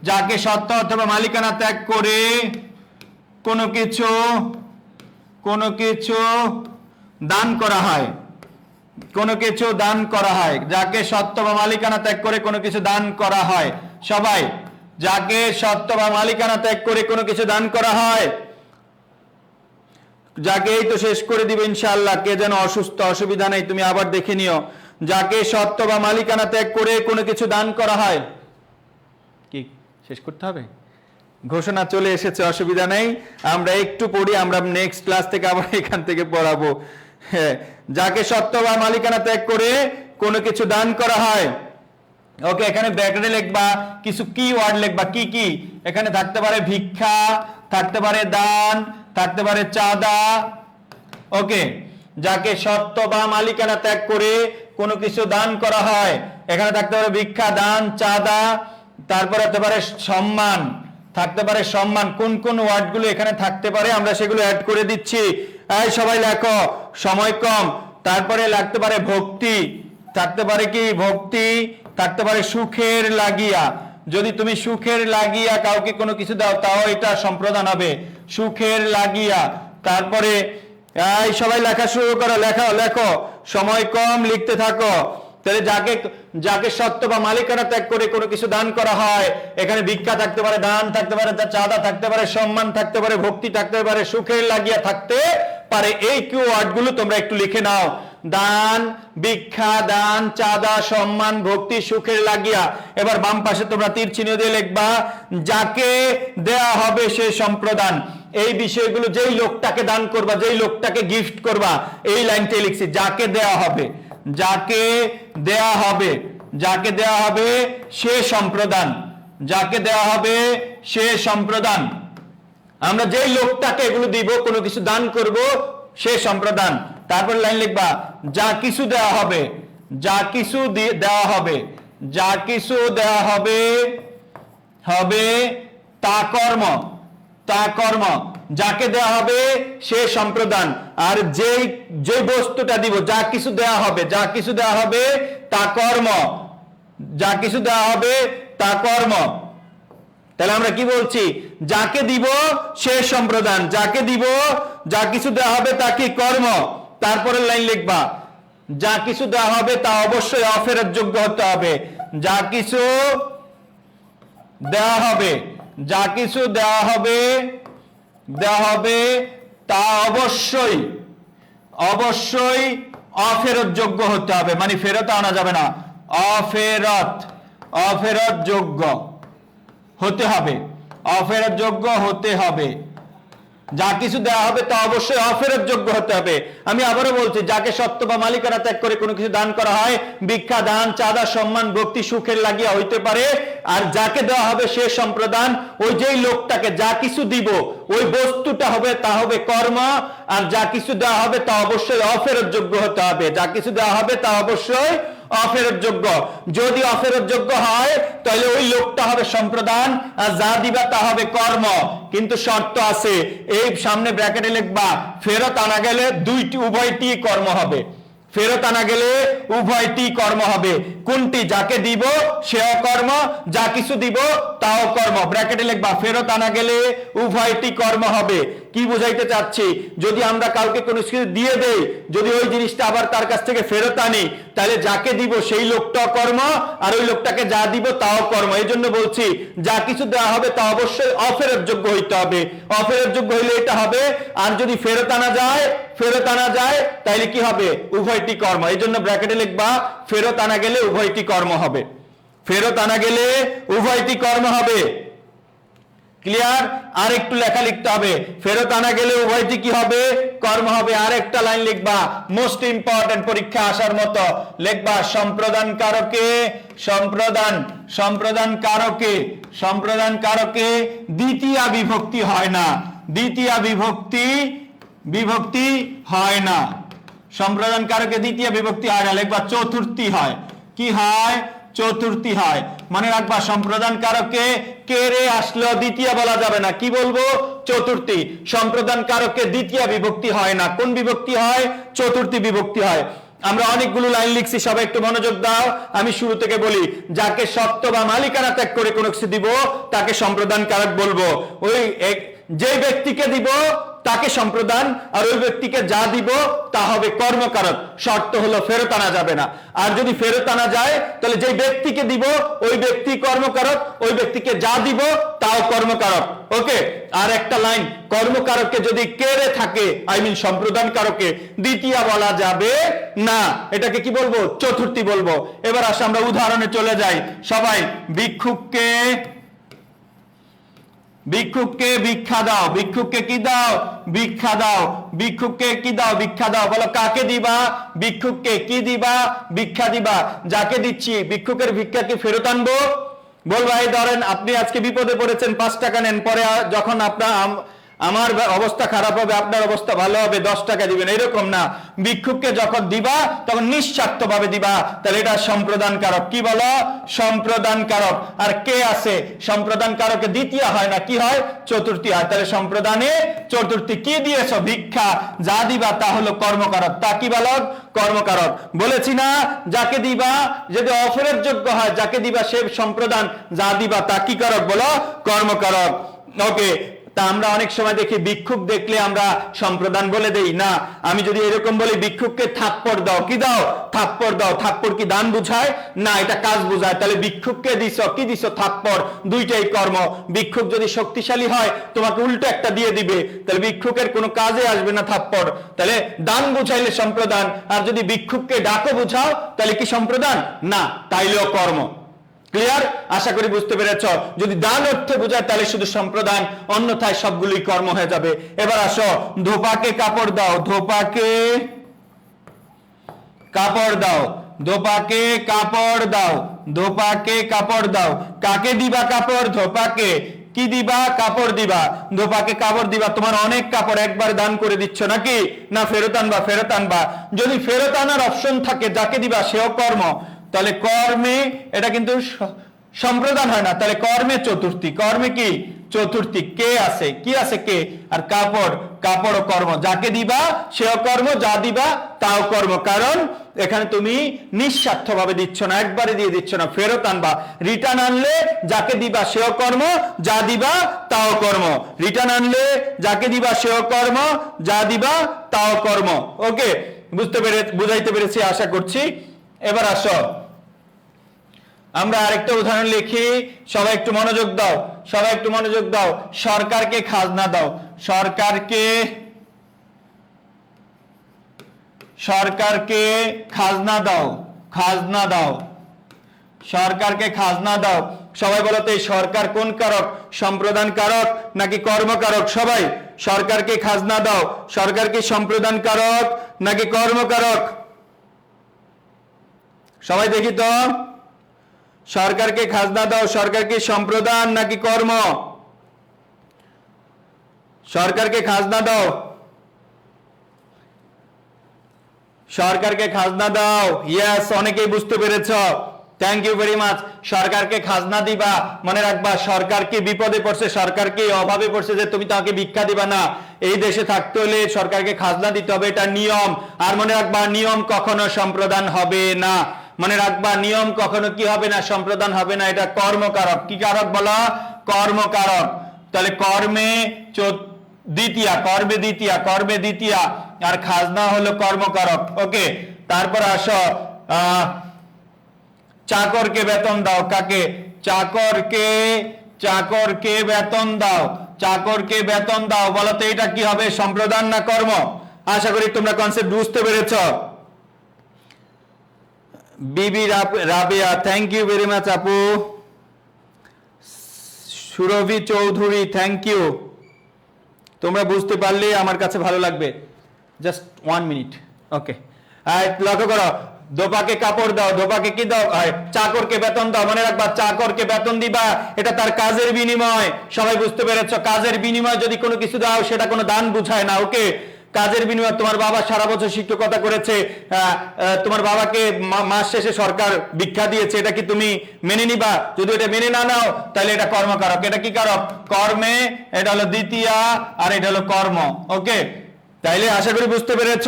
যাকে সত্য অথবা মালিকানা ত্যাগ করে কোনো কিছু দান করা হয়, কোনো কিছু দান করা হয়, যাকে সত্য বা মালিকানা ত্যাগ করে কোনো কিছু দান করা হয়। সবাই, যাকে সত্য বা মালিকানা ত্যাগ করে কোনো কিছু দান করা হয়, যাকে, এই তো শেষ করে দিবে ইনশাআল্লাহ। কে যেন অসুস্থ, অসুবিধা নেই, তুমি আবার দেখে নিও। যাকে সত্য বা মালিকানা ত্যাগ করে কোনো কিছু দান করা হয়, কি শেষ করতে হবে? ঘোষণা চলে এসেছে, অসুবিধা নেই, আমরা একটু পড়ি, আমরা নেক্সট ক্লাস থেকে আবার এখান থেকে পড়াবো। হ্যাঁ, যাকে সত্য বা মালিকানা ত্যাগ করে কোনো কিছু দান করা হয়। ওকে, এখানে ব্র্যাকেটে লিখবা কিছু কি ওয়ার্ড লিখবা। কি কি এখানে থাকতে পারে? ভিক্ষা, থাকতে পারে দান, থাকতে পারে চাঁদা। ওকে, যাকে সত্য বা মালিকানা ত্যাগ করে কোনো কিছু দান করা হয়, এখানে থাকতে পারে ভিক্ষা, দান, চাঁদা, তারপরে হতে পারে সম্মান, থাকতে পারে সম্মান। কোন কোন ওয়ার্ডগুলো এখানে থাকতে পারে আমরা সেগুলো অ্যাড করে দিচ্ছি। এই সবাই লেখো, সময় কম। তারপরে লাগতে পারে ভক্তি, থাকতে পারে কি ভক্তি, থাকতে পারে সুখের লাগিয়া। যদি তুমি সুখের লাগিয়া কাউকে কোনো কিছু দাও তাও এটা সম্প্রদান হবে, সুখের লাগিয়া। তারপরে এই সবাই লেখা শুরু করো, লেখো লেখো, সময় কম, লিখতে থাকো। তাহলে যাকে সত্য বা মালিকানা ত্যাগ করে কোনো কিছু দান করা হয়, এখানে ভিক্ষা থাকতে পারে, দান থাকতে পারে, চাঁদা থাকতে পারে, সম্মান থাকতে পারে, ভক্তি থাকতে পারে, সুখের লাগিয়া থাকতে পারে। এই কি ওয়ার্ডগুলো তোমরা একটু লিখে নাও। দান, ভিক্ষা, দান, চাঁদা, সম্মান, ভক্তি, সুখের লাগিয়া। এবার বাম পাশে তোমরা তীর চিহ্ন দিয়ে লিখবা যাকে দেয়া হবে সে সম্প্রদান। এই বিষয়গুলো যেই লোকটাকে দান করবা, যেই লোকটাকে গিফট করবা, এই লাইনটাই লিখছি, যাকে দেয়া হবে, যাকে দেয়া হবে, যাকে দেয়া হবে সে সম্প্রদান, যাকে দেয়া হবে সে সম্প্রদান। আমরা যেই লোকটাকে এগুলো দিব, কোনো কিছু দান করব, সে সম্প্রদান। তারপর লাইন লিখবা যা কিছু দেওয়া হবে, যা কিছু দেওয়া হবে, যা কিছু দেওয়া হবে হবে তা কর্ম, তা কর্ম। যাকে দেওয়া হবে সে সম্প্রদান। আর যে বস্তুটা দিব, যা কিছু দেওয়া হবে, যা কিছু দেওয়া হবে তা কর্ম, যা কিছু দেওয়া হবে তা কর্ম। তাহলে আমরা কি বলছি, যাকে দিব সে সম্প্রদান, যাকে দিব, যা কিছু দেওয়া হবে তা কি কর্ম। তারপরে লাইন লিখবা যা কিছু দেওয়া হবে তা অবশ্যই অফেরত যোগ্য হতে হবে। যা কিছু দেওয়া হবে, যা কিছু দেওয়া হবে, দেওয়া হবে তা অবশ্যই অবশ্যই অফেরত যোগ্য হতে হবে, মানে ফেরত আনা যাবে না, অফেরত, অফেরত যোগ্য হতে হবে, অফেরত যোগ্য হতে হবে। যা কিছু দেওয়া হবে তা অবশ্যই অফেরত যোগ্য হতে হবে। আমি আবারও বলছি, যাকে সত্য বা মালিকানা ত্যাগ করে কোনো কিছু দান করা হয়, ভিক্ষা, দান, চাঁদা, সম্মান, ভক্তি, সুখের লাগিয়া হইতে পারে। আর যাকে দেওয়া হবে সে সম্প্রদান, ওই যেই লোকটাকে যা কিছু দিব, ওই বস্তুটা হবে, তা হবে কর্ম। আর যা কিছু দেওয়া হবে তা অবশ্যই অফেরত যোগ্য হতে হবে, যা কিছু দেওয়া হবে তা অবশ্যই অফেরত যোগ্য। যদি অফেরত যোগ্য হয় তাহলে ওই লোকটা হবে সম্প্রদান, আর যা দিবা তা হবে কর্ম। কিন্তু শর্ত আছে, এই সামনে ব্র্যাকেটে লিখবা ফেরত আনা গেলে উভয়টি কর্ম হবে, ফেরত আনা গেলে উভয়টি কর্ম হবে। কোনটি, যাকে দিব সেও কর্ম, যা কিছু দিব তাও কর্ম। ব্র্যাকেটে লিখবা ফেরত আনা গেলে উভয়টি কর্ম হবে। কি বুঝাইতে চাচ্ছি, যদি আমরা কাউকে কোনো কিছু দিয়ে দেই, যদি ওই জিনিসটা আবার তার কাছ থেকে ফেরত আনি, তাহলে যাকে দিব সেই লোকটাও কর্ম, আর ওই লোকটাকে যা দিব তাও কর্ম। এই জন্য বলছি যা কিছু দেওয়া হবে তা অবশ্যই অফেরত যোগ্য হইতে হবে, অফেরত যোগ্য হইলে এটা হবে। আর যদি ফেরত আনা যায়, ফেরত আনা যায়, তাহলে কি হবে, উভয়টি কর্ম। এই জন্য ব্র্যাকেটে লিখবা ফেরত আনা গেলে উভয়টি কর্ম হবে, ফেরত আনা গেলে উভয়টি কর্ম হবে। ক্লিয়ার? আর একটু লেখা লিখতে হবে, ফেরত আনা গেলে উভয়টি কি হবে, কর্ম হবে। আর একটা লাইন লিখবা, মোস্ট ইম্পর্টেন্ট, পরীক্ষা আসার মতো লিখবা সম্প্রদান কারকে, সম্প্রদান, সম্প্রদান কারকে, সম্প্রদান কারকে দ্বিতীয়া বিভক্তি হয় না, দ্বিতীয়া বিভক্তি, বিভক্তি হয় না। সম্প্রদান কারকে দ্বিতীয় বিভক্তি হয় না, লিখবা চতুর্থী হয়। কি হয়, চতুর্থী হয়। মনে রাখবা সম্প্রদান কারকে কে রে আসলো দ্বিতীয় বলা যাবে না, কি বলবো, চতুর্থী। সম্প্রদান কারকে দ্বিতীয় বিভক্তি হয় না, কোন বিভক্তি হয়, চতুর্থী বিভক্তি হয়। আমরা অনেকগুলো লাইন লিখছি, সবাই একটু মনোযোগ দাও। আমি শুরু থেকে বলি, যাকে সত্য বা মালিকানা ত্যাগ করে কোনো কিছু দিব তাকে সম্প্রদান কারক বলবো। ওই যে ব্যক্তিকে দিব তাকে সম্প্রদান, আর ওই ব্যক্তিকে যা দিব তা হবে কর্মকারক। শর্ত হলো ফেরত আনা যাবে না। আর যদি ফেরত আনা যায় তাহলে যে ব্যক্তিকে দিব ওই ব্যক্তি কর্মকারক, ওই ব্যক্তিকে যা দিব তাও কর্মকারক। ওকে? আর একটা লাইন, কর্মকারককে যদি কেড়ে থাকে, আই মিন সম্প্রদান কারকে দ্বিতীয় বলা যাবে না, এটাকে কি বলবো, চতুর্থী বলবো। এবার আসে আমরা উদাহরণে চলে যাই। সবাই ভিক্ষুককে, ভিক্ষুককে ভিক্ষা দাও, ভিক্ষুককে কি দাও, ভিক্ষা দাও, ভিক্ষুককে কি দাও, ভিক্ষা দাও। বলো কাকে দিবা, ভিক্ষুককে। কি দিবা, ভিক্ষা দিবা। যাকে দিচ্ছি ভিক্ষুকের ভিক্ষা কি ফেরত আনবো, বলবো এই ধরেন আপনি আজকে বিপদে পড়েছেন, 5 টাকা নেন, পরে যখন আমার অবস্থা খারাপ হবে, আপনার অবস্থা ভালো হবে, 10 টাকা দিবেন, এরকম না। ভিক্ষুককে যখন দিবা তখন নিঃস্বার্থভাবে দিবা, তাহলে এটা সম্প্রদান কারক। কি বলো? সম্প্রদান কারক। আর কে আছে সম্প্রদান কারকে দ্বিতীয় হয় না, কি হয়? চতুর্থী হয়। তাহলে সম্প্রদানে চতুর্থী। কি দিয়েছো? ভিক্ষা। যা দিবা তা হলো কর্মকারক। তা কি বালক? কর্মকারক। বলেছি না, যাকে দিবা যদি অফেরের যোগ্য হয়, যাকে দিবা সে সম্প্রদান, যা দিবা তা কি কারক? বলো কর্মকারক। ওকে। তা আমরা অনেক সময় দেখি ভিক্ষুক দেখলে আমরা সম্প্রদান বলে দেই না। আমি যদি এরকম বলি ভিক্ষুককে থাপ্পড় দাও, কি দাও? থাপ্পড় দাও। থাপ্পড় কি দান বুঝায়? না, এটা কাজ বুঝায়। তাহলে ভিক্ষুককে দিছ, কি দিছ? থাপ্পড়। দুইটাই কর্ম। ভিক্ষুক যদি শক্তিশালী হয় তোমাকে উল্টো একটা দিয়ে দিবে, তাহলে ভিক্ষুকের কোনো কাজে আসবে না থাপ্পড়। তাহলে দান বুঝাইলে সম্প্রদান। আর যদি ভিক্ষুককে ডাকো বুঝাও তাহলে কি সম্প্রদান? না, তাইলেও কর্ম। ক্লিয়ার? আশা করি বুঝতে পেরেছ। যদি দান অর্থে বোঝায় তাহলে শুধু সম্প্রদান, অন্যথায় সবগুলোই কর্ম হয়ে যাবে। এবার আসো, ধোপাকে কাপড় দাও। ধোপাকে কাপড় দাও। ধোপাকে কাপড় দাও। ধোপাকে কাপড় দাও। কাকে দিবা কাপড়? ধোপাকে। কি দিবা? কাপড় দিবা। ধোপাকে কাপড় দিবা। তোমার অনেক কাপড় একবার দান করে দিচ্ছ নাকি? না, ফেরত আনবা। ফেরত আনবা। যদি ফেরত আনার অপশন থাকে, যাকে দিবা সেও কর্ম। তাহলে কর্মে এটা কিন্তু সম্প্রদান হয় না। তাহলে কর্মে চতুর্থী। কর্মে কি? চতুর্থী। কে আছে? কি আছে? কে। আর কাপড়। কাপড় ও কর্ম। যাকে দিবা সেও কর্ম, যা দিবা তাও কর্ম। কারণ এখানে তুমি নিঃস্বার্থ ভাবে দিচ্ছ না, একবারে দিয়ে দিচ্ছ না, ফেরত আনবা। রিটার্ন আনলে যাকে দিবা সেও কর্ম, যা দিবা তাও কর্ম। রিটার্ন আনলে যাকে দিবা সেও কর্ম, যা দিবা তাও কর্ম। ওকে, বুঝাইতে পেরেছি আশা করছি। এবার আসো, আমরা আরেকটা উদাহরণ লিখি। সবাই একটু মনোযোগ দাও। সবাই একটু মনোযোগ দাও। সরকারকে খাজনা দাও। সরকারকে খাজনা দাও। খাজনা দাও। সরকারকে খাজনা দাও। সবাই বলো তো, এই সরকার কোন কারক? সম্প্রদান কারক নাকি কর্মকারক? সবাই, সরকারকে খাজনা দাও। সরকার কি সম্প্রদান কারক নাকি কর্মকারক? সবাই দেখি তো, সরকারকে খাজনা দাও। সরকার কি সম্প্রদান নাকি কর্ম? সরকারকে খাজনা দাও। সরকারকে খাজনা দাও। ইয়েস, অনেকেই বুঝতে পেরেছ। Thank you very much. সরকারকে খাজনা দিবা। মনে রাখবা, সরকার কি বিপদে পড়ছে, সরকার কি অভাবে পড়ছে যে তুমি তাকে ভিক্ষা দিবা না। এই দেশে থাকতে হলে সরকারকে খাজনা দিতে হবে, এটা নিয়ম। আর মনে রাখবা, নিয়ম কখনো সম্প্রদান হবে না। মনে রাখবা, নিয়ম কখনো কি হবে না? সম্প্রদান হবে না। এটা কর্মকারক। কি কারক বলা? কর্মকারক। তাহলে কর্মে দ্বিতীয়া। কর্মে দ্বিতীয়া। কর্মে দ্বিতীয়া। আর খাজনা হলো কর্মকারক। ওকে, তারপর আসো, চাকরকে বেতন দাও। কাকে? চাকরকে। চাকরকে বেতন দাও। চাকরকে বেতন দাও। বলো তো, এটা কি হবে? সম্প্রদান না কর্ম? আশা করি তোমরা কনসেপ্ট বুঝতে পেরেছ। Bibi Rabiya, thank you very much আপু। Surabhi Chowdhury, thank you. তোমরা বুঝতে পারলে আমার কাছে ভালো লাগবে। Just 1 minute. ওকে, লক্ষ্য করো, ধোপাকে কাপড় দাও। ধোপাকে কি দাও? চাকরকে বেতন দাও। মনে রাখবা, চাকরকে বেতন দিবা, এটা তার কাজের বিনিময়। সবাই বুঝতে পেরেছো? কাজের বিনিময় যদি কোনো কিছু দাও, সেটা কোনো দান বুঝায় না। ওকে, কাজের বিনিময়। তোমার বাবা সারা বছর শিক্ষকতা করেছে, তোমার বাবাকে মাস শেষে সরকার ভিক্ষা দিয়েছে, এটা কি তুমি মেনে নিবা? যদি এটা মেনে না নাও তাহলে এটা কর্মকারক। এটা কি কারক? কর্মে। এটা হলো দ্বিতীয়া, আর এটা হলো কর্ম। ওকে, তাইলে আশা করি বুঝতে পেরেছ।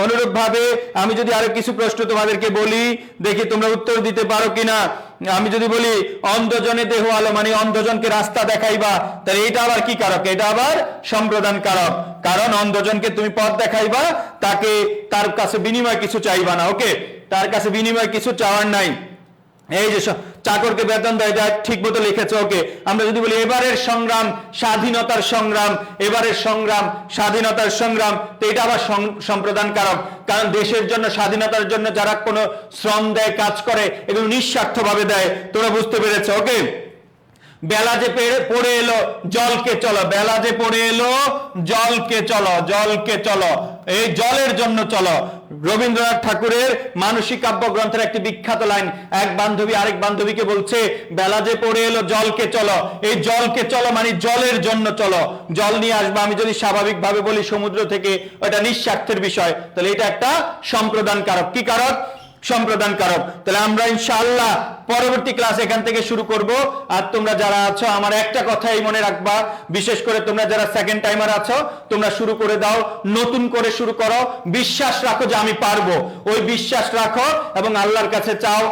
অনুরূপ ভাবে আমি যদি আরো কিছু প্রশ্ন তোমাদেরকে বলি, দেখি তোমরা উত্তর দিতে পারো কিনা। আমি যদি বলি অন্ধজনে দেহ আলো, মানে অন্ধজনকে রাস্তা দেখাইবা, তাহলে এটা আবার কি কারক? এটা আবার সম্প্রদান কারক। কারণ অন্ধজনকে তুমি পথ দেখাইবা, তাকে তার কাছে বিনিময় কিছু চাইবা না। ওকে, তার কাছে বিনিময় কিছু চাওয়ার নাই। এই যে চাকরকে বেতন দেয়, এটা ঠিক মতো লিখেছে। ওকে, আমরা যদি বলি এবারের সংগ্রাম স্বাধীনতার সংগ্রাম, এবারের সংগ্রাম স্বাধীনতার সংগ্রাম, তো এটা আবার সম্প্রদান কারক। কারণ দেশের জন্য, স্বাধীনতার জন্য যারা কোনো শ্রম দেয়, কাজ করে, এগুলো নিঃস্বার্থ ভাবে দেয়। তোমরা বুঝতে পেরেছো? ওকে, বেলা যে পড়ে এলো, জলকে চলো। বেলা যে পড়ে এলো, জলকে চলো। জলকে চলো, এই জলের জন্য চলো। রবীন্দ্রনাথ ঠাকুরের মানসিক কাব্য গ্রন্থের একটি বিখ্যাত লাইন, এক বান্ধবী আরেক বান্ধবীকে বলছে বেলা যে পড়ে এলো জলকে চলো। এই জলকে চলো মানে জলের জন্য চলো, জল নিয়ে আসবা। আমি যদি স্বাভাবিকভাবে বলি সমুদ্র থেকে, ওটা নিঃস্বার্থের বিষয়, তাহলে এটা একটা সম্প্রদান কারক। কি কারক? সম্প্রদান কারক। তাহলে আমরা ইনশাআল্লাহ পরবর্তী ক্লাস এখান থেকে শুরু করব। আর তোমরা যারা আছো আমার একটা কথাই মনে রাখবা, বিশেষ করে তোমরা যারা সেকেন্ড টাইমার আছো, তোমরা শুরু করে দাও, নতুন করে শুরু করো, বিশ্বাস রাখো যে আমি পারবো, ওই বিশ্বাস রাখো এবং আল্লাহর কাছে চাও,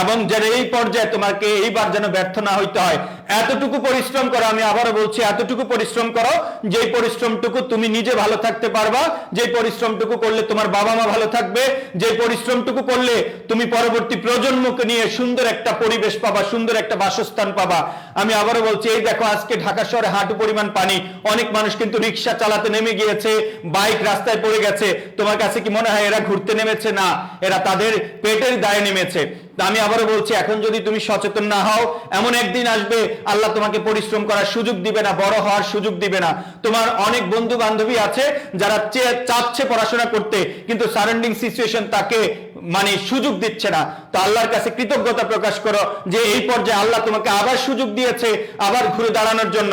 এবং যেন এই পর্যায়ে তোমাকে এইবার যেন ব্যর্থ না হইতে হয়। এতটুকু পরিশ্রম করো, আমি আবারও বলছি এতটুকু পরিশ্রম করো যে পরিশ্রমটুকু তুমি নিজে ভালো থাকতে পারবা, যে পরিশ্রমটুকু করলে তোমার বাবা মা ভালো থাকবে, যে পরিশ্রমটুকু করলে তুমি পরবর্তী প্রজন্মকে নিয়ে সুন্দর একটা পরিবেশ পাবা, সুন্দর একটা বাসস্থান পাবা। আমি আবারও বলছি, এই দেখো আজকে ঢাকা শহরে হাঁটু পরিমাণ পানি, অনেক মানুষ কিন্তু রিক্সা চালাতে নেমে গিয়েছে, বাইক রাস্তায় পড়ে গেছে। তোমার কাছে কি মনে হয় এরা ঘুরতে নেমেছে? না, এরা তাদের পেটের দায়ে নেমেছে। আমি আবারও বলছি, এখন যদি তুমি সচেতন না হও, এমন একদিন আসবে আল্লাহ তোমাকে পরিশ্রম করার সুযোগ দিবে না, বড় হওয়ার সুযোগ দিবে না। তোমার অনেক বন্ধু বান্ধবী আছে যারা চাচ্ছে পড়াশোনা করতে, কিন্তু সারাউন্ডিং সিচুয়েশন তাকে মানে সুযোগ দিচ্ছে না। তো আল্লাহর কাছে কৃতজ্ঞতা প্রকাশ করো যে এই পর্যায়ে আল্লাহ তোমাকে আবার সুযোগ দিয়েছে, আবার ঘুরে দাঁড়ানোর জন্য।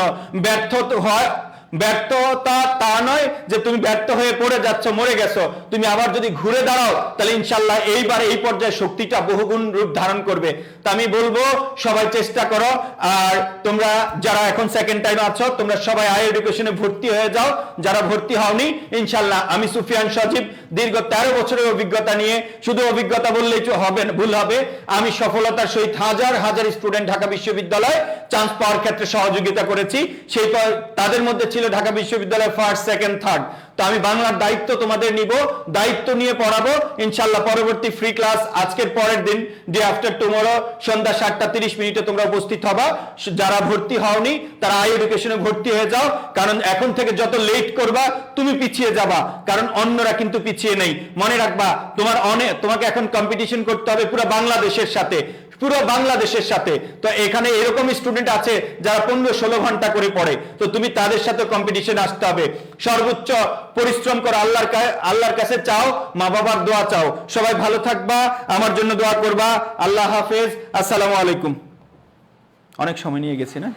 ব্যর্থতা তা নয় যে তুমি ব্যর্থ হয়ে পড়ে যাচ্ছ, মরে গেছো। তুমি আবার যদি ঘুরে দাঁড়াও তাহলে ইনশাল্লাহ এইবার এই পর্যায়ে শক্তিটা বহুগুণ রূপ ধারণ করবে। তা আমি বলবো সবাই চেষ্টা করো। আর তোমরা যারা এখন সেকেন্ড টাইম আছো, তোমরা সবাই হাই এডুকেশনে ভর্তি হয়ে যাও। যারা ভর্তি হওনি, ইনশাল্লাহ আমি সুফিয়ান সজীব দীর্ঘ 13 বছরের অভিজ্ঞতা নিয়ে, শুধু অভিজ্ঞতা বললেই হবে ভুল হবে, আমি সফলতার সহিত হাজার হাজার স্টুডেন্ট ঢাকা বিশ্ববিদ্যালয়ে চান্স পাওয়ার ক্ষেত্রে সহযোগিতা করেছি। সেই তাদের মধ্যে ছিল ঢাকা বিশ্ববিদ্যালয়ের ফার্স্ট, সেকেন্ড, থার্ড। তো আমি বাংলার দায়িত্ব তোমাদের নিব, দায়িত্ব নিয়ে পড়াবো ইনশাল্লাহ। পরবর্তী ফ্রি ক্লাস আজকের পরের দিন, ডে আফটার টুমরো, সন্ধ্যা 7:30 তোমরা উপস্থিত হবা। যারা ভর্তি হওনি তারা হাই এডুকেশনে ভর্তি হয়ে যাও, কারণ এখন থেকে যত লেট করবা তুমি পিছিয়ে যাবা, কারণ অন্যরা কিন্তু পিছিয়ে নেই। মনে রাখবা তোমাকে এখন কম্পিটিশন করতে হবে পুরো বাংলাদেশের সাথে, পুরো বাংলাদেশের সাথে। তো এখানে এরকম স্টুডেন্ট আছে যারা 15-16 ঘন্টা করে পড়ে, তো তুমি তাদের সাথে কম্পিটিশন আসতে হবে। সর্বোচ্চ পরিশ্রম করো, আল্লাহর কাছে চাও, মা বাবার দোয়া চাও। সবাই ভালো থাকবা, আমার জন্য দোয়া করবা। আল্লাহ হাফেজ, আসসালামু আলাইকুম। অনেক সময় নিয়ে গেছি না?